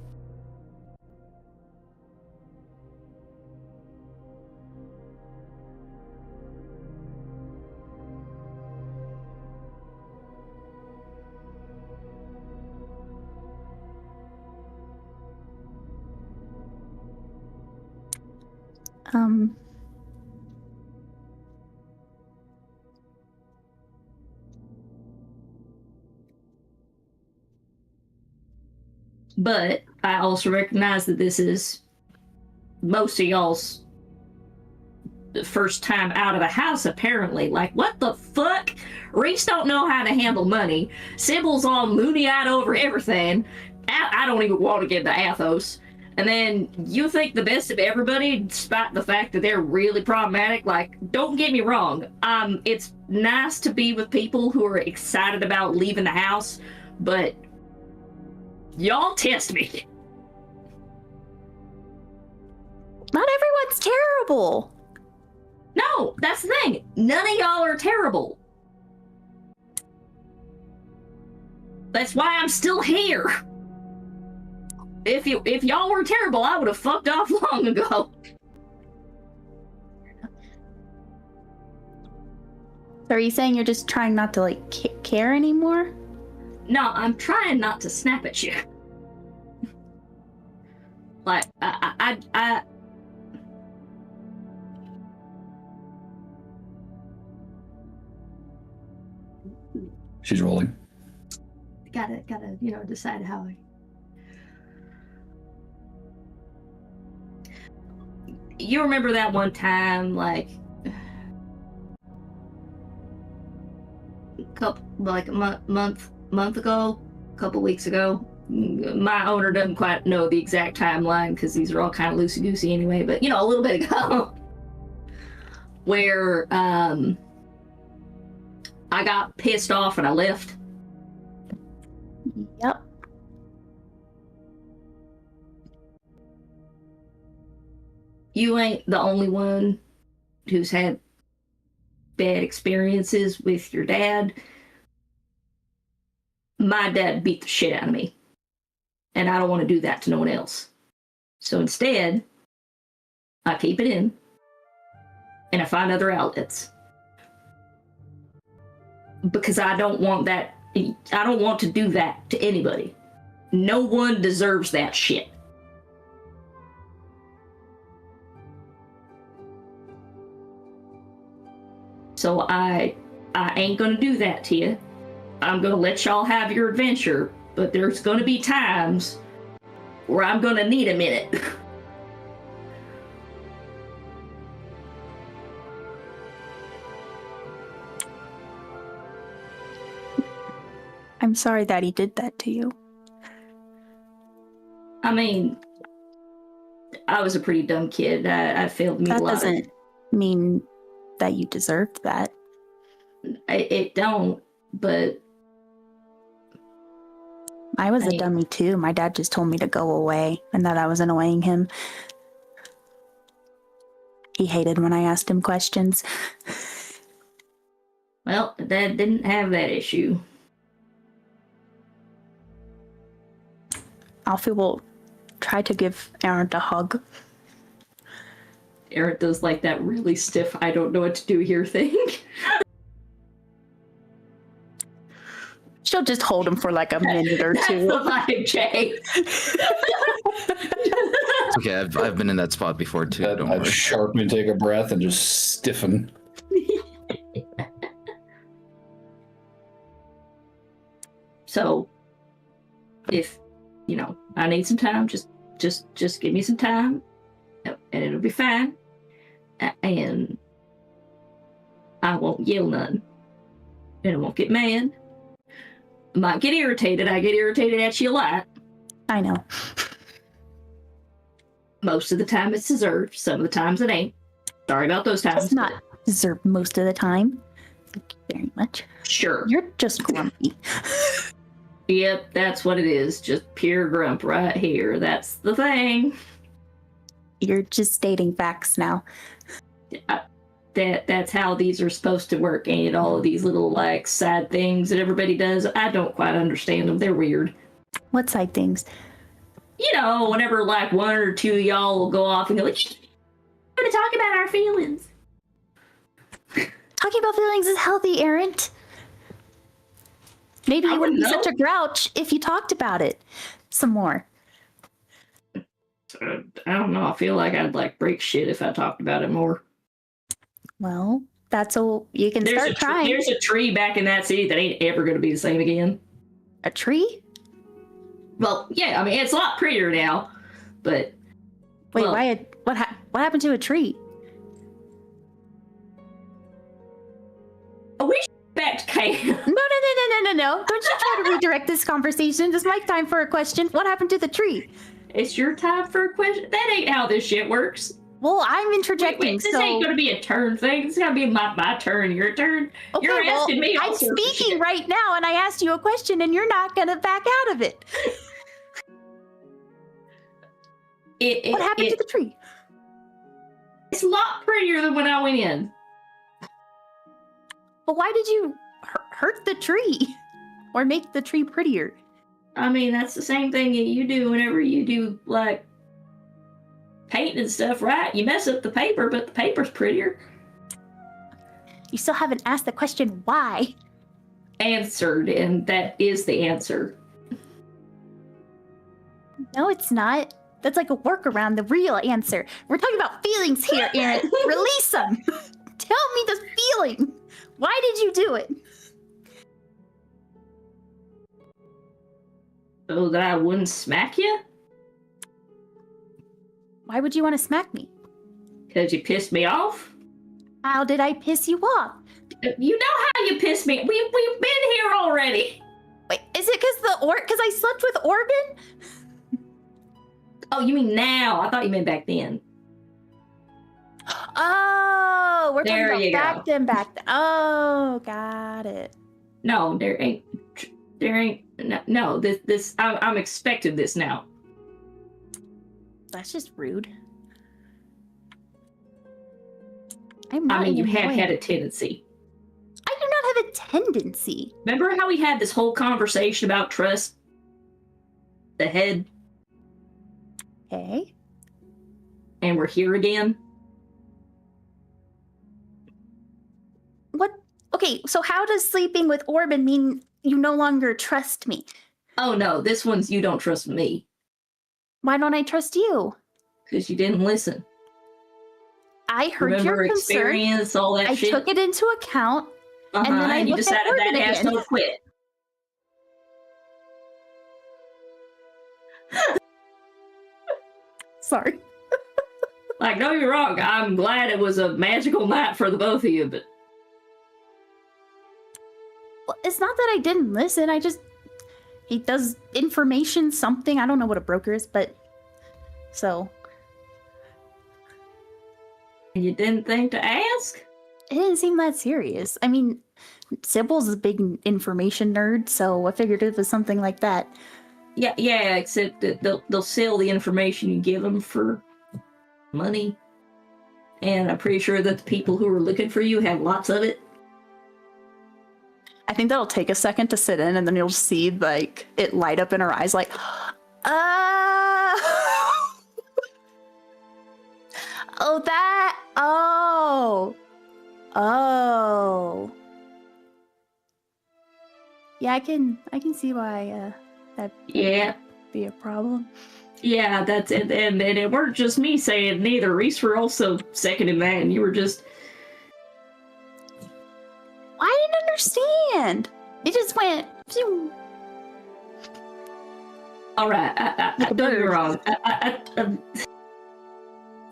But I also recognize that this is most of y'all's first time out of the house, apparently. Like, what the fuck? Reese don't know how to handle money. Sybil's all moony-eyed over everything. I don't even want to get to Athos. And then you think the best of everybody, despite the fact that they're really problematic. Like, don't get me wrong. It's nice to be with people who are excited about leaving the house, but y'all test me. Not everyone's terrible. No, that's the thing. None of y'all are terrible. That's why I'm still here. If y'all were terrible, I would have fucked off long ago. So are you saying you're just trying not to like care anymore? No, I'm trying not to snap at you. Like, I She's rolling. gotta, decide how I... You remember that one time, like a month ago, a couple weeks ago, my owner doesn't quite know the exact timeline because these are all kind of loosey-goosey anyway, but a little bit ago, where I got pissed off and I left. Yep. You ain't the only one who's had bad experiences with your dad. My dad beat the shit out of me, and I don't want to do that to no one else. So instead, I keep it in, and I find other outlets. Because I don't want that. I don't want to do that to anybody. No one deserves that shit. So I ain't gonna do that to you. I'm gonna let y'all have your adventure, but there's gonna be times where I'm gonna need a minute. I'm sorry that he did that to you. I mean, I was a pretty dumb kid. I failed me a That lot. doesn't mean that you deserved that. It don't, but I was a dummy too. My dad just told me to go away and that I was annoying him. He hated when I asked him questions. well, Dad didn't have that issue. Alfie will try to give Aaron a hug. Eric does like that really stiff, I don't know what to do here thing. She'll just hold him for like a minute or That's two. the vibe, Jay. Okay, I've been in that spot before too. Don't I'd worry. sharpen and take a breath and just stiffen. So, if I need some time, just give me some time, and it'll be fine. And I won't yell none, and I won't get mad. I might get irritated. I get irritated at you a lot. I know. Most of the time it's deserved. Some of the times it ain't. Sorry about those times. It's not deserved most of the time. Thank you very much. Sure. You're just grumpy. Yep, that's what it is. Just pure grump right here. That's the thing. You're just stating facts now. That's how these are supposed to work, ain't it? All of these little like side things that everybody does. I don't quite understand them. They're weird. What side things? Whenever like one or two of y'all will go off and go like, we're gonna talk about our feelings. Talking about feelings is healthy, Aaron. Maybe I you wouldn't be wouldn't such a grouch if you talked about it some more. I don't know. I feel like I'd like break shit if I talked about it more. Well, that's all you can start trying. There's a tree back in that city that ain't ever gonna be the same again. A tree? Well, yeah, I mean it's a lot prettier now, but Wait, well, why? What happened to a tree? we should back to camp. No! Don't you try to redirect this conversation. It's my time for a question. What happened to the tree? It's your time for a question. That ain't how this shit works. Well, I'm interjecting. Wait, this ain't gonna be a turn thing. It's gonna be my turn, your turn. Okay, You're well, asking me all I'm sorts of speaking shit. right now, and I asked you a question, and you're not gonna back out of it. What happened to the tree? It's a lot prettier than when I went in. But why did you hurt the tree, or make the tree prettier? I mean, that's the same thing that you do whenever you do like paint and stuff, right? You mess up the paper, but the paper's prettier. You still haven't asked the question why. Answered, and that is the answer. No, it's not. That's like a workaround. The real answer. We're talking about feelings here, Aaron. Release them. Tell me the feeling. Why did you do it? So that I wouldn't smack you? Why would you want to smack me? Because you pissed me off? How did I piss you off? You know how you pissed me. We've been here already. Wait, is it because I slept with Orban? Oh, you mean now? I thought you meant back then. Oh, we're There talking you about go. back then. Oh, got it. No, there ain't. No. This. I'm expecting this now. That's just rude. I'm not I mean, you have annoying. had a tendency. I do not have a tendency. Remember how we had this whole conversation about trust? The head, Okay. and we're here again. What? Okay, so how does sleeping with Orban mean you no longer trust me? Oh no, this one's you don't trust me Why don't I trust you? because you didn't listen. I heard Remember your concern. experience, all that I shit. took it into account. and then I you looked at decided that Orban ass again. don't quit. Sorry. Like, don't get me wrong, I'm glad it was a magical night for the both of you, but Well, it's not that I didn't listen. He does information something. I don't know what a broker is, but so you didn't think to ask? it didn't seem that serious. I mean, Sybil's a big information nerd, so I figured it was something like that. Yeah, except that they'll sell the information you give them for money. And I'm pretty sure that the people who are looking for you have lots of it. I think that'll take a second to sit in, and then you'll see like it light up in her eyes, like, oh. Yeah, I can see why that'd Yeah, be a problem. yeah, that's it. And it weren't just me saying it neither. Reese were also seconding that, and you were just, I didn't understand. It just went. Phew. all right, Like a don't get me bird. wrong.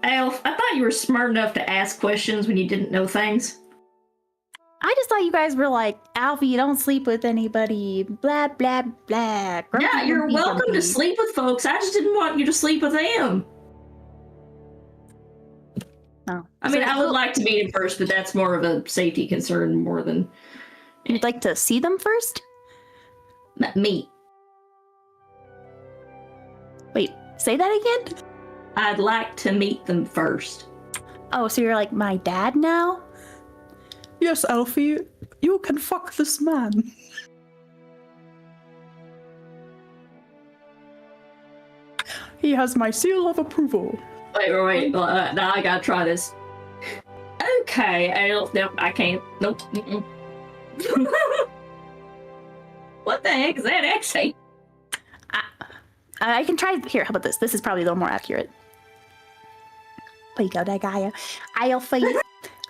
Alf, I thought you were smart enough to ask questions when you didn't know things. I just thought you guys were like, Alfie, you don't sleep with anybody, blah, blah, blah. Grumpy, Yeah, you're grumpy, welcome grumpy. to sleep with folks. I just didn't want you to sleep with them. No. I mean, So I would like to meet him first, but that's more of a safety concern more than You'd like to see them first? me. Wait, say that again? I'd like to meet them first. Oh, so you're like my dad now? Yes, Alfie, you can fuck this man. He has my seal of approval. Wait. Now I gotta try this. Okay, nope, I can't. Nope. Mm-mm. What the heck is that accent? I can try. Here, how about this? This is probably a little more accurate. There you go, that guy. Alfie,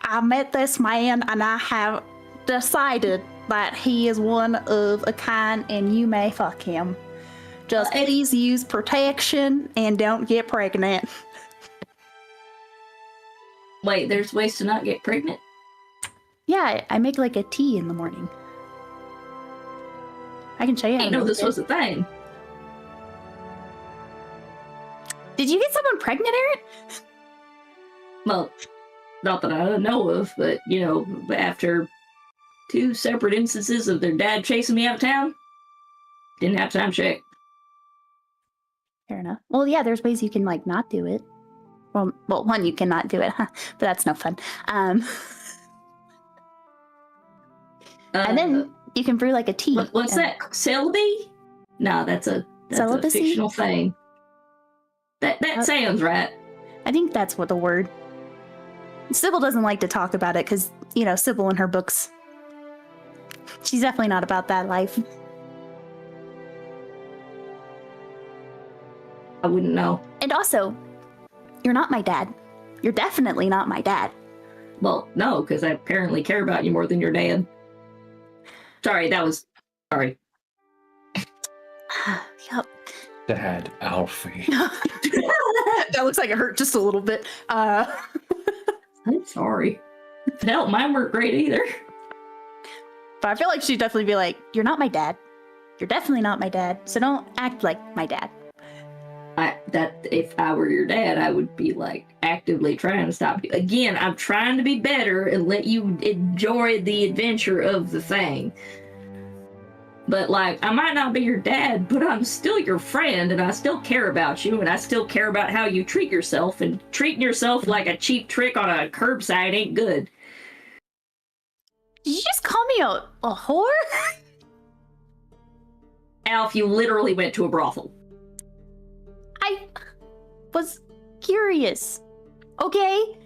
I met this man and I have decided that he is one of a kind and you may fuck him. Just please use protection and don't get pregnant. Wait, there's ways to not get pregnant? Yeah, I make like a tea in the morning. I can show you I how to didn't know make this it. was a thing. Did you get someone pregnant, Aaron? Well, not that I know of, but, you know, after 2 separate instances of their dad chasing me out of town, didn't have time to check. Fair enough. Well, yeah, there's ways you can like not do it. Well, one, you cannot do it, huh? But that's no fun. And then you can brew like a tea. What's and- that? Celibacy? No, that's a Celibacy? fictional thing. That sounds right. I think that's what the word. Sybil doesn't like to talk about it because, you know, Sybil in her books, she's definitely not about that life. I wouldn't know. And also, you're not my dad. You're definitely not my dad. Well, no, because I apparently care about you more than your dad. Sorry. Yup. Dad, Alfie. That looks like it hurt just a little bit. I'm sorry. But hell, mine weren't great either. But I feel like she'd definitely be like, you're not my dad. You're definitely not my dad, so don't act like my dad. If I were your dad, I would be like actively trying to stop you. Again, I'm trying to be better and let you enjoy the adventure of the thing. But like, I might not be your dad, but I'm still your friend, and I still care about you, and I still care about how you treat yourself, and treating yourself like a cheap trick on a curbside ain't good. Did you just call me a whore? Alf, you literally went to a brothel. I was curious. Okay?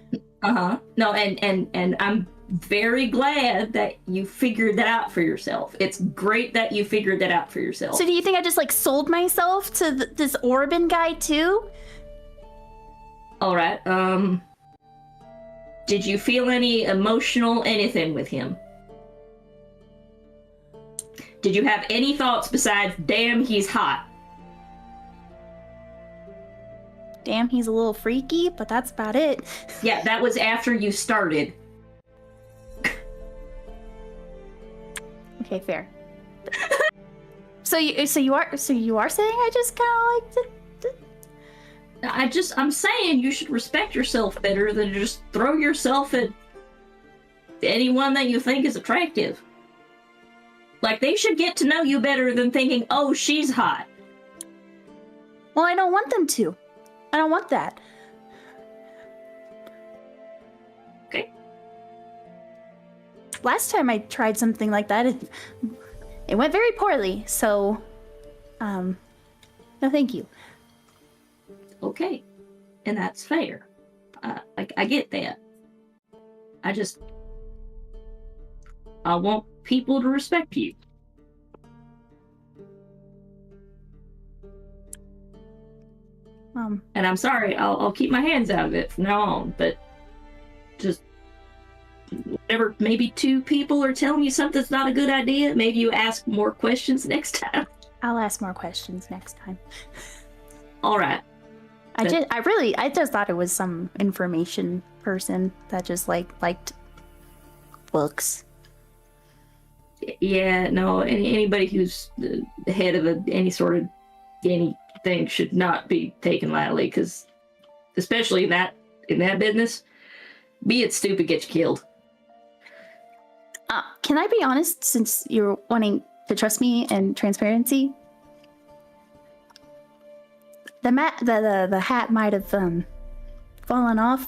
Uh-huh. No, and I'm very glad that you figured that out for yourself. It's great that you figured that out for yourself. So do you think I just like sold myself to this Orban guy too? All right. Did you feel any emotional anything with him? Did you have any thoughts besides, damn, he's hot? Damn, he's a little freaky, but that's about it. Yeah, that was after you started. Okay, fair. So you are saying I just kind of like to... I'm saying you should respect yourself better than just throw yourself at anyone that you think is attractive. Like, they should get to know you better than thinking, oh, she's hot. Well, I don't want them to. I don't want that. Okay. Last time I tried something like that, it went very poorly, so, no thank you. Okay. And that's fair. I get that. I want people to respect you. And I'm sorry, I'll keep my hands out of it from now on, but just whenever maybe two people are telling you something's not a good idea, maybe you ask more questions next time. I'll ask more questions next time. All right. I just thought it was some information person that just liked books. Yeah, no, anybody who's the head of any sort of anything should not be taken lightly, because especially in that business, being stupid gets you killed. Can I be honest, since you're wanting to trust me and transparency? The hat might have fallen off.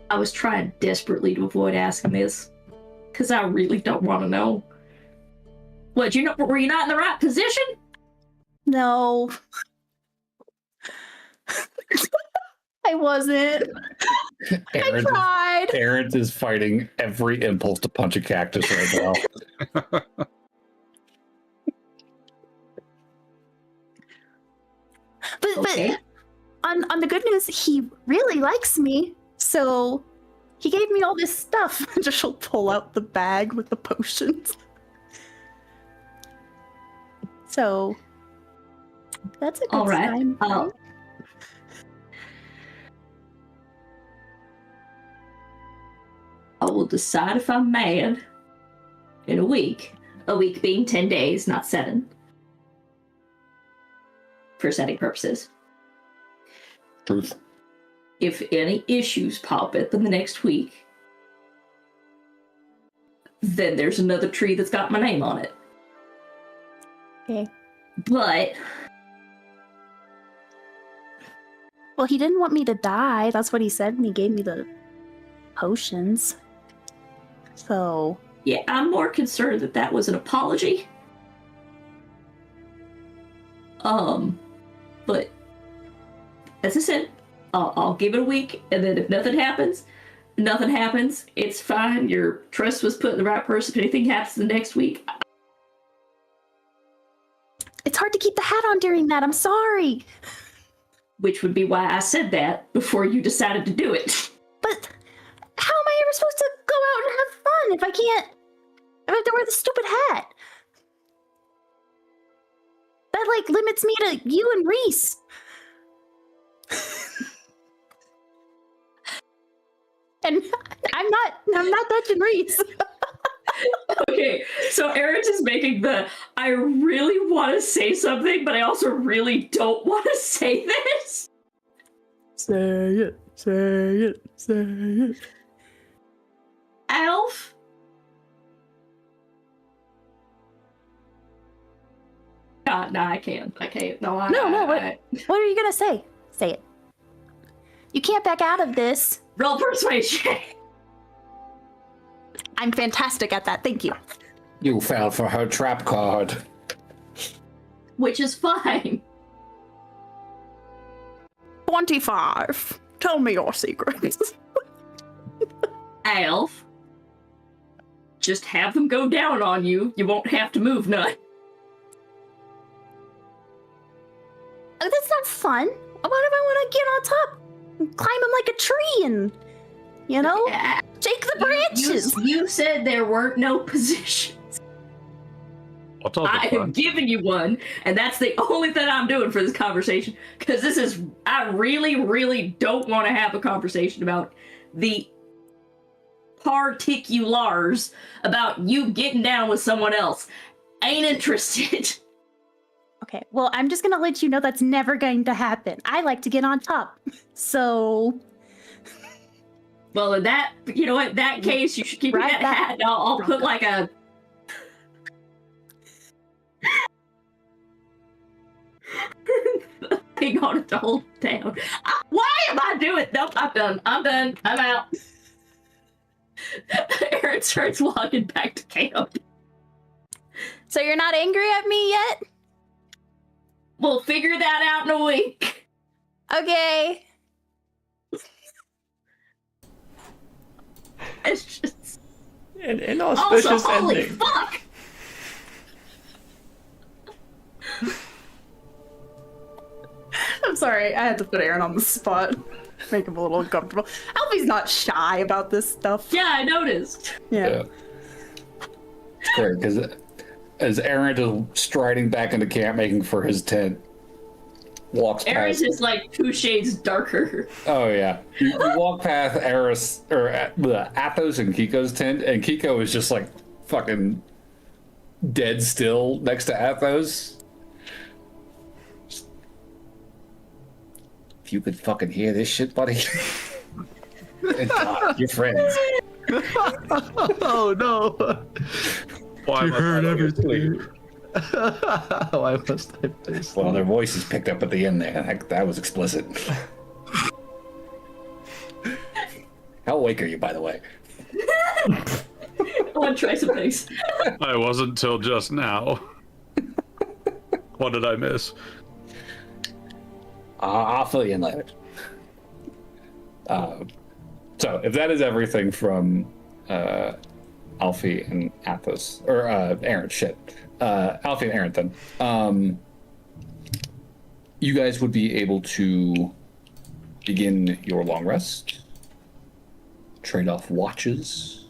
I was trying desperately to avoid asking this, because I really don't want to know. What, were you not in the right position? No. I wasn't. I tried. Aaron is fighting every impulse to punch a cactus right now. But on the good news, he really likes me, so he gave me all this stuff. Just she'll pull out the bag with the potions. So that's a good all right. sign. Right? I will decide if I'm mad in a week. A week being 10 days, not 7. For setting purposes. Truth. If any issues pop up in the next week, then there's another tree that's got my name on it. Okay. But... Well, he didn't want me to die. That's what he said when he gave me the potions. So... Yeah, I'm more concerned that was an apology. But... As I said, I'll give it a week, and then if nothing happens, it's fine. Your trust was put in the right person. If anything happens the next week... It's hard to keep the hat on during that. I'm sorry. Which would be why I said that before you decided to do it. But how am I ever supposed to go out and have fun if I have to wear the stupid hat? That, limits me to you and Reese. And I'm not touching Reese. Okay, so Aaron's is making the I really want to say something, but I also really don't want to say this. Say it, say it, say it. Alf? No, I can't. I can't. No, What are you gonna say? Say it. You can't back out of this. Roll persuasion. I'm fantastic at that. Thank you. You fell for her trap card. Which is fine. 25. Tell me your secrets. Alf. Just have them go down on you. You won't have to move none. Oh, that's not fun. What if I want to get on top and climb him like a tree and, shake the branches? You said there weren't no positions. What's all the I fun? have given you one, and that's the only thing I'm doing for this conversation. Because I really, really don't want to have a conversation about the particulars about you getting down with someone else. Ain't interested. Okay, well, I'm just gonna let you know that's never going to happen. I like to get on top. So... Well, in that, that case, you should keep Right that back. hat. I'll put like a... thing on it to hold it down. Why am I doing? Nope, I'm done. I'm out. Aaron starts walking back to camp. So you're not angry at me yet? We'll figure that out in a week. Okay. It's just... An Also, inauspicious holy ending. fuck! I'm sorry, I had to put Aaron on the spot. Make him a little uncomfortable. Alfie's not shy about this stuff. Yeah, I noticed. Yeah. It's great, because as Aaron is striding back into camp, making for his tent, walks Aaron's past... is like 2 shades darker. Oh, yeah. You walk past Athos and Kiko's tent, and Kiko is just, like, fucking dead still next to Athos. If you could fucking hear this shit, buddy. Good God, you're friends. Oh no! Why You must heard I everything. sleep? Why must I play sleep? Well, their voices picked up at the end there. That was explicit. How awake are you, by the way? I want to try some things. I wasn't till just now. What did I miss? I'll fill you in later. So, if that is everything from Alfie and Athos, or Aaron, shit. Alfie and Aaron, then. You guys would be able to begin your long rest, trade off watches,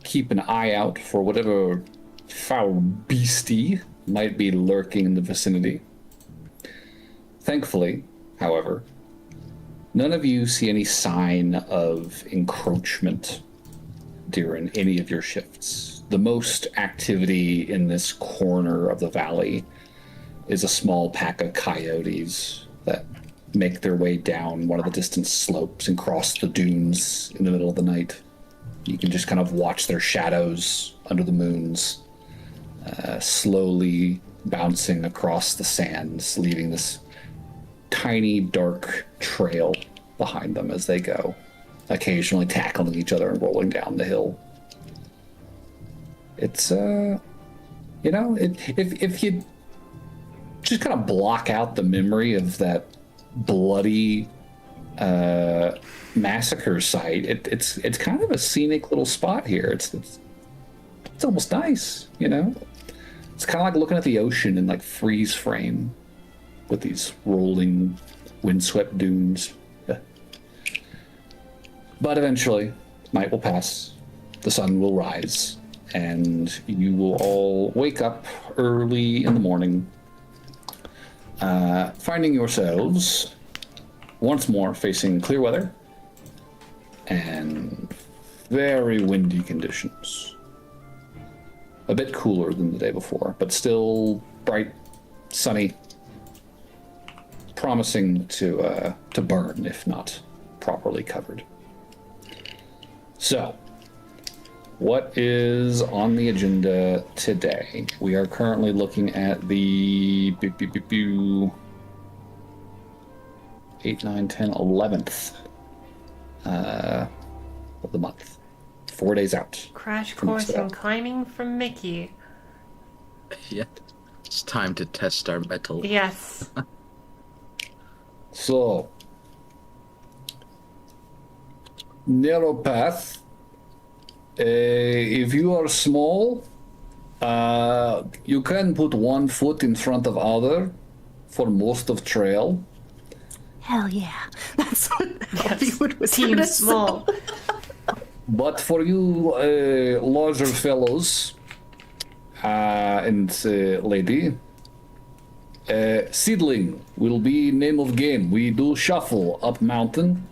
keep an eye out for whatever foul beastie might be lurking in the vicinity. Thankfully, however, none of you see any sign of encroachment during any of your shifts. The most activity in this corner of the valley is a small pack of coyotes that make their way down one of the distant slopes and cross the dunes in the middle of the night. You can just kind of watch their shadows under the moons, slowly bouncing across the sands, leaving this tiny, dark trail behind them as they go, occasionally tackling each other and rolling down the hill. It's, if you just kind of block out the memory of that bloody massacre site, it's kind of a scenic little spot here. It's almost nice, It's kind of like looking at the ocean in like freeze frame with these rolling, windswept dunes. But eventually, night will pass, the sun will rise, and you will all wake up early in the morning, finding yourselves once more facing clear weather and very windy conditions. A bit cooler than the day before, but still bright, sunny, promising to burn if not properly covered. So, what is on the agenda today? We are currently looking at the 8, 9, 10, 11th of the month. 4 days out. Crash from course today. in climbing from Mickey. Yeah. It's time to test our metal. Yes. So, narrow path. If you are small, you can put 1 foot in front of other for most of trail. Hell yeah. That's what Alfie would whisper Team to small. But for you larger fellows and lady, seedling will be name of game. We do shuffle up mountain,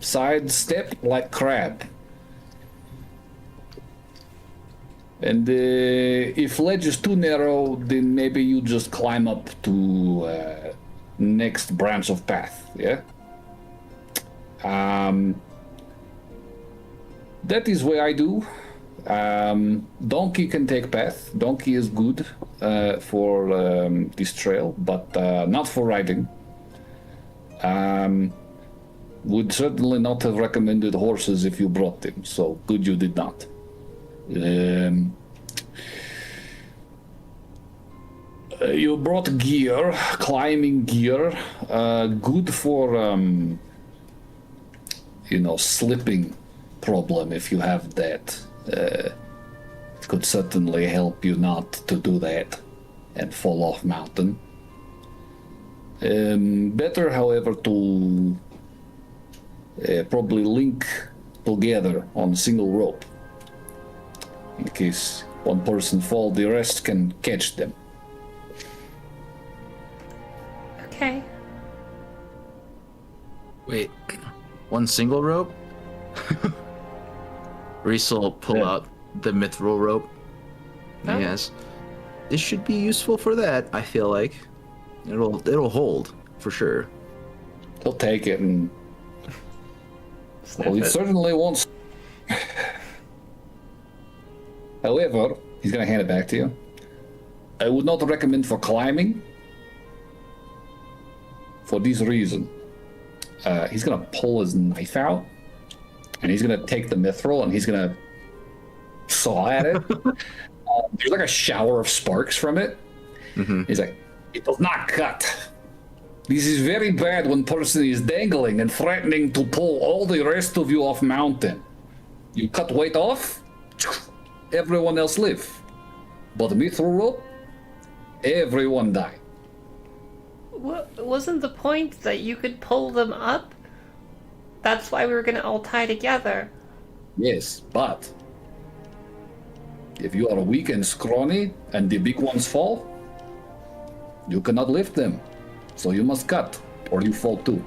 side step like crab. And if ledge is too narrow, then maybe you just climb up to next branch of path, yeah? That is what I do. Donkey can take path. Donkey is good for this trail, but not for riding. Would certainly not have recommended horses if you brought them, so good you did not. You brought gear, climbing gear, good for, slipping problem if you have that. It could certainly help you not to do that and fall off mountain. Better, however, to probably link together on a single rope. In case one person falls, the rest can catch them. Okay. Wait, one single rope? Reese will pull out the mithril rope. Oh. Yes. This should be useful for that, I feel like. It'll hold, for sure. He'll take it and... Sniff Well, he it. certainly won't... However, he's going to hand it back to you. I would not recommend for climbing. For this reason. He's going to pull his knife out. And he's going to take the mithril and he's going to saw at it. There's like a shower of sparks from it. Mm-hmm. He's like, it does not cut. This is very bad when person is dangling and threatening to pull all the rest of you off mountain. You cut weight off, everyone else live. But mithril rope, everyone die. Wasn't the point that you could pull them up? That's why we were gonna all tie together. Yes, but if you are weak and scrawny and the big ones fall, you cannot lift them. So you must cut, or you fall too.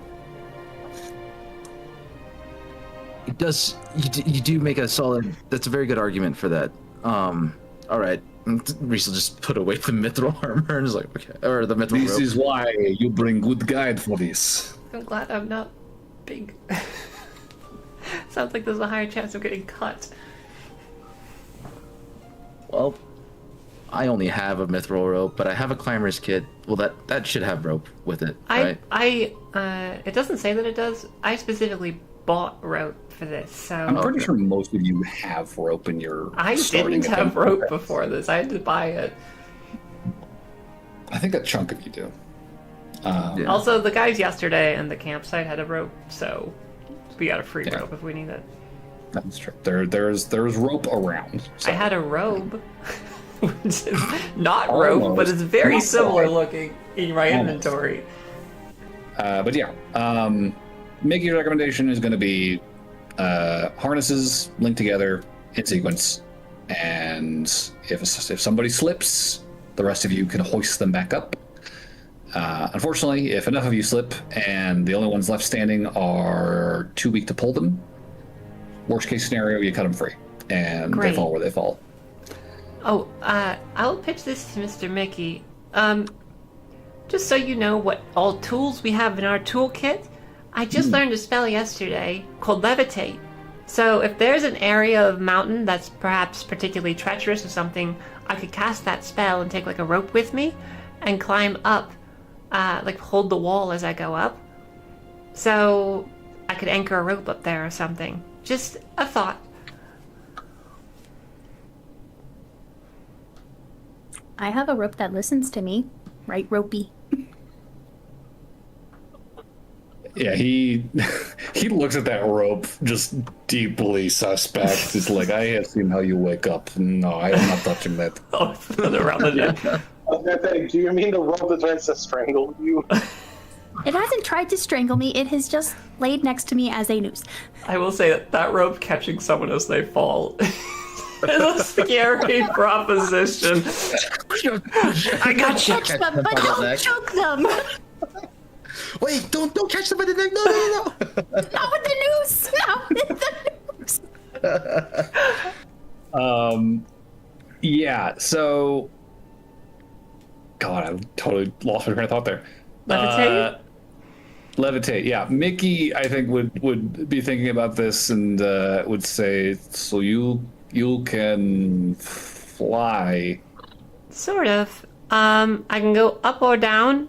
It does. You do make a solid. That's a very good argument for that. All right. Reese will just put away the mithril armor and is like, okay, or the mithril This rope. is why you bring good guide for this. I'm glad I'm not big. Sounds like there's a higher chance of getting cut. Well, I only have a mithril rope, but I have a climber's kit. Well, that should have rope with it, right? It doesn't say that it does. I specifically bought rope for this, so I'm pretty sure most of you have rope in your. I starting didn't have event. rope before this. I had to buy it. I think a chunk of you do. Yeah. Also, the guys yesterday and the campsite had a rope, so we got a free Yeah. rope if we need it. That's true. There's rope around. So. I had a robe, which is not rope, but it's very Not similar quite. looking in my Almost. inventory. But yeah, Mickey's recommendation is going to be harnesses linked together in sequence, and if somebody slips, the rest of you can hoist them back up. Unfortunately, if enough of you slip and the only ones left standing are too weak to pull them, Worst case scenario, you cut them free, and Great. they fall where they fall. Oh, I'll pitch this to Mr. Mickey. Just so you know what all tools we have in our toolkit, I just learned a spell yesterday called Levitate. So if there's an area of mountain that's perhaps particularly treacherous or something, I could cast that spell and take like a rope with me and climb up, like hold the wall as I go up. So I could anchor a rope up there or something. Just a thought. I have a rope that listens to me. Right, Ropey? Yeah, he looks at that rope just deeply suspect. It's like, I have seen how you wake up. No, I am not touching that. Oh, around the neck. I was gonna say, do you mean the rope that tries to strangle you? It hasn't tried to strangle me. It has just laid next to me as a noose. I will say that rope catching someone as they fall is a scary proposition. I got you. Catch them, but don't choke them. Wait, don't catch them by the neck. No. Not with the noose. Not with the noose. Yeah, so... God, I totally lost my train of thought there. Levitate? Levitate, yeah. Mickey, I think, would be thinking about this and would say, so you can fly. Sort of. I can go up or down.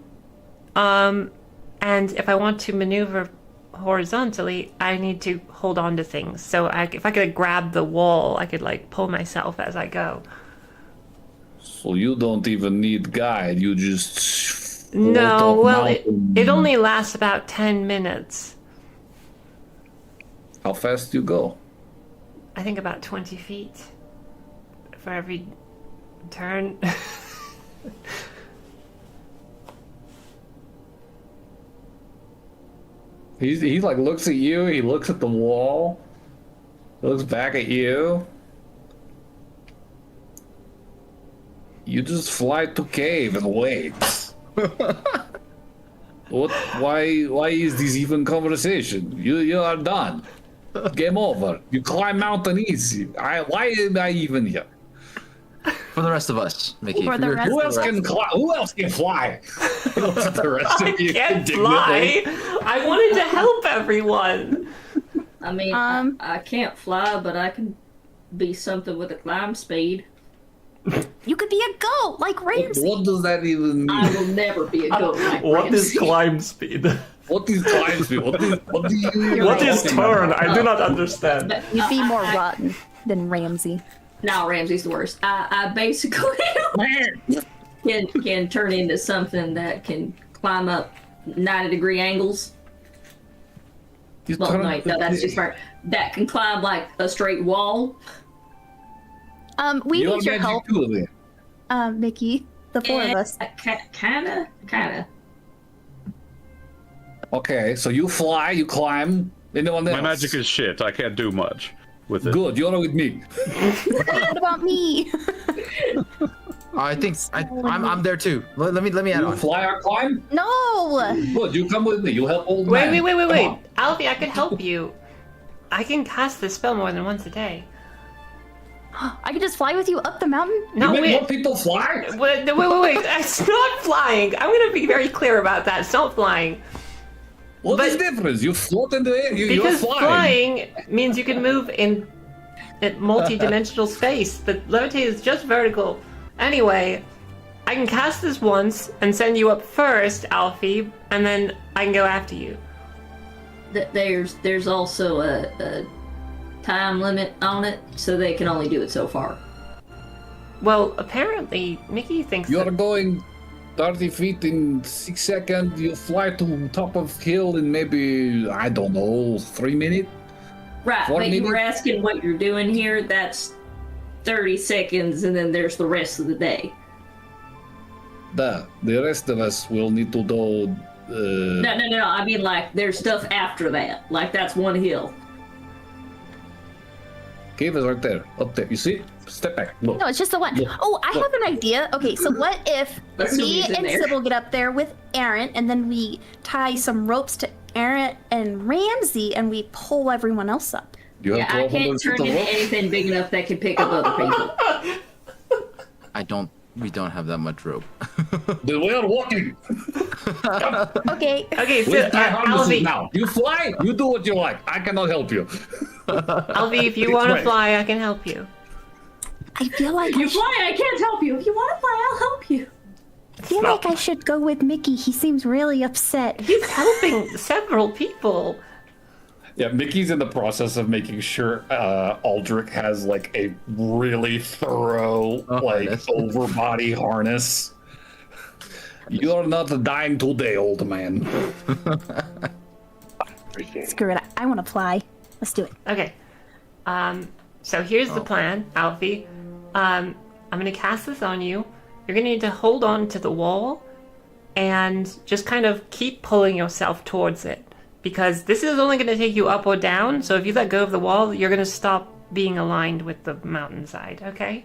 And if I want to maneuver horizontally, I need to hold on to things. So if I could grab the wall, I could like pull myself as I go. So you don't even need guide. You just No, well, mountain. it only lasts about 10 minutes. How fast do you go? I think about 20 feet for every turn. He like looks at you. He looks at the wall. He looks back at you. You just fly to cave and wait. What? Why is this even conversation? You are done. Game over. You climb mountain easy. Why am I even here? For the rest of us, Mickey. For the rest Who else can fly? Who else can fly? The rest I of you can't indignantly. fly. I wanted to help everyone. I mean, I can't fly, but I can be something with a climb speed. You could be a goat like Ramsey. What does that even mean? I will never be a goat like What is Ramsey. climb speed? What is climb speed? What do you? What is turn? I do not understand. But You'd be more I- rotten than Ramsey. No, Ramsey's the worst. I basically can turn into something that can climb up 90-degree angles. Well, no, that's just right. That can climb like a straight wall. We You're need your magic help, too, then. Mickey. The four of us. Kinda. Okay, so you fly, you climb. Anyone else? My magic is shit. I can't do much with it. Good. You're with me. What about me? I think I'm there too. Let me add You on. fly or climb? No. Good. You come with me. You help old man. Wait. Come on. Alfie, I could help you. I can cast this spell more than once a day. I could just fly with you up the mountain. No, You make more wait. people fly? Wait. It's not flying. I'm going to be very clear about that. It's not flying. What is But- the difference? You float in the air. You're Because flying. flying means you can move in multi-dimensional space. The levitate is just vertical. Anyway, I can cast this once and send you up first, Alfie, and then I can go after you. There's also a time limit on it, so they can only do it so far. Well, apparently, Mickey thinks You're that... going 30 feet in 6 seconds. You fly to top of hill in maybe, I don't know, 3 minutes? Right, 4 but you were minutes? asking what you're doing here. That's 30 seconds, and then there's the rest of the day. The rest of us will need to do... No. I mean, like, there's stuff after that. Like, that's one hill. Cave is right there. Up there. You see? Step back. Look. No, it's just the one. Look, Oh, I look. have an idea. Okay, so what if Let's see me who's in and there. Sybil get up there with Aaron, and then we tie some ropes to Aaron and Ramsey, and we pull everyone else up? You Yeah, I 1,200 can't feet turn to into walk? anything big enough that can pick up other people. We don't have that much rope. Then we are walking. Okay. Okay, so With my harnesses Alfie, now. You fly. You do what you like. I cannot help you. Alfie, if you want to Wait. fly, I can help you. I feel like You fly, I can't help you. If you want to fly, I'll help you. I should go with Mickey. He seems really upset. He's helping several people. Yeah, Mickey's in the process of making sure Aldrich has like a really thorough harness. overbody harness. You are not dying today, old man. Screw it. I want to fly. Let's do it. Okay. So here's the plan, Alfie. I'm gonna cast this on you. You're gonna need to hold on to the wall and just kind of keep pulling yourself towards it. Because this is only gonna take you up or down, so if you let go of the wall, you're gonna stop being aligned with the mountainside, okay?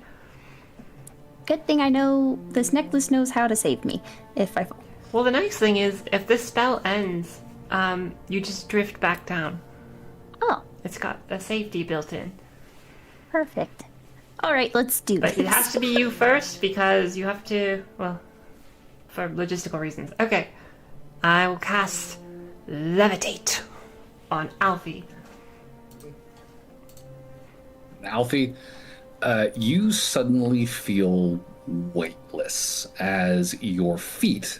Good thing I know this necklace knows how to save me if I fall. Well, the nice thing is, if this spell ends, you just drift back down. Oh, It's got a safety built in. perfect. All right, let's do But this. it has to be you first because you have to, well, for logistical reasons. Okay. I will cast Levitate on Alfie. Alfie, you suddenly feel weightless as your feet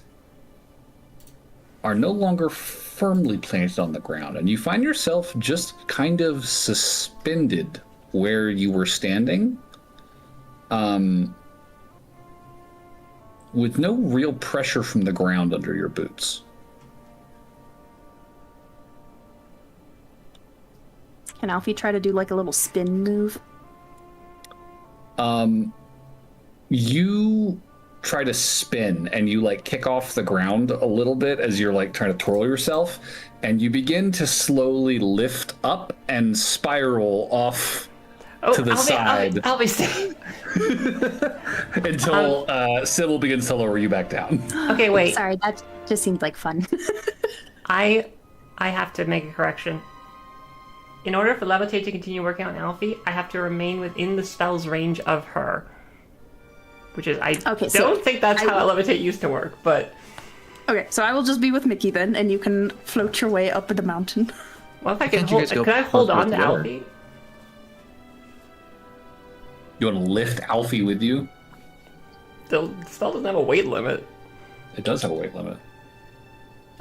are no longer firmly planted on the ground, and you find yourself just kind of suspended where you were standing, with no real pressure from the ground under your boots. Can Alfie try to do like a little spin move? You try to spin and you like kick off the ground a little bit as you're like trying to twirl yourself, and you begin to slowly lift up and spiral off to the side Alfie, stay. until Sybil begins to lower you back down. Okay, wait. Sorry, that just seemed like fun. I have to make a correction. In order for Levitate to continue working on Alfie, I have to remain within the spell's range of her. Which is, I don't think that's how Levitate used to work, but... Okay, so I will just be with Mickey then, and you can float your way up the mountain. Well, if I can Can't you guys go could I hold closer on to together? Alfie? You want to lift Alfie with you? The spell doesn't have a weight limit. It does have a weight limit.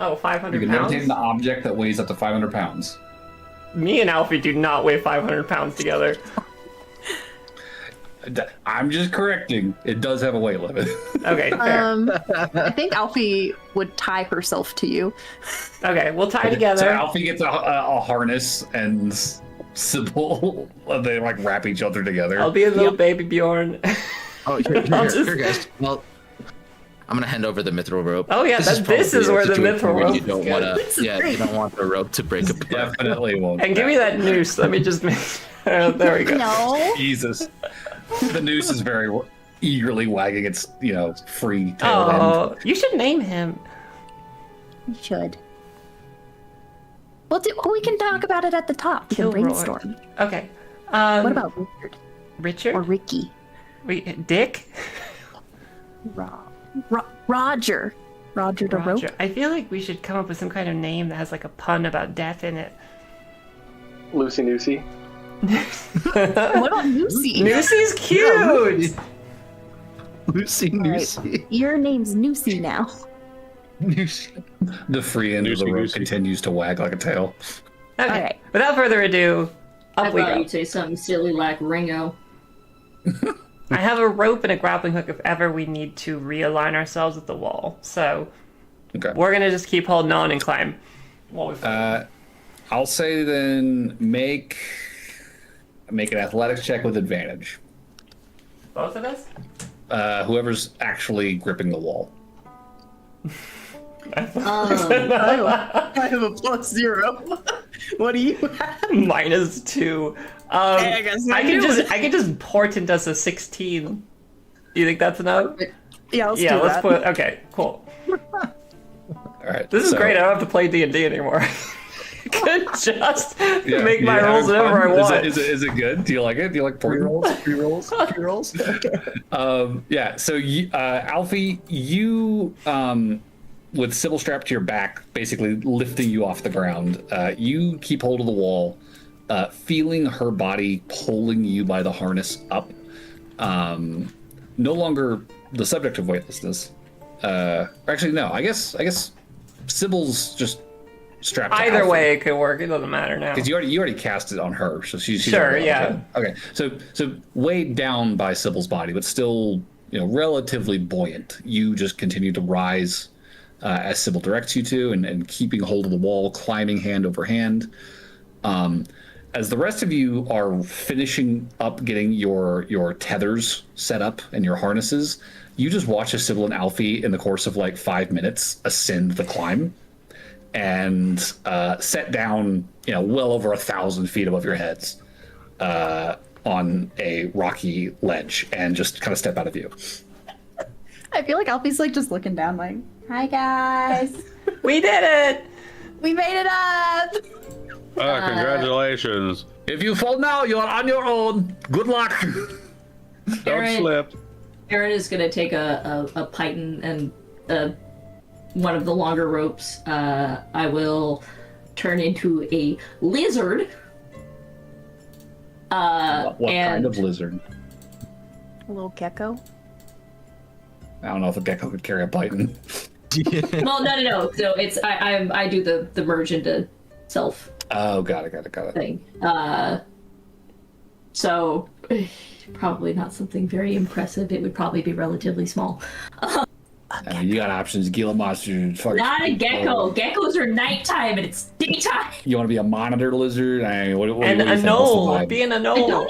Oh, You 500 can pounds? rotate an object that weighs up to 500 pounds. Me and Alfie do not weigh 500 pounds together. I'm just correcting. It does have a weight limit. Okay, fair. I think Alfie would tie herself to you. Okay, we'll tie So together. Alfie gets a harness, and Sybil, they like wrap each other together. I'll be a little baby Bjorn. Oh, here, I'll just- here, guys. Well, I'm gonna hand over the mithril rope. Oh, yeah, this probably is a where the situation mithril where rope you don't is wanna, good. you don't want the rope to break apart. Definitely won't. And give me that noose. Let me just make there we go. No. Jesus. The noose is very eagerly wagging its, free tail end. Oh, you should name him. You should. We can talk about it at the top. We can Kilroy. brainstorm. Okay. What about Richard? Richard? Or Ricky? Wait, Dick? Roger. Roger the rope. Roger. I feel like we should come up with some kind of name that has like a pun about death in it. Lucy Noosey. What about Lucy? Noosey's cute! Lucy, Lucy. Your name's Lucy now. The free end of the rope continues to wag like a tail. Okay. All right. Without further ado, I up we thought go. you'd say something silly like Ringo. I have a rope and a grappling hook if ever we need to realign ourselves with the wall. So Okay. we're gonna just keep holding on and climb. While we I'll say then make an athletics check with advantage. Both of us? Whoever's actually gripping the wall. I have a +0. What do you have? -2. I guess I I can just portent us a 16. You think that's enough? Yeah, let's Yeah, do let's that. put. Okay, cool. All right. This is so great. I don't have to play D&D anymore. could just Yeah, make my you rolls having whatever I fun? want. Is it good? Do you like it? Do you like pre-rolls? Pre-rolls? Yeah, so Alfie, you, with Sybil strapped to your back, basically lifting you off the ground, you keep hold of the wall, feeling her body pulling you by the harness up. No longer the subject of weightlessness. Actually, no, I guess Sybil's just strapped to Either Alfie. way, it could work. It doesn't matter now. Because you already cast it on her, so she's Sure, already yeah. Okay, so weighed down by Sybil's body, but still, relatively buoyant. You just continue to rise as Sybil directs you to, and keeping hold of the wall, climbing hand over hand. As the rest of you are finishing up getting your tethers set up and your harnesses, you just watch as Sybil and Alfie, in the course of like 5 minutes, ascend the climb and set down, well over 1,000 feet above your heads on a rocky ledge, and just kind of step out of view. I feel like Alfie's like just looking down, like, "Hi guys, We did it! we made it up." Congratulations. If you fall now, you are on your own. Good luck. Don't Aaron- slip. Aaron is gonna take a python and one of the longer ropes. I will turn into a lizard. What and kind of lizard? A little gecko. I don't know if a gecko could carry a python. well, no. So it's I do the merge into self Oh, got it. thing. So probably not something very impressive. It would probably be relatively small. I mean, you got options. Gila monster. Fucking Not a gecko. Geckos are nighttime and it's daytime. You want to be a monitor lizard? I mean, what And do you a think? knoll. What's the vibe? Being a I knoll.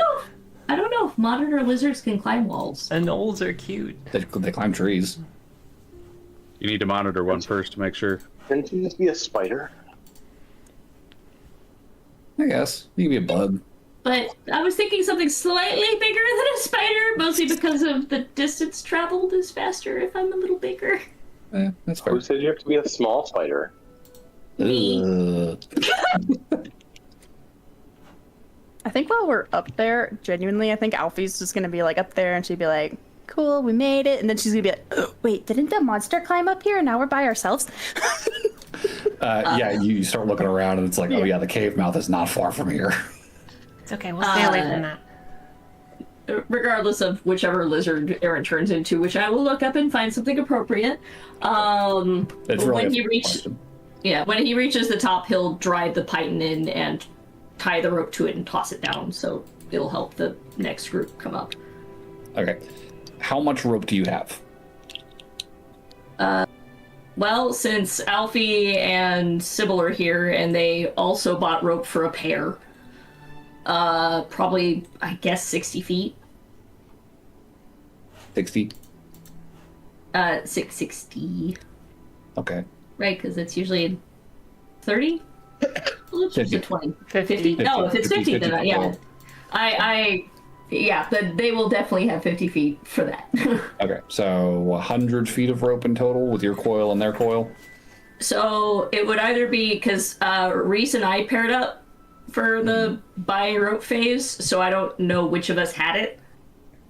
don't know if monitor lizards can climb walls. And knolls are cute. They climb trees. You need to monitor one first to make sure. Couldn't you just be a spider? I guess you can be a bug. But I was thinking something slightly bigger than a spider, mostly because of the distance traveled is faster if I'm a little bigger. That's fair. Who said you have to be a small spider? Me. I think while we're up there, genuinely, I think Alfie's just gonna be like up there, and she'd be like, "Cool, we made it," and then she's gonna be like, "Oh, wait, didn't the monster climb up here, and now we're by ourselves?" Yeah, you start looking around, and it's like, oh yeah, the cave mouth is not far from here. It's okay, we'll stay away from that. Regardless of whichever lizard Aaron turns into, which I will look up and find something appropriate. It's really when a he question. when he reaches the top, he'll drive the python in and tie the rope to it and toss it down, so it'll help the next group come up. Okay, how much rope do you have? Well, since Alfie and Sybil are here, and they also bought rope for a pair, probably, I guess, 60 feet. 60. 660. Okay. Right, because it's usually 30? Well, it's 50. 20. 50. No, if it's 50, 50, then yeah. They will definitely have 50 feet for that. Okay, so 100 feet of rope in total with your coil and their coil? So it would either be, because Reese and I paired up for the buying rope phase, so I don't know which of us had it.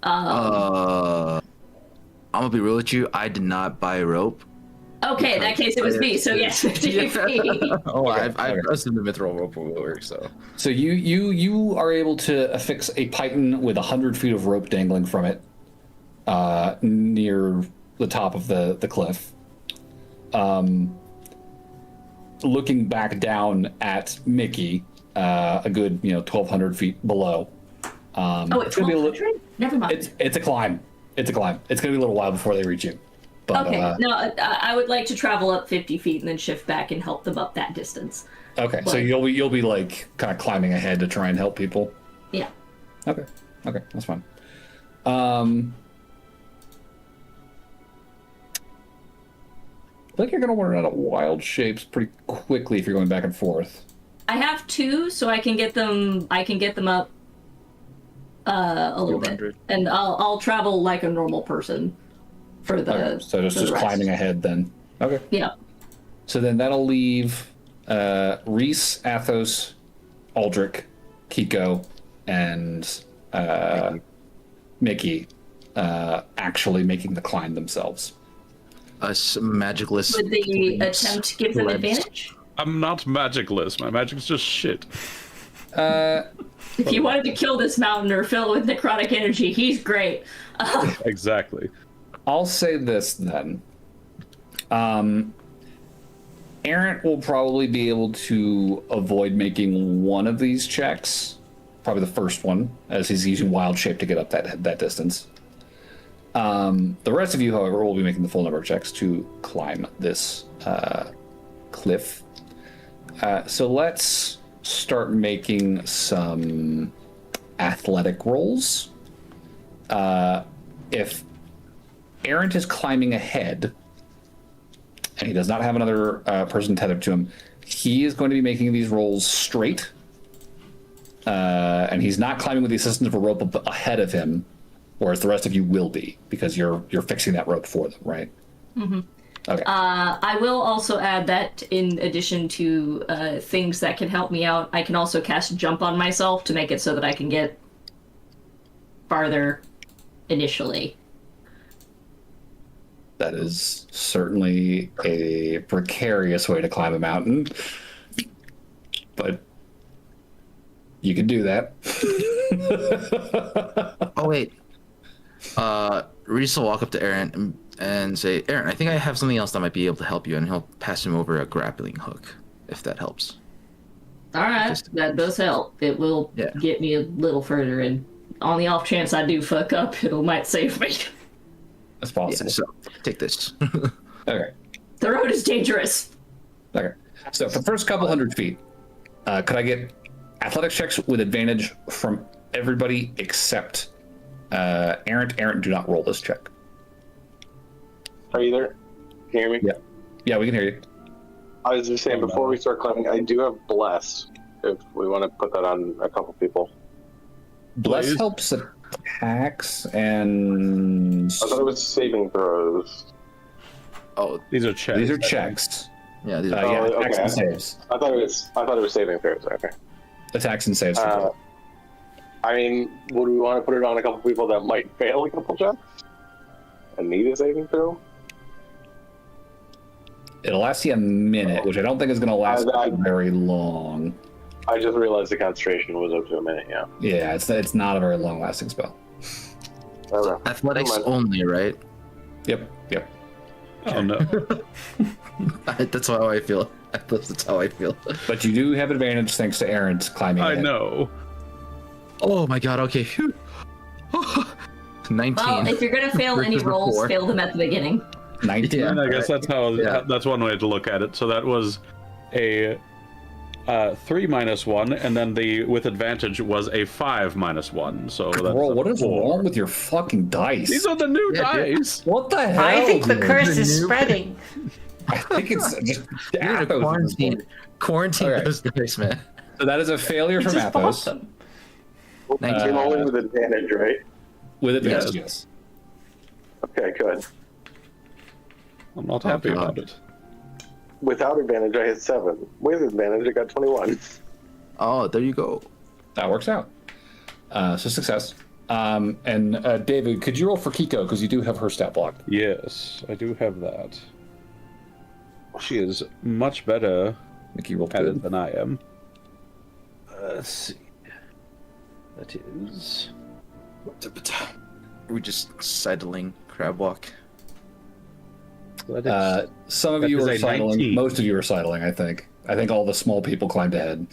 I'm gonna be real with you. I did not buy rope. Okay, in that case it was me, so yes, 50 feet. Oh, Okay, I've okay. assumed the mithril rope will work. So So you are able to affix a python with 100 feet of rope dangling from it near the top of the cliff. Looking back down at Mickey, a good 1,200 feet below. Oh, wait, it's gonna be a 1200? Never mind. it's a climb. It's a climb. It's gonna be a little while before they reach you. But, Okay, no, I would like to travel up 50 feet and then shift back and help them up that distance. Okay, so But- you'll be like kind of climbing ahead to try and help people. Yeah. Okay, that's fine. I think you're gonna run out of wild shapes pretty quickly if you're going back and forth. I have 2, so I can get them. I can get them up a little bit, 200. and I'll travel like a normal person for the. Okay, so for just the rest. climbing ahead then. Okay. Yeah. So then that'll leave Reese, Athos, Aldrich, Kiko, and Mickey actually making the climb themselves. Us magicless. Would the attempt give them advantage? I'm not magicless. My magic's just shit. If you wanted to kill this mountain or fill it with necrotic energy, he's great. Exactly. I'll say this then. Errant will probably be able to avoid making one of these checks, probably the first one, as he's using wild shape to get up that distance. The rest of you, however, will be making the full number of checks to climb this cliff. So let's start making some athletic rolls. If Errant is climbing ahead, and he does not have another person tethered to him, he is going to be making these rolls straight. And he's not climbing with the assistance of a rope ahead of him, whereas the rest of you will be, because you're fixing that rope for them, right? Mm-hmm. Okay. I will also add that in addition to things that can help me out, I can also cast Jump on myself to make it so that I can get farther initially. That is certainly a precarious way to climb a mountain, but you can do that. Oh, wait. Reese will walk up to Aaron and say, Aaron, I think I have something else that might be able to help you, and he'll pass him over a grappling hook, if that helps. All right, that does help. It will get me a little further, and on the off chance I do fuck up, it might save me. That's possible. Yeah, so, take this. Okay. The road is dangerous. Okay. So for the first couple hundred feet, could I get athletics checks with advantage from everybody except Errant? Errant, do not roll this check. Are you there? Can you hear me? Yeah. Yeah, we can hear you. I was just saying, before we start climbing, I do have Bless, if we want to put that on a couple people. Bless helps attacks and... I thought it was saving throws. Oh, these are checks. These are checks. Yeah, these are attacks and saves. I thought it was saving throws. Okay. Attacks and saves. I mean, would we want to put it on a couple people that might fail a couple checks and need a saving throw? It'll last you a minute, which I don't think is going to last very long. I just realized the concentration was up to a minute. Yeah. Yeah, it's not a very long-lasting spell. Okay. athletics only, right? Yep. Oh no. That's how I feel. That's how I feel. But you do have advantage thanks to Aaron's climbing. I ahead. know. Oh my god, okay. 19. Well, if you're gonna fail any rolls, fail them at the beginning. 19. And I guess that's that's one way to look at it. So that was a 3 minus 1, and then the with advantage was a 5 minus 1. So that's what is 4. wrong with your fucking dice? These are the new dice. What the hell? I think the dude? curse is spreading. I think it's just You're in a quarantine. Quarantine Okay. those dice, man. So that is a failure from Just bought Athos. them. I'm only with advantage, right? With advantage, yes. Okay, good. I'm not happy about it. Without advantage, I hit 7. With advantage, I got 21. Oh, there you go. That works out. So success. And David, could you roll for Kiko, because you do have her stat block. Yes, I do have that. She is much better Mickey rolled at it good. than I am. Let's see. That is... We're just sidling crab walk. That is Some of that you is are a sidling. 19. Most of you are sidling, I think. I think all the small people climbed ahead.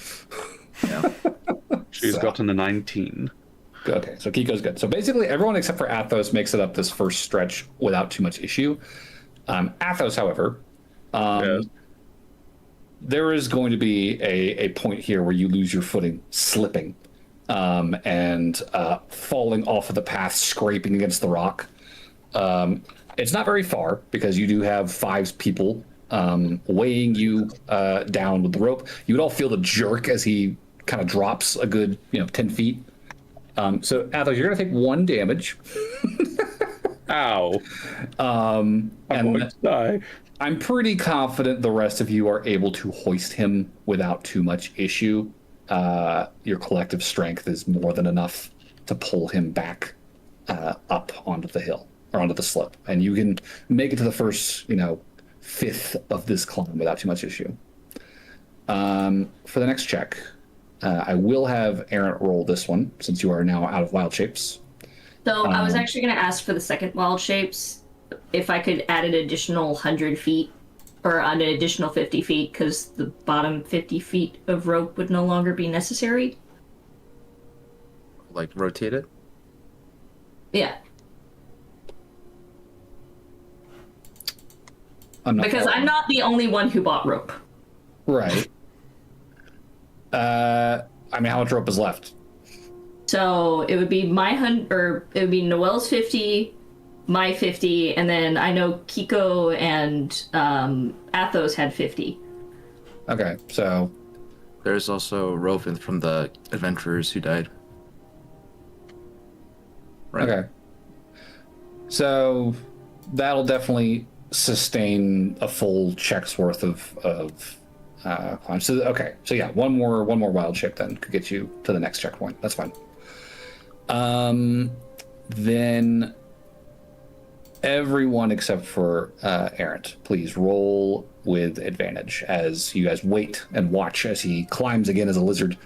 Yeah. she's So. gotten a 19. Okay, so Kiko's good. So basically, everyone except for Athos makes it up this first stretch without too much issue. Athos, however, Yes. there is going to be a point here where you lose your footing, slipping, and falling off of the path, scraping against the rock. It's not very far because you do have 5 people weighing you down with the rope. You would all feel the jerk as he kind of drops a good 10 feet. So Athos, you're going to take 1 damage. Ow. And I'm going to die. I'm pretty confident the rest of you are able to hoist him without too much issue. Your collective strength is more than enough to pull him back up onto the hill or onto the slope, and you can make it to the first, fifth of this climb without too much issue. For the next check, I will have Aaron roll this one since you are now out of wild shapes. So I was actually going to ask for the second wild shapes if I could add an additional 100 feet or an additional 50 feet because the bottom 50 feet of rope would no longer be necessary. Like rotate it? Yeah. I'm not the only one who bought rope. Right. How much rope is left? So it would be it would be Noelle's 50, my 50, and then I know Kiko and Athos had 50. Okay, so there's also rope from the adventurers who died. Right. Okay. So that'll definitely sustain a full check's worth of climb. So okay, so yeah, one more wild shape then could get you to the next checkpoint. That's fine. Then everyone except for Errant, please roll with advantage as you guys wait and watch as he climbs again as a lizard,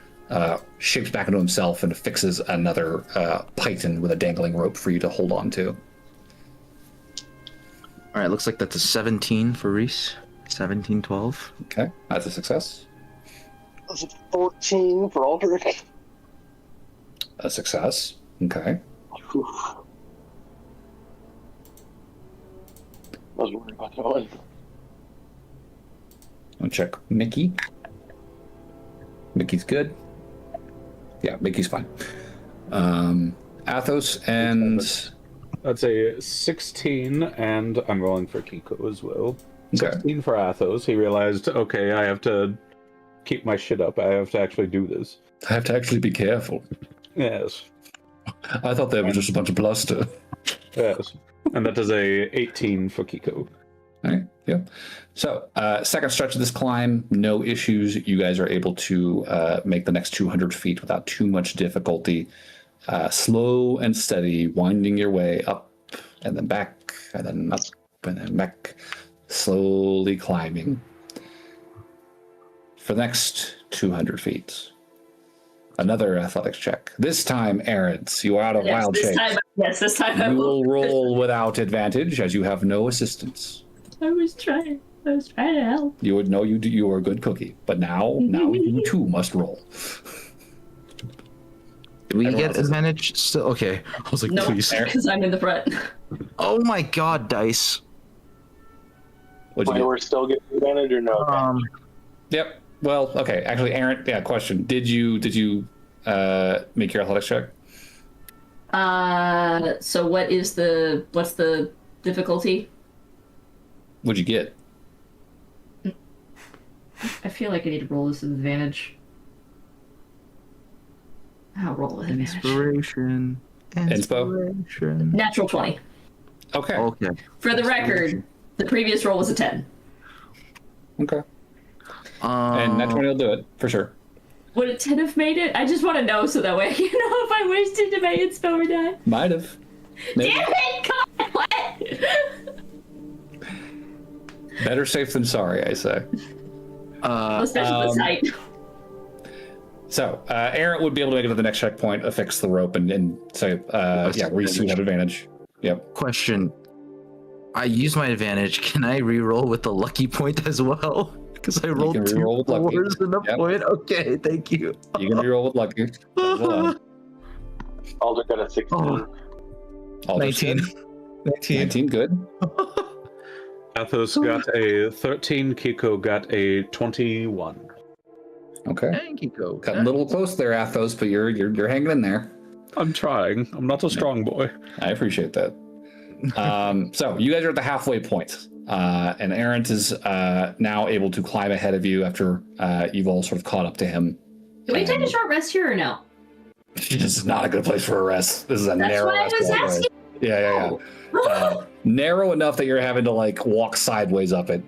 shapes back into himself and fixes another python with a dangling rope for you to hold on to. All right, looks like that's a 17 for Reese. 17, 12. Okay, that's a success. That's a 14 for Aldrich. A success. Okay. Whew. I was worried about that one. I'll check Mickey. Mickey's good. Yeah, Mickey's fine. Athos and... That's a 16, and I'm rolling for Kiko as well. Okay. 16 for Athos. He realized, okay, I have to keep my shit up. I have to actually do this. I have to actually be careful. Yes. I thought that was just a bunch of bluster. Yes. And that is a 18 for Kiko. All right, yeah. So, second stretch of this climb, no issues. You guys are able to make the next 200 feet without too much difficulty. Slow and steady, winding your way up and then back and then up and then back, slowly climbing. For the next 200 feet, another athletics check. This time, Arends, you are out of wild shape. This time I You will. will roll without advantage as you have no assistance. I was trying to help. You would know you are a good cookie, but now you too must roll. Do we Everyone get else is- advantage still? Okay. I was like, No, please. because I'm in the front. Oh my god, dice. What'd Wait, you we're still getting advantage or no? get? Yep. Well, okay. Actually, Aaron, yeah. Question: Did you make your athletics check? So what's the difficulty? What'd you get? I feel like I need to roll this with advantage. I'll roll with advantage. Inspiration. Inspo? Natural 20. Okay. Okay. For the record, the previous roll was a 10. Okay. And that 20 will do it for sure. Would a 10 have made it? I just want to know so that way I can know if I wasted my inspo or not. Might have. Maybe. Damn it! God, what? Better safe than sorry, I say. Especially the sight. So, Aaron would be able to make it to the next checkpoint, affix the rope, and say, yeah, Reese would have advantage. Yep. Question. I use my advantage. Can I re-roll with the lucky point as well? Because I rolled can two re-roll with lucky. fours and a Yep. point. Okay, thank you. You can reroll with lucky. Aldrich got a 16. Oh. 19. 19, good. Athos got a 13, Kiko got a 21. Okay. Thank you, go. Got a little close there, Athos, but you're hanging in there. I'm trying. I'm not a strong boy. I appreciate that. So you guys are at the halfway point, and Errant is now able to climb ahead of you after you've all sort of caught up to him. Can we take a short rest here or no? This is not a good place for a rest. This is a That's narrow why I ass was walkway. asking. Yeah. Narrow enough that you're having to like walk sideways up it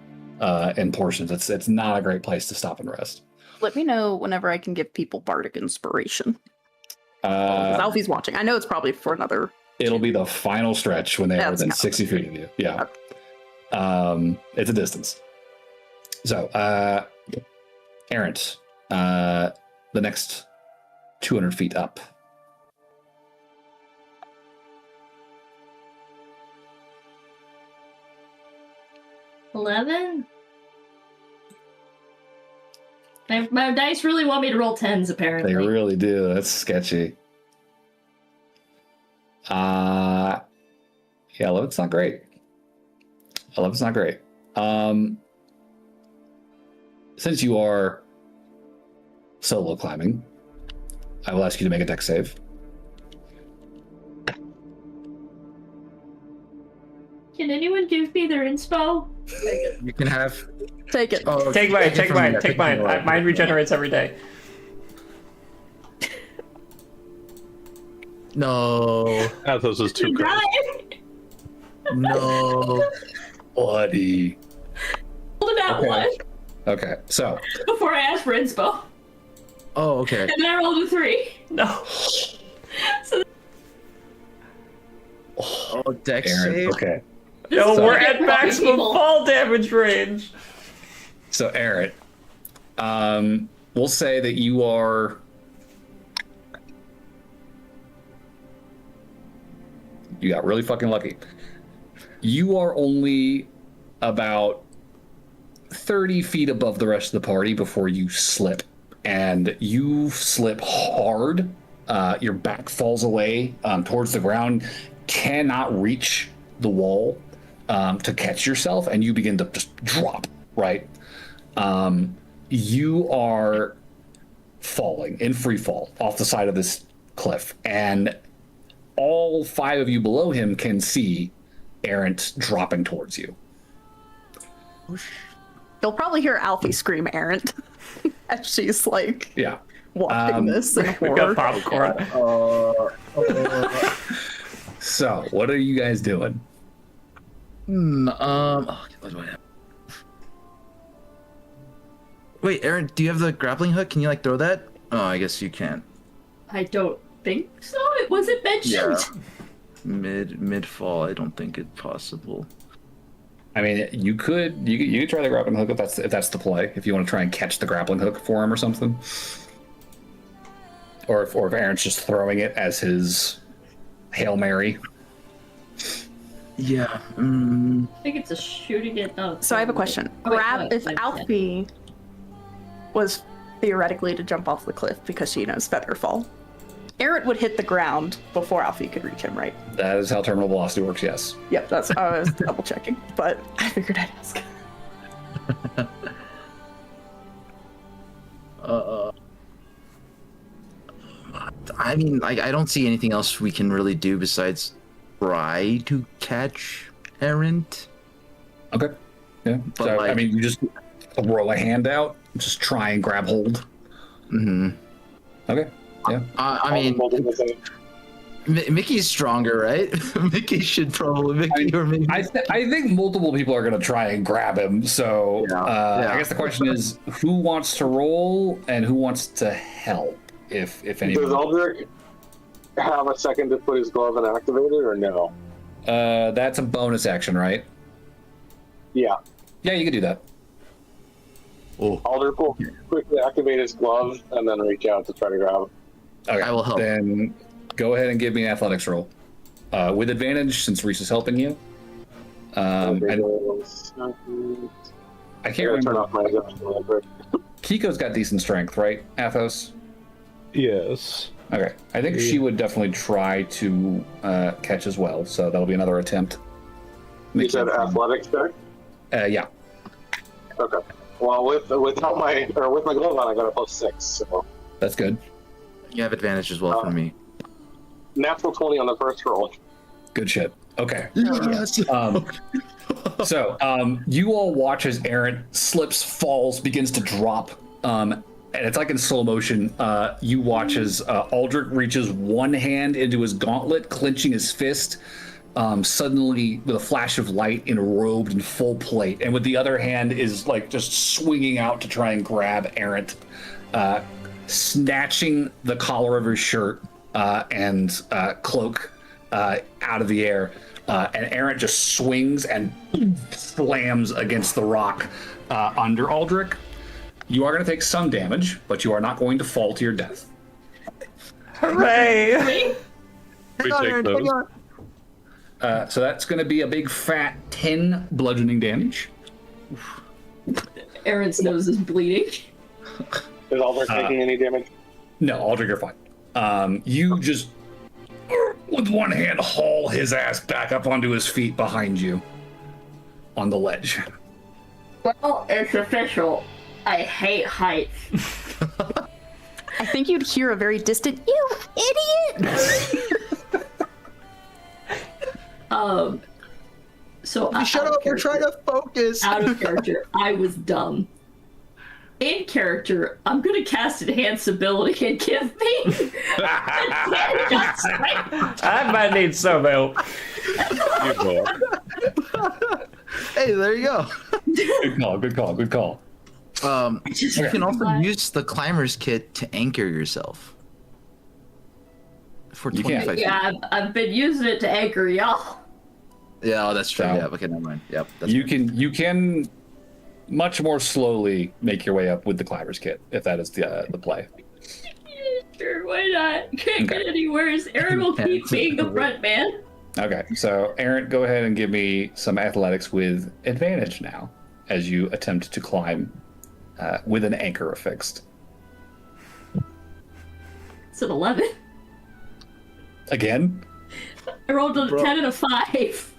in portions. It's not a great place to stop and rest. Let me know whenever I can give people bardic inspiration. Because Alfie's watching. I know it's probably for another. It'll be the final stretch when they are within 60 feet of you. Yeah. It's a distance. So, Errant, the next 200 feet up. $11. My dice really want me to roll 10s, apparently. They really do. That's sketchy. Yeah, 11's not great. 11's not great. Since you are solo climbing, I will ask you to make a dex save. Can anyone give me their inspo? You can have. Take it. Oh, Take mine. it Take mine. Mine regenerates every day. No. Athos is too good. No. Buddy. Hold it out one Okay, so. before I asked for inspo. Oh, okay. And then I rolled a 3. No. So Oh, dex Aaron, save. okay. No, So- we're at maximum People. fall damage range. So, Aaron, we'll say that you are. You got really fucking lucky. You are only about 30 feet above the rest of the party before you slip. And you slip hard. Your back falls away towards the ground, cannot reach the wall to catch yourself, and you begin to just drop, right? You are falling in free fall off the side of this cliff, and all 5 of you below him can see Errant dropping towards you. You'll probably hear Alfie scream errant as she's like Yeah. watching this in We got horror. popcorn. So, what are you guys doing? What do I have? Wait, Aaron, do you have the grappling hook? Can you like throw that? Oh, I guess you can. I don't think so. It wasn't mentioned. Mid fall. I don't think it's possible. I mean, you could try the grappling hook if that's the play. If you want to try and catch the grappling hook for him or something, or if Aaron's just throwing it as his Hail Mary. Yeah. I think it's a shooting it. Oh, So I have a question. Oh, wait, Grab no, if I- Alfie was theoretically to jump off the cliff because she knows feather fall. Errant would hit the ground before Alfie could reach him, right? That is how terminal velocity works. Yes. Yep, that's I was double checking, but I figured I'd ask. I mean, I don't see anything else we can really do besides try to catch Errant. Okay. Yeah. But, So I like- mean, you just throw a hand out, just try and grab hold. Mm-hmm. Okay. Yeah. I mean, Mickey's stronger, right? Mickey should probably Mickey or maybe. I think multiple people are going to try and grab him. So Yeah. I guess the question is, who wants to roll and who wants to help? If Does anyone. Aldrich have a second to put his glove and activate it, or no? That's a bonus action, right? Yeah. Yeah, you can do that. Aldrich will quickly activate his glove and then reach out to try to grab him. Okay. I will help. Then go ahead and give me an athletics roll with advantage since Reese is helping you. And I can't Turn remember. off my adjustment real quick. Kiko's got decent strength, right, Athos? Yes. Okay. I think she would definitely try to catch as well, so that'll be another attempt. You said athletics check? Yeah. Okay. Well, without my glove on, I got a +6. So That's good. You have advantage as well from me. natural 20 on the first roll. Good shit. Okay. Yes. So you all watch as Aaron slips, falls, begins to drop, and it's like in slow motion. You watch as Aldrich reaches one hand into his gauntlet, clenching his fist, suddenly with a flash of light, enrobed in full plate, and with the other hand is like just swinging out to try and grab Errant, snatching the collar of his shirt and cloak out of the air, and Errant just swings and slams against the rock under Aldrich. You are going to take some damage, but you are not going to fall to your death. Hooray! We take those. So that's going to be a big fat 10 bludgeoning damage. Aaron's nose is bleeding. Is Aldrich taking any damage? No, Aldrich, you're fine. You just, with one hand, haul his ass back up onto his feet behind you on the ledge. Well, it's official. I hate heights. I think you'd hear a very distant, "You idiot!" So Shut up, we're trying to focus. Out of character, I was dumb. In character, I'm gonna cast Enhance Ability and give me I might need some help. Hey, there you go. Good call. You can also use the climber's kit to anchor yourself. For You can. 25 feet. Yeah, I've been using it to anchor y'all. Yeah, oh, that's true. So- Yeah, okay, never mind. Yep. That's You can much more slowly make your way up with the climber's kit, if that is the play. Sure, why not? Can't get any worse. Aaron will keep being the front man. Okay, so Aaron, go ahead and give me some athletics with advantage now, as you attempt to climb with an anchor affixed. It's an 11. Again? I rolled a 10 and a 5.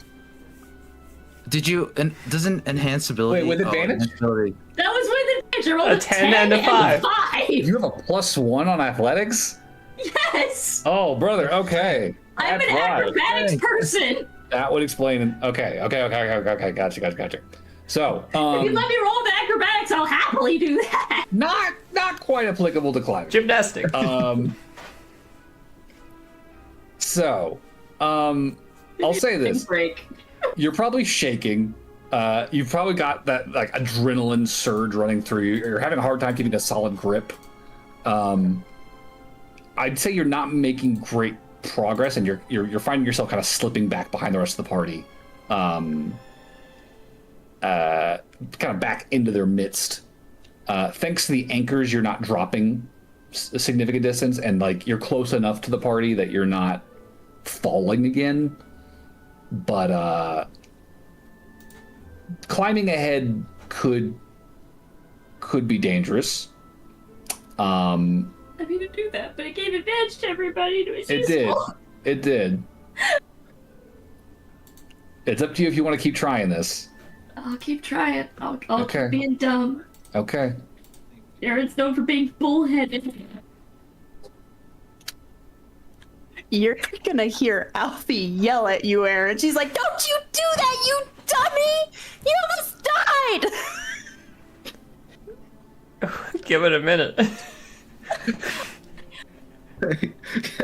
Did you? And doesn't enhance ability? Wait, with advantage? Enhance ability. That was with advantage. I rolled A 10 and a 5. You have a +1 on athletics? Yes! Oh, brother, okay. I'm That's an right. acrobatics person. That would explain. Okay. Gotcha. So, If you let me roll the acrobatics, I'll happily do that. not quite applicable to climbing. Gymnastics. I'll say this. Break. You're probably shaking. You've probably got that like adrenaline surge running through you. You're having a hard time keeping a solid grip. I'd say you're not making great progress, and you're finding yourself kind of slipping back behind the rest of the party. Kind of back into their midst. Thanks to the anchors, you're not dropping a significant distance, and like you're close enough to the party that you're not falling again. But climbing ahead could be dangerous. I mean to do that, but it gave advantage to everybody. It did. It's up to you if you want to keep trying this. I'll keep trying. I'll Okay. keep being dumb. Okay. Aaron's known for being bullheaded. You're gonna hear Alfie yell at you, Aaron. She's like, "Don't you do that, you dummy! You almost died!" Give it a minute.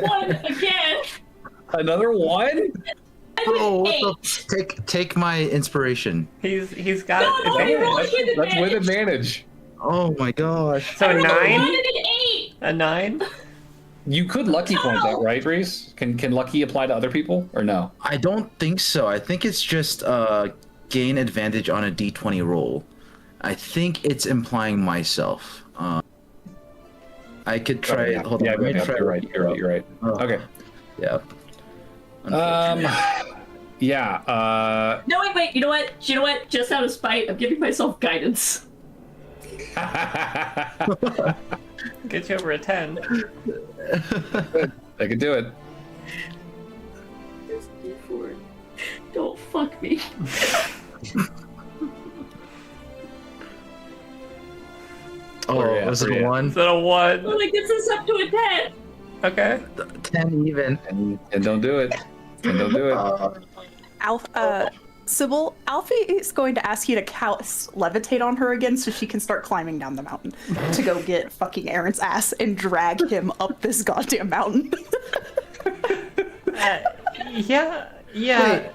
One again. Another one? Bro, what 8. the take my inspiration. He's got No, it. you're rolling with That's with advantage. advantage. Oh my gosh. So a I rolled a 1 9? and an 8. A 9? You could lucky point that, right, Reese? Can lucky apply to other people or no? I don't think so. I think it's just gain advantage on a d20 roll. I think it's implying myself. I could try. Yeah, Hold on. let me try. you're right. You're right. Oh, Okay. Yeah. Yeah. No, wait. You know what? Just out of spite, I'm giving myself guidance. Get you over a 10. I could do it. Just do for it. Don't fuck me. Oh, yeah, was it yeah. a 1? Is that a 1? Well, that gets us up to a 10. Okay. 10 even. And don't do it. And don't do it. Sybil, Alfie is going to ask you to levitate on her again so she can start climbing down the mountain to go get fucking Aaron's ass and drag him up this goddamn mountain. Yeah, Yeah.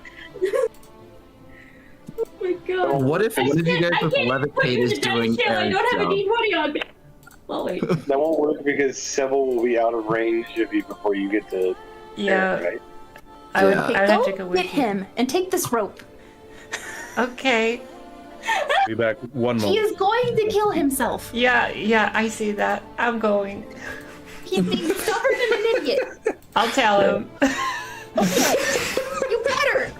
Oh my god. What if you guys with levitate is doing I Aaron's don't have a job? D20 on me. Well, wait. That won't work because Sybil will be out of range of you before you get to Yeah. Aaron, right? I would, Yeah. I would have to Go go with get you. him and take this rope. Okay. Be back one He moment. is going to kill himself. Yeah, I see that. I'm going. He's being stubborn and an idiot. I'll tell him. Okay. You better.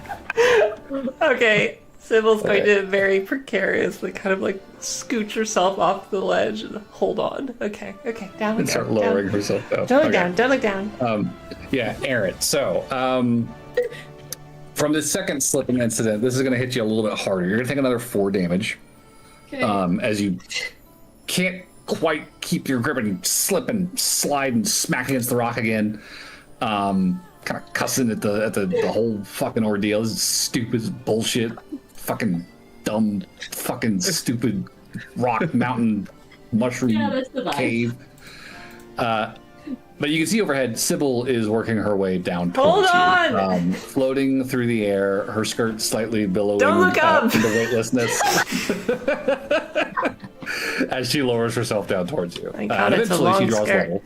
Okay. Sybil's going to very precariously kind of like scooch herself off the ledge and hold on. Okay, down we And go. start lowering herself down. Don't look Okay. down, don't look down. Yeah, Aaron. So, from the second slipping incident, this is going to hit you a little bit harder. You're going to take another 4 damage Okay. as you can't quite keep your grip and you slip and slide and smack against the rock again. Kind of cussing at the whole fucking ordeal. This is stupid bullshit. Fucking dumb, fucking stupid rock mountain mushroom Yeah, that's the vibe. cave. But you can see overhead, Sybil is working her way down Hold towards on! you, floating through the air, her skirt slightly billowing Don't look up! into weightlessness as she lowers herself down towards you. My God, And it's a eventually she long draws skirt. level.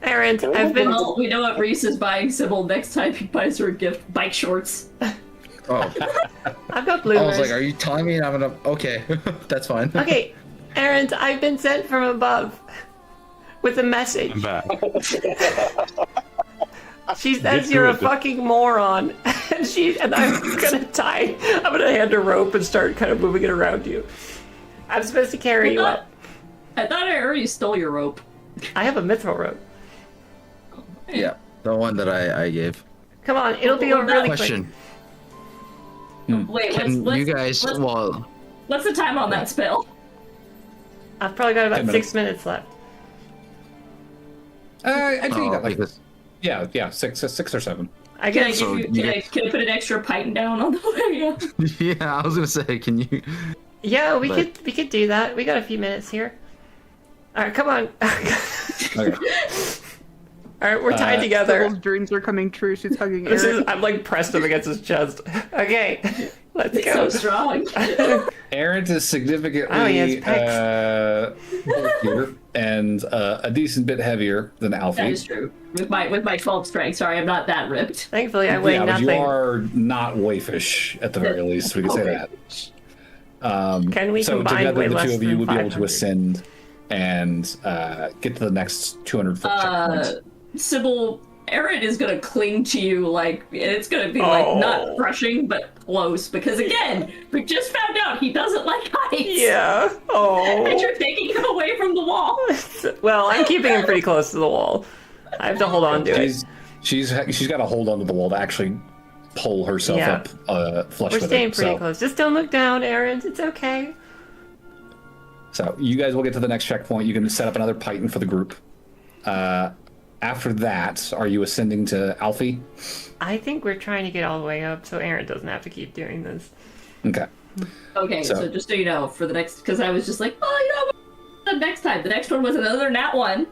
Aaron, I've been. Well, we know what Reese is buying Sybil next time he buys her a gift. Bike shorts. Oh, I've got I bloomers. was like, are you telling me I'm gonna? Okay, that's fine. Okay, Aaron, I've been sent from above with a message. I'm back. She Get says to you're a it. fucking moron, and I'm gonna hand a rope and start kind of moving it around you. I'm supposed to carry you up. I thought I already stole your rope. I have a mithril rope. Yeah, the one that I gave. Come on, it'll be over really quick. Question: Wait, Can you guys? Well, what's the time on that spell? I've probably got about 10 minutes. 6 minutes left. I think you got like, because yeah, six or 7. I Can I, guess. So give you, can I put an extra pint down on the way up? yeah, I was gonna say, can you? Yeah, we But- could do that. We got a few minutes here. All right, come on. Okay. All right, we're tied together. Sybil's dreams are coming true. She's hugging This is. Eric. I'm like pressed up against his chest. Okay, let's It's go. so strong. Aaron is significantly Oh, he has pecs. bulkier and a decent bit heavier than Alfie. That is true. With my 12 strength. Sorry, I'm not that ripped. Thankfully, I weigh Yeah, but nothing. you are not waifish at the very least. We can say Okay. that. Can we so combine together, way the less two of you than would be able to 500? ascend and get to the next 200-foot checkpoint. Sybil, Aaron is gonna cling to you like, and it's gonna be like Oh. not crushing, but close. Because again, we just found out he doesn't like heights. Yeah. And Oh. you're taking him away from the wall. Well, I'm keeping him pretty close to the wall. I have to hold on to it. She's got to hold onto the wall to actually pull herself Yeah. up flush We're with staying it. pretty So, close. Just don't look down, Aaron. It's okay. so you guys will get to the next checkpoint. You can set up another Python for the group. After that, are you ascending to Alfie? I think we're trying to get all the way up so Aaron doesn't have to keep doing this. Okay. Okay, So- so just so you know, for the next, because I was just like, oh, you know, the next time. The next one was another nat one.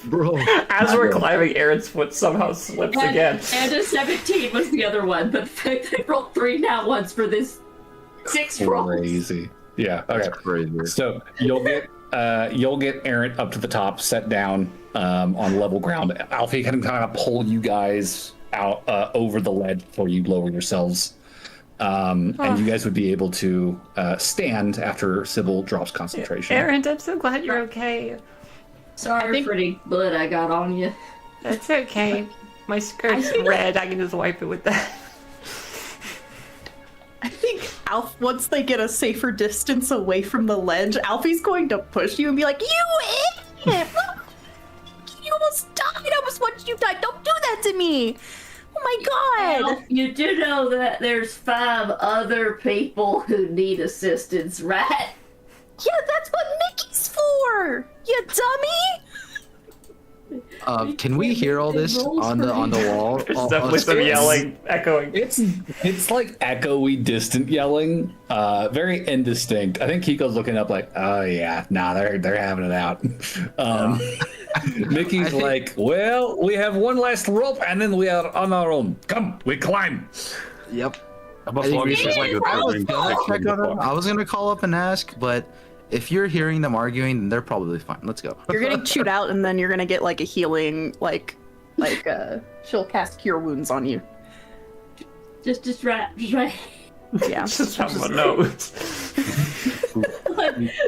Bro, As we're climbing, Aaron's foot somehow slips again. And a 17 was the other one, but the fact they rolled 3 nat ones for this 6 rolls. Crazy. Yeah. Okay. Crazy. So you'll get Aaron up to the top, set down on level ground. Alfie can kind of pull you guys out over the ledge before you lower yourselves, and you guys would be able to stand after Sybil drops concentration. Aaron, I'm so glad you're okay. Sorry for the blood I got on you. That's okay. My skirt's red. I can just wipe it with that. I think once they get a safer distance away from the ledge, Alfie's going to push you and be like, "You idiot! You almost died. I almost watched you die. Don't do that to me! Oh my god!" Well, you do know that there's 5 other people who need assistance, right? Yeah, that's what Mickey's for. You dummy! Can we hear all this on the wall? There's on definitely some stage? yelling, echoing. It's like echoey, distant yelling, very indistinct. I think Kiko's looking up like, "Oh yeah, nah, they're having it out." Mickey's like, well, we have one last rope, and then we are on our own. Come, we climb. Yep. I must log into my Gondrim section before. I was gonna call up and ask, but if you're hearing them arguing, then they're probably fine. Let's go. You're getting chewed out, and then you're gonna get like a healing, she'll cast Cure Wounds on you. Just right. Yeah. Just on my nose.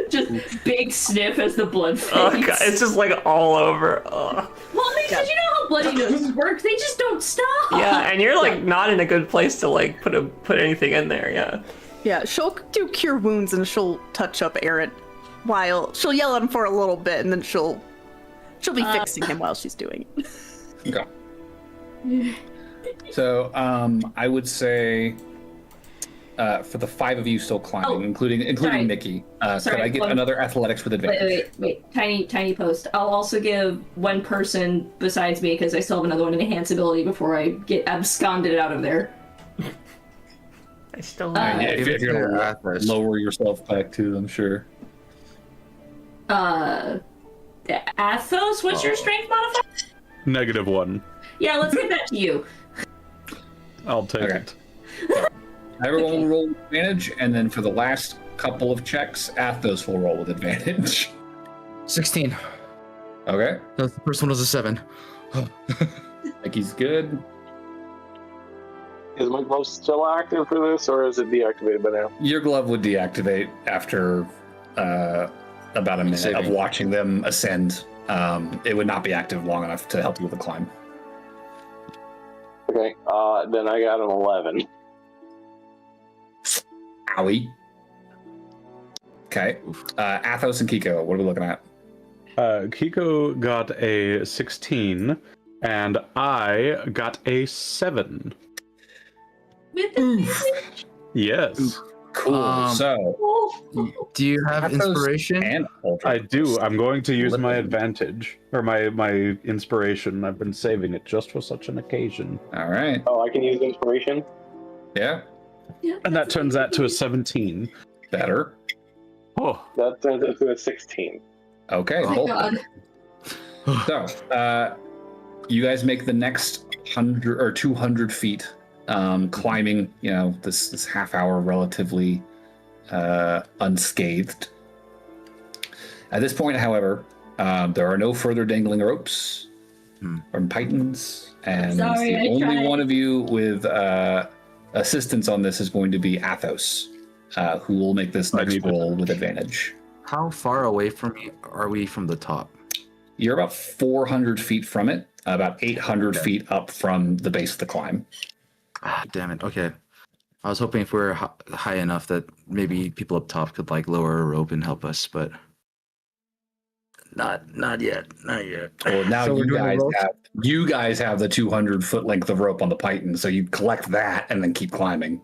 Just big sniff as the blood fades. Oh god, it's just like all over. Oh. Well, because you know how bloody noses work. They just don't stop. Yeah, and you're like not in a good place to like put anything in there. Yeah. Yeah, she'll do Cure Wounds and she'll touch up Aaron while she'll yell at him for a little bit, and then she'll be fixing him while she's doing it. Okay. So, I would say, for the 5 of you still climbing, including sorry. Mickey, Sorry, could I get another athletics with advantage? Wait. Tiny post. I'll also give one person besides me, because I still have another one in enhance ability before I get absconded out of there. I still If you're gonna lower yourself back to them, sure. Athos, what's your strength modifier? -1. Yeah, let's give that to you. I'll take it. Everyone will roll with advantage, and then for the last couple of checks, Athos will roll with advantage. 16. Okay. The first one was a 7. Like he's good. Is my glove still active for this, or is it deactivated by now? Your glove would deactivate after about a minute of watching them ascend. It would not be active long enough to help you with the climb. Okay, then I got an 11. Owie. Okay. Athos and Kiko, what are we looking at? Kiko got a 16, and I got a 7. With advantage? Yes. Cool. So, do you have Athos inspiration? And I do. I'm going to use my advantage, or my inspiration. I've been saving it just for such an occasion. All right. Oh, I can use inspiration? Yeah. And that turns out to a 17. Better. Oh. That turns into a 16. Okay. Oh my god. So, you guys make the next 100 or 200 feet, climbing, this half hour relatively unscathed. At this point, however, there are no further dangling ropes or pythons, and Sorry, the only tried. one of you with assistance on this is going to be Athos, who will make this next roll with advantage. How far away from me are we from the top? You're about 400 feet from it, about 800 feet up from the base of the climb. Ah, damn it. Okay. I was hoping if we were high enough that maybe people up top could lower a rope and help us, but not yet. Not yet. Well, now So we're doing the ropes? you guys have the 200-foot length of rope on the python, so you collect that and then keep climbing.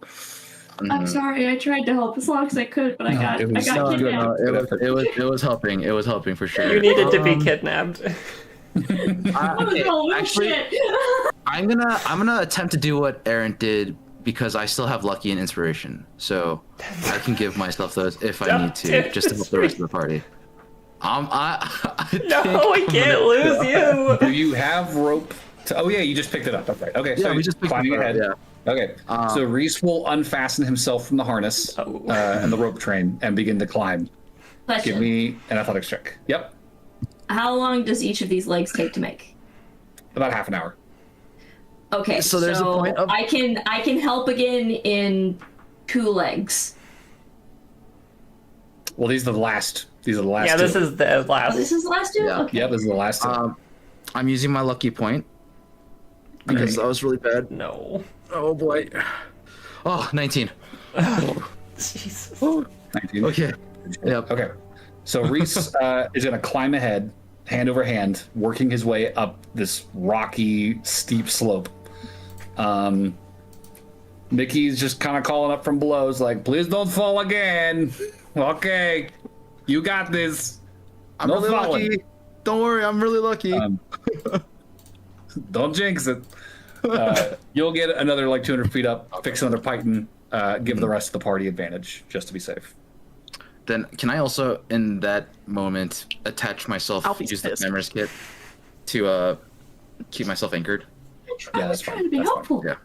I'm sorry, I tried to help as long as I could, but I got kidnapped. It was helping. It was helping for sure. You needed to be kidnapped. Actually, I'm gonna attempt to do what Aaron did because I still have lucky and inspiration, so I can give myself those if I need to, just to help the rest of the party. No, we can't lose you. Do you have rope? Oh yeah, you just picked it up. That's right. Okay, Yeah, so we just picked climbing it up, ahead. yeah. Okay, so Reese will unfasten himself from the harness and the rope train and begin to climb. Question. Give me an athletics check. Yep, How long does each of these legs take to make? about half an hour. Okay, So there's a point of- I can help again in 2 legs. Well, these are the last. Yeah, two. this is the last. Oh, this is the last 2? Yeah. Okay. Yeah, this is the last two. I'm using my lucky point because that was really bad. No. Oh boy. Oh, 19. Jesus. 19. Okay. Yep. Okay. So Reese is going to climb ahead, hand over hand, working his way up this rocky, steep slope. Mickey's just kind of calling up from below. He's like, please don't fall again. Okay. You got this. I'm No really falling. lucky. Don't worry, I'm really lucky. Don't jinx it. You'll get another 200 feet up, fix another python, give the rest of the party advantage, just to be safe. Then can I also, in that moment, attach myself, Alfie's use the pissed. climber's kit to keep myself anchored? I was that's trying fine. to be That's fine. helpful. Yeah.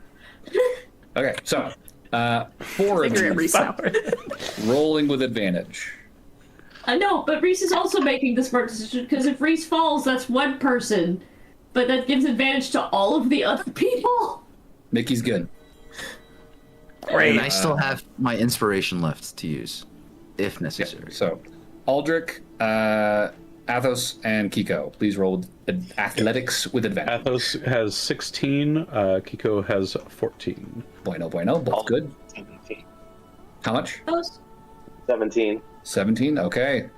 Okay, so 4 of Figure it, you Reese, now. rolling with advantage. I know, but Reese is also making the smart decision because if Reese falls, that's one person, but that gives advantage to all of the other people. Mickey's good. Great. And I still have my inspiration left to use, if necessary. So, Aldrich, Athos, and Kiko, please roll athletics with advantage. Athos has 16. Kiko has 14. Bueno, both good. 17. How much? 17. 17. Okay.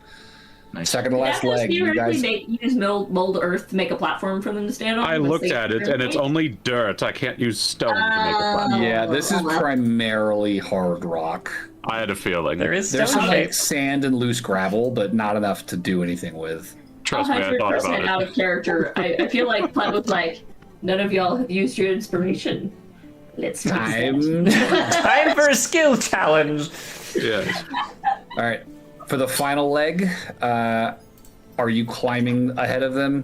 Nice. Second to last Athos leg. You guys. use mold earth to make a platform for them to stand on. I unless looked they- at it, and it's only dirt. I can't use stone to make a platform. Yeah, this is primarily hard rock. I had a feeling. There is There's stone some like shapes. sand and loose gravel, but not enough to do anything with. Trust me, I thought 100% about out it. of character. I feel like Platt was like, none of y'all have used your inspiration. Let's fix Time. Time for a skill challenge. Yes. All right. For the final leg, are you climbing ahead of them,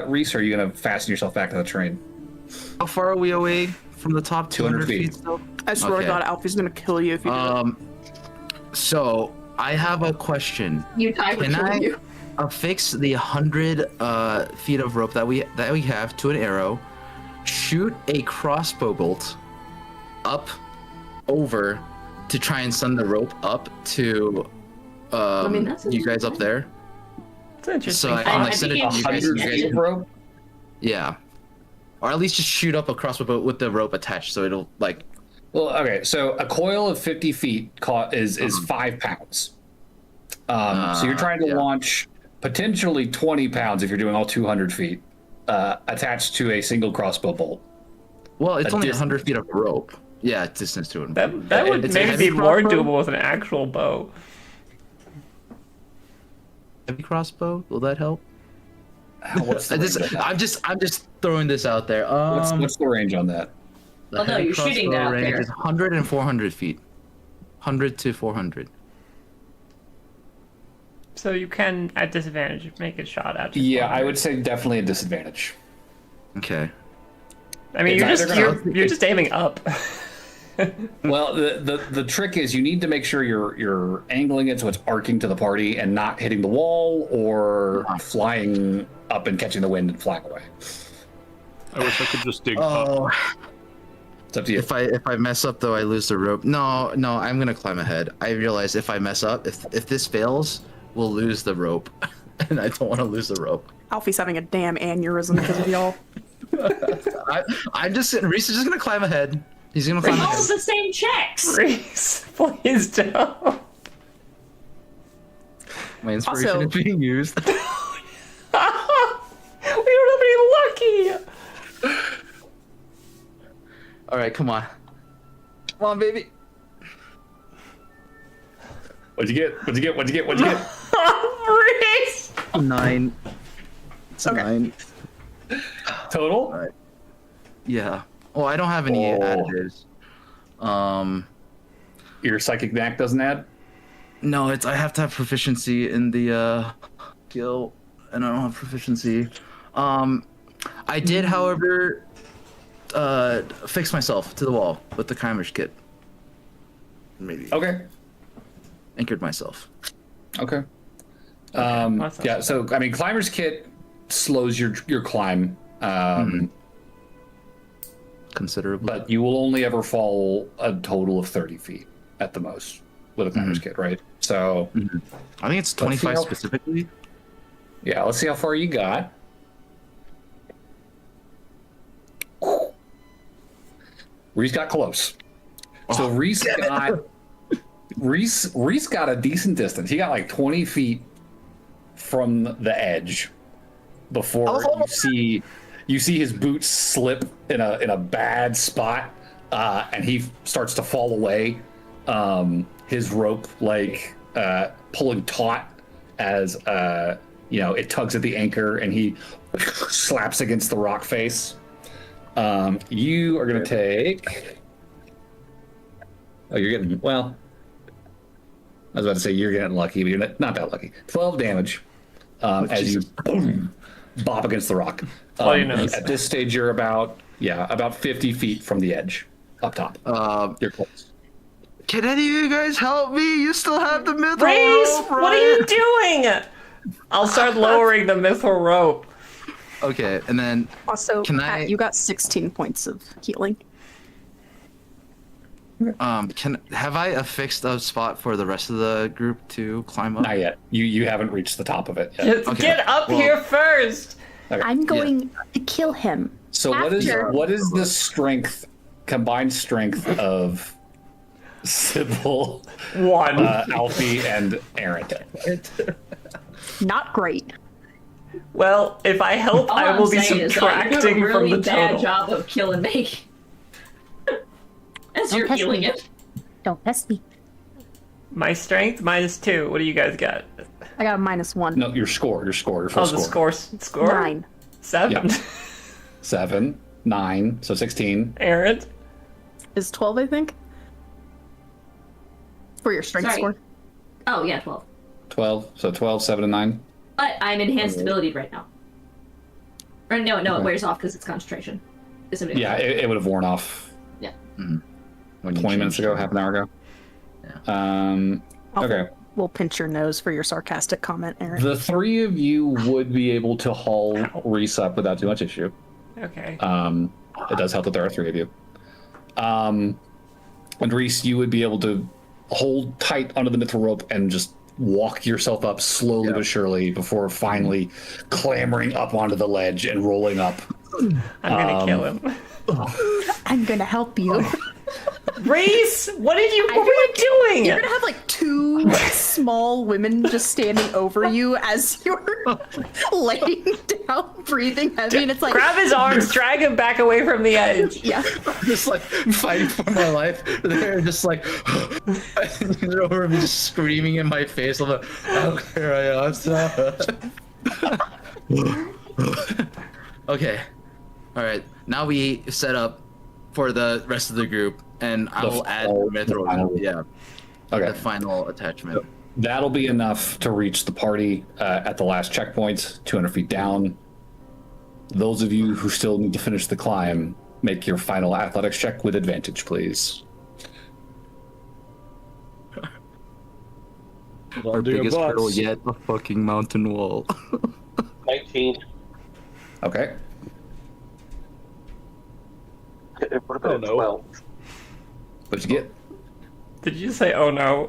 Reese, or are you going to fasten yourself back to the train? How far are we away from the top? 200 200 feet. feet still? I swear Okay. to God, Alfie's gonna kill you if you do it. So I have a question. You tie for Can I killing you. affix the 100 feet of rope that we have to an arrow, shoot a crossbow bolt up over to try and send the rope up to that's you guys up there? It's interesting. So I can I like send it think to you guys. 100 You guys feet of can, rope? yeah, or at least just shoot up a crossbow bolt with the rope attached, so it'll like. Well, okay. So a coil of 50 feet is 5 pounds. So you're trying to yeah. launch potentially 20 pounds if you're doing all 200 feet attached to a single crossbow bolt. Well, it's A only distance. 100 feet of rope. Yeah, distance to it. That would It's a maybe heavy be more crossbow? doable with an actual bow. Heavy crossbow. Will that help? What's the range on that? I'm just throwing this out there. What's the range on that? The Oh, no, heavy you're shooting crossbow that out range there. is 100 and 400 feet. 100 to 400. So you can, at disadvantage, make a shot at. Yeah, I would say definitely a disadvantage. Okay. I mean, It's either you're just aiming up. Well, the trick is you need to make sure you're angling it so it's arcing to the party and not hitting the wall or flying up and catching the wind and flying away. I wish I could just dig up. Oh, It's up to you. if I mess up though, I lose the rope. No, I'm gonna climb ahead. I realize if I mess up, if this fails, we'll lose the rope, and I don't want to lose the rope. Alfie's having a damn aneurysm because of y'all. I'm just sitting. Reese is just gonna climb ahead. He's gonna climb All ahead. the same checks. Reese, please don't. My inspiration Also- is being used. We don't have any lucky. All right, come on. Come on, baby. What'd you get? Reese. 9. It's a 9. Total? Yeah. Oh, I don't have any additives. Your psychic knack doesn't add? No, I have to have proficiency in the skill, and I don't have proficiency. I did, however, fix myself to the wall with the climber's kit. Maybe Okay. anchored myself. Okay. That sounds Yeah, so I mean climber's kit slows your climb. Considerably. But you will only ever fall a total of 30 feet at the most with a climber's kit, right? So, I think it's Let's see 25 how- specifically. yeah, let's see how far you got. Reese got close. So Reese got a decent distance. He got like 20 feet from the edge before you see his boots slip in a bad spot, and he starts to fall away. His rope pulling taut as it tugs at the anchor, and he slaps against the rock face. You are gonna take. Oh, you're getting well. I was about to say you're getting lucky, but you're not that lucky. 12 damage as you boom, bop against the rock. At this stage, you're about 50 feet from the edge, up top. You're close. Can any of you guys help me? You still have the mithril Reese, rope, right? what are you doing? I'll start lowering the mithril rope. Okay, and then Also, can Pat, you got 16 points of healing. have I affixed a spot for the rest of the group to climb up? Not yet. You haven't reached the top of it yet. Get up here first. Okay. I'm going to kill him. So what is the strength, combined strength of Sybil, Alfie, and Aaron? Not great. Well, if I help, All I will I'm be saying is, subtracting you did a really from the bad total. job of killing me. As you're test healing me. it. Don't test me. My strength -2. What do you guys got? I got a -1. No, your score. Your full Oh, the score. score. 9. 7. Yeah. 7, 9, so 16. Aaron. Is 12, I think? For your strength Sorry. score. Oh, yeah, 12. 12, so 12, 7, and 9. But I'm enhanced ability right now. Or no, it Okay. wears off because it's concentration. Yeah, it would have worn off. Yeah. When you 20 minutes changed ago, it. half an hour ago. Okay. We'll pinch your nose for your sarcastic comment, Aaron. The three of you would be able to haul Reese up without too much issue. Okay. It does help that there are three of you. And Reese, you would be able to hold tight onto the mithril rope and just walk yourself up slowly but surely before finally clambering up onto the ledge and rolling up. I'm gonna kill him. I'm gonna help you. Reese, what are you doing? You're gonna have like two small women just standing over you as you're laying down, breathing heavy, and it's like Grab his arms, drag him back away from the edge. Yeah. Just like fighting for my life. They're just like they're over me, just screaming in my face. I'm like, oh, here I am. Okay. All right. Now we set up for the rest of the group, and I will add the mithril. Yeah. Okay. The final attachment. That'll be enough to reach the party at the last checkpoint, 200 feet down. Those of you who still need to finish the climb, make your final athletics check with advantage, please. Our biggest hurdle yet, a fucking mountain wall. 19. Okay. It would have been 12. What'd you get? Did you say, oh no?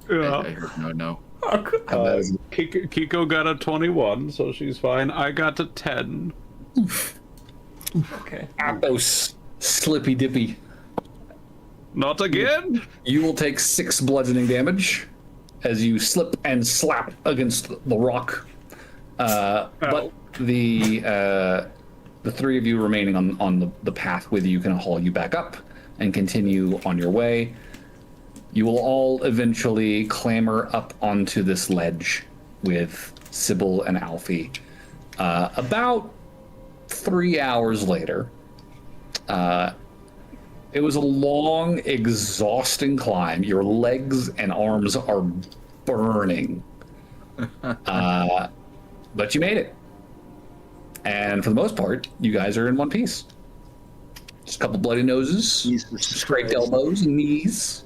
Yeah. I heard no. Oh, good. Kiko got a 21, so she's fine. I got a 10. Okay. Athos, slippy dippy. Not again? You will take 6 bludgeoning damage as you slip and slap against the rock. But the three of you remaining on the path with you can haul you back up and continue on your way. You will all eventually clamber up onto this ledge with Sybil and Alfie. About 3 hours later, it was a long, exhausting climb. Your legs and arms are burning. But you made it. And for the most part, you guys are in one piece. Just a couple bloody noses, scraped elbows and knees.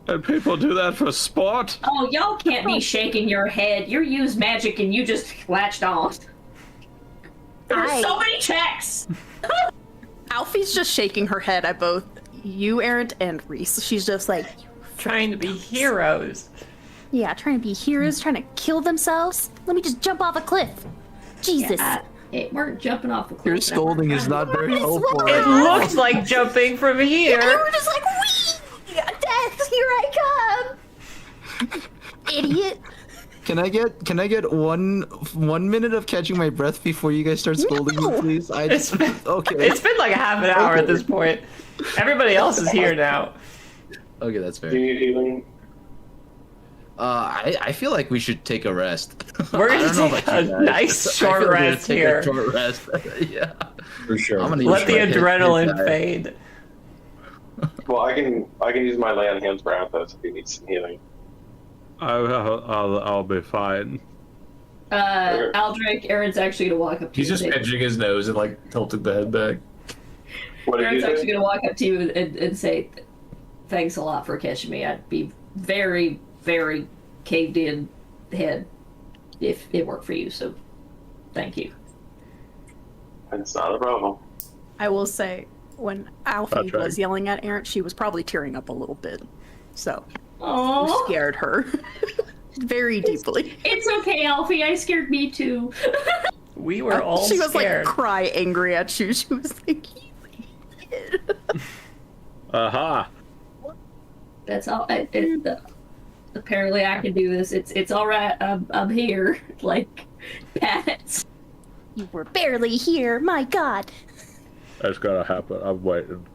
And people do that for sport? Oh, y'all can't be shaking your head. You used magic and you just latched on. There are so many checks. Alfie's just shaking her head at both you, Aaron, and Reese. She's just like Trying to be heroes. yeah, trying to be heroes, trying to kill themselves. Let me just jump off a cliff. Jesus. It weren't jumping off the cliff. Your scolding is not very helpful. It looked like jumping from here. And we're just like, wee! Death, here I come! Idiot. Can I get one minute of catching my breath before you guys start scolding me, please? It's been, Okay. it's been like a half an hour at this point. Everybody else is here now. Okay, that's Do fair. you need healing? I feel like we should take a rest. We're I gonna don't know take about a you guys. nice I short feel like we're gonna rest take here. A short rest. Yeah. For sure. I'm gonna Let the use my hit adrenaline die. fade. Well, I can use my lay on hands for Athos if he needs some healing. I'll be fine. Aldrich, Aaron's actually gonna walk up to He's you. just edging his nose and like tilting the head back. What did you Aaron's say? actually gonna walk up to you and say, "Thanks a lot for catching me. I'd be very, very caved in head if it worked for you. So, thank you." It's not a problem. I will say, when Alfie That's right. was yelling at Aaron, she was probably tearing up a little bit. So, you Oh, scared her. Very deeply. it's okay, Alfie. I scared me too. We were all She was scared. like cry angry at you. She was like, Aha! That's all. Apparently, I can do this. It's all right. I'm here. Like, pats. You were barely here. My God. It's gonna happen. I'm waiting.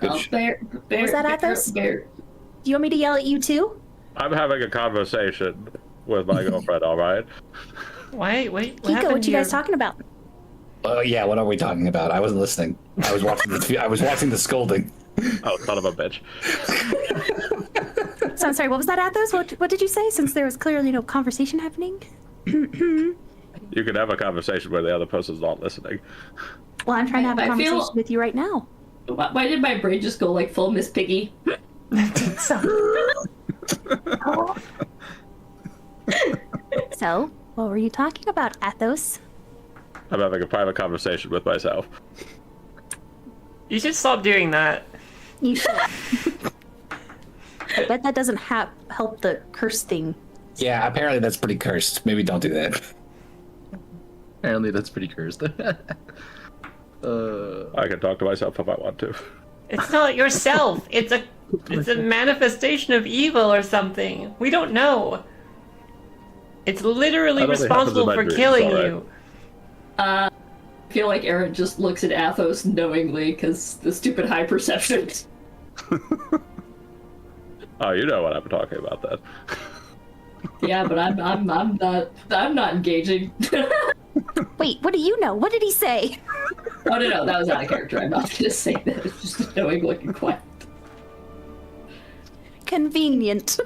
Oh, bear, Was that Athos? Bear. Do you want me to yell at you too? I'm having a conversation with my girlfriend, alright? Wait, what Kiko, happened what you guys here? talking about? Yeah, what are we talking about? I wasn't listening. I was watching the scolding. Oh, son of a bitch. So I'm sorry, what was that, Athos? What did you say? Since there was clearly no conversation happening? You can have a conversation where the other person's not listening. Well, I'm trying to have a I feel- conversation with you right now. Why did my brain just go like full Miss Piggy? So, what were you talking about, Athos? I'm having a private conversation with myself. You should stop doing that. You should. I bet that doesn't help the curse thing. Yeah, apparently that's pretty cursed. Maybe don't do that. Apparently that's pretty cursed. I can talk to myself if I want to. It's not yourself. It's a manifestation of evil or something. We don't know. It's literally That only happens in responsible my for dreams, killing alright. you. I feel like Aaron just looks at Athos knowingly because the stupid high perception. Oh, you know what I'm talking about then. Yeah, but I'm not engaging. Wait, what do you know? What did he say? Oh no, that was out of character. I'm not gonna say that. It's just a knowing looking quiet. Convenient.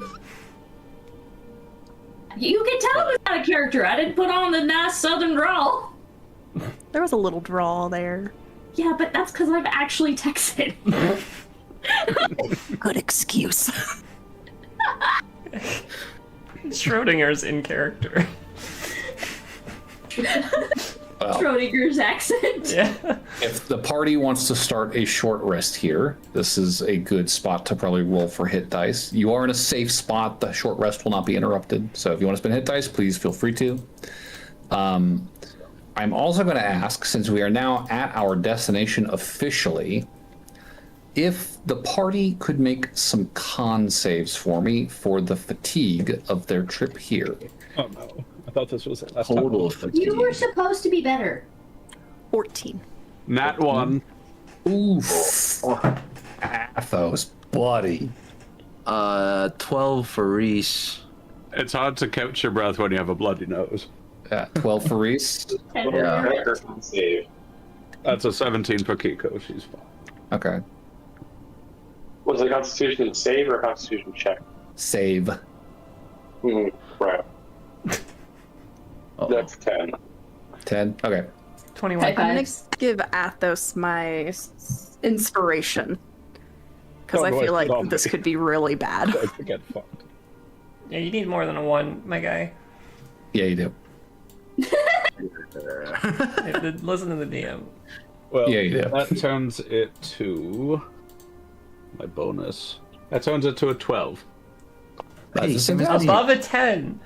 You can tell it was out of character. I didn't put on the nice southern drawl. there was a little drawl there. Yeah, but that's because I'm actually Texan. Good excuse. Schrodinger's in character. Well, Schrodinger's accent. Yeah. if the party wants to start a short rest here, this is a good spot to probably roll for hit dice. You are in a safe spot. The short rest will not be interrupted. So if you want to spend hit dice, please feel free to. I'm also going to ask, since we are now at our destination officially, if the party could make some con saves for me for the fatigue of their trip here. Oh no. I thought this was last Total time. You were fatigue. supposed to be better. 14. Nat 1. Oof. Athos, buddy. 12 for Reese. It's hard to catch your breath when you have a bloody nose. 12 for Reese. And Yeah. Character can save. That's a 17 for Kiko. She's fine. Okay. Was it a Constitution save or a Constitution check? Save. Right. That's 10. 10. Okay. 21. High I'm gonna fives. give Athos my inspiration. Because Oh, I no, feel it's like not this me. could be really bad. I get fucked. Yeah, you need more than a 1, my guy. Yeah, you do. Listen to the DM. Well, Yeah, you do. that turns it to my bonus. That turns it to a 12. That's the same same as as me. Above a 10.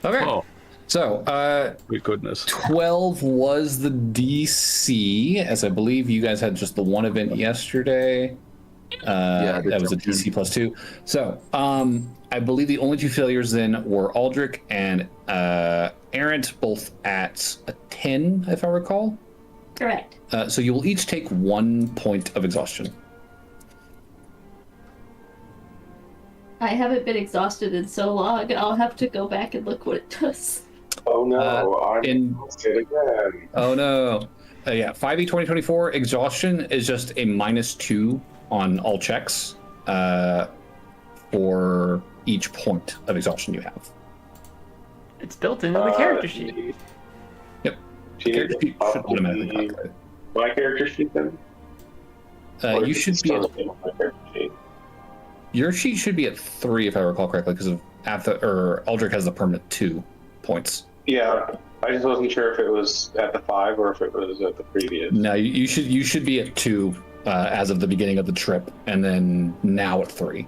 Okay. Oh, So, my goodness. 12 was the DC, as I believe you guys had just the one event yesterday. Yeah, that was a DC plus 2. So, I believe the only two failures then were Aldrich and Errant, both at a 10, if I recall. Correct. So you will each take 1 point of exhaustion. I haven't been exhausted in so long. I'll have to go back and look what it does. Oh no, I'm in- it again. Oh no. Yeah, 5e 2024 exhaustion is just a -2 on all checks for each point of exhaustion you have. It's built into the character sheet. Yep. Character sheet should automatically calculate. My character sheet then? You should be at, your sheet should be at 3 if I recall correctly, because of Aldrich has the permanent 2 points. Yeah, I just wasn't sure if it was at the 5 or if it was at the previous. No, you should be at 2 as of the beginning of the trip, and then now at 3.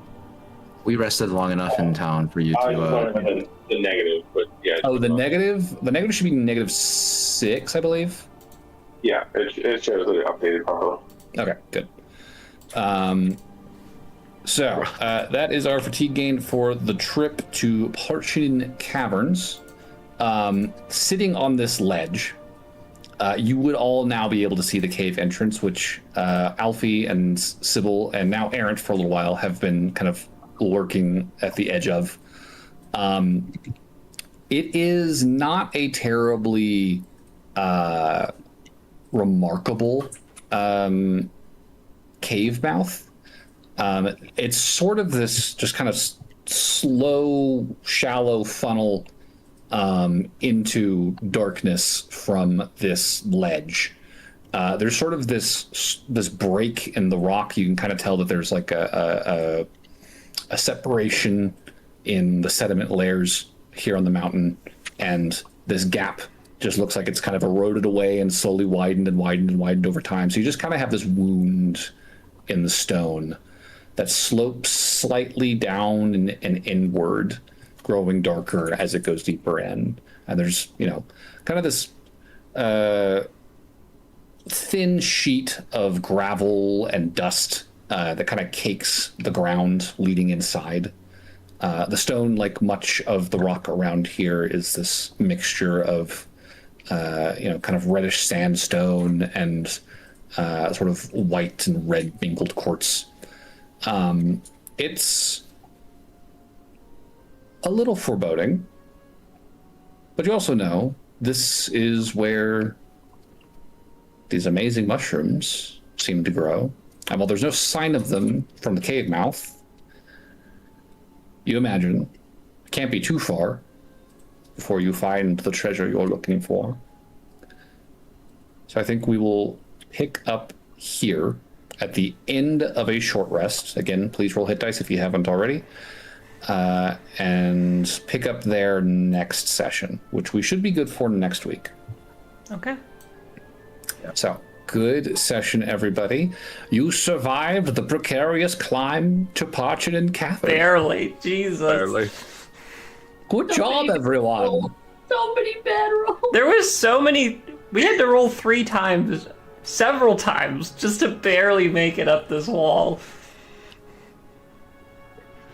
We rested long enough in town for you I was to. wondering the negative, but yeah. Oh, the negative should be -6, I believe. Yeah, it shows that it updated properly. Okay, good. So that is our fatigue gain for the trip to Parchin Caverns. Sitting on this ledge, you would all now be able to see the cave entrance, which Alfie and Sybil and now Errant for a little while have been kind of lurking at the edge of. It is not a terribly remarkable cave mouth. It's sort of this just kind of slow, shallow funnel into darkness from this ledge. There's sort of this break in the rock. You can kind of tell that there's like a separation in the sediment layers here on the mountain, and this gap just looks like it's kind of eroded away and slowly widened and widened and widened over time. So you just kind of have this wound in the stone that slopes slightly down and inward, growing darker as it goes deeper in. And there's, kind of this thin sheet of gravel and dust that kind of cakes the ground leading inside. The stone, like much of the rock around here, is this mixture of, kind of reddish sandstone and sort of white and red mingled quartz. It's a little foreboding, but you also know this is where these amazing mushrooms seem to grow. And while there's no sign of them from the cave mouth, you imagine it can't be too far before you find the treasure you're looking for. So I think we will pick up here at the end of a short rest. Again, please roll hit dice if you haven't already. And pick up there next session, which we should be good for next week. Okay. So, good session, everybody. You survived the precarious climb to Parchin and Catherine. Barely. Jesus. Barely. Good job, everyone. So many bad rolls. There was so many... We had to roll 3 times, several times, just to barely make it up this wall.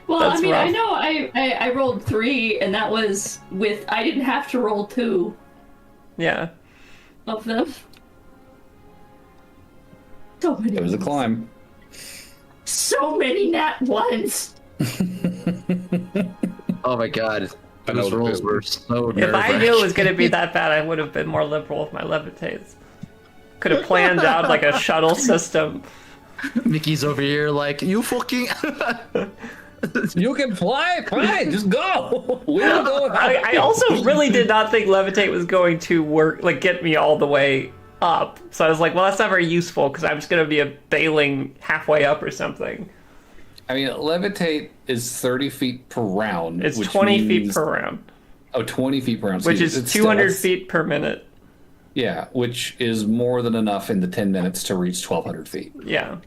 Well, That's I mean, rough. I know I rolled 3, and that was with... I didn't have to roll 2 Yeah. of them. So many. It was a climb. So many nat ones. Oh my god. Those rolls were so nerve-wracking. If I knew it was going to be that bad, I would have been more liberal with my levitates. Could have planned out like a shuttle system. Mickey's over here like, you fucking... You can fly, just go. We'll go. I also really did not think levitate was going to work, like get me all the way up. So I was like, well, that's not very useful because I'm just going to be a bailing halfway up or something. I mean, levitate is 30 feet per round. It's which 20 feet means- per round, Oh, 20 feet per round. So which is it's 200 still- feet per minute. Yeah, which is more than enough in the 10 minutes to reach 1,200 feet. Yeah.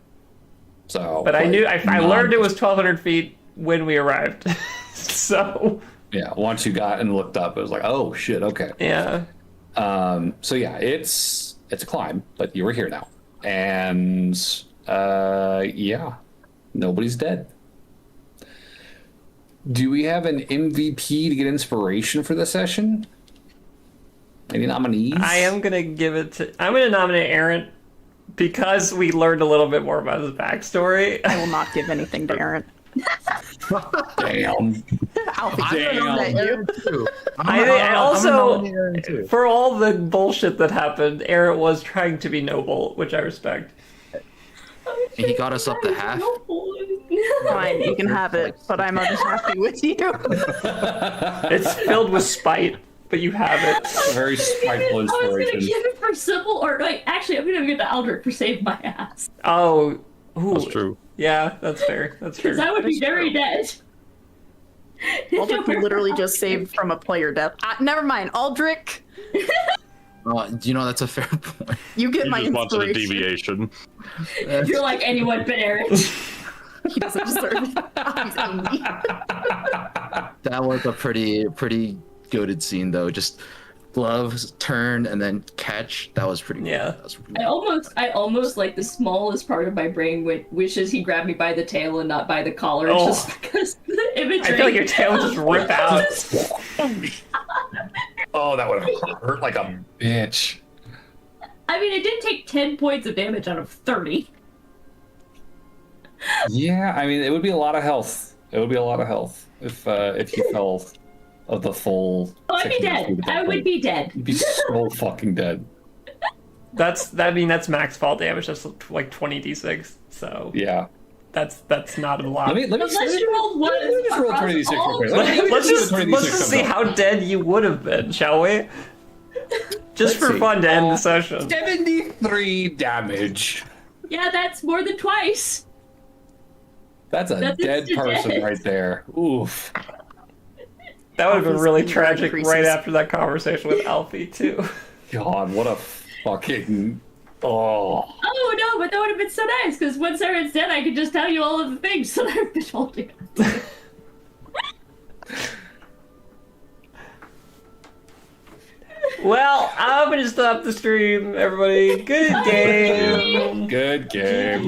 So, But I like, knew, I learned it was 1,200 feet when we arrived. So, Yeah, once you got and looked up, it was like, oh shit, okay. yeah. So yeah, it's a climb, but you were here now, and yeah, nobody's dead. Do we have an MVP to get inspiration for this session? Any nominees? I am going to give it to... I'm going to nominate Aaron because we learned a little bit more about his backstory. I will not give anything to Aaron. Damn. I also, for all the bullshit that happened, Aaron was trying to be noble, which I respect. He got us up the half. Fine, you can have it, but I'm unhappy with you. It's filled with spite, but you have it. A very spiteful I was gonna inspiration. give it for Sybil, or like, actually, I'm gonna give it to Aldrich for save my ass. Oh, ooh. That's true. Yeah, that's fair. That's fair. Because I would be very dead. Aldrich literally just saved from a player death. Never mind, Aldrich. You know, that's a fair point. You get You my just wanted a inspiration. deviation. You're like anyone but Aaron. He doesn't deserve it. He's angry. That was a pretty goated scene, though. Just gloves, turn, and then catch. That was pretty. Yeah. That was pretty I almost like the smallest part of my brain wishes he grabbed me by the tail and not by the collar, Oh. just because the imagery. I feel like your tail would just rip out. Oh, that would have hurt like a bitch. I mean, it did take 10 points of damage out of 30. Yeah, I mean, it would be a lot of health. It would be a lot of health if you fell of the full. Oh, I'd be 600 dead. feet at that I would point. be dead. You'd be so fucking dead. That's max fall damage. That's like 20d6. So Yeah. that's not a lot. Let me Unless you rolled one. let me just roll across 20d6 real all quick. of them. Let's just 20d6 see how dead you would have been, shall we? Just Let's for see. fun to end the session. 73 damage. Yeah, that's more than twice. That's a That's dead instant person death. right there. Oof. That would have been Alfie's really anger tragic increases. right after that conversation with Alfie too. God, what a fucking. Oh. Oh no, but that would have been so nice because once Aaron's dead, I could just tell you all of the things that I've been holding. Well, I'm gonna stop the stream, everybody. Good game. Good game.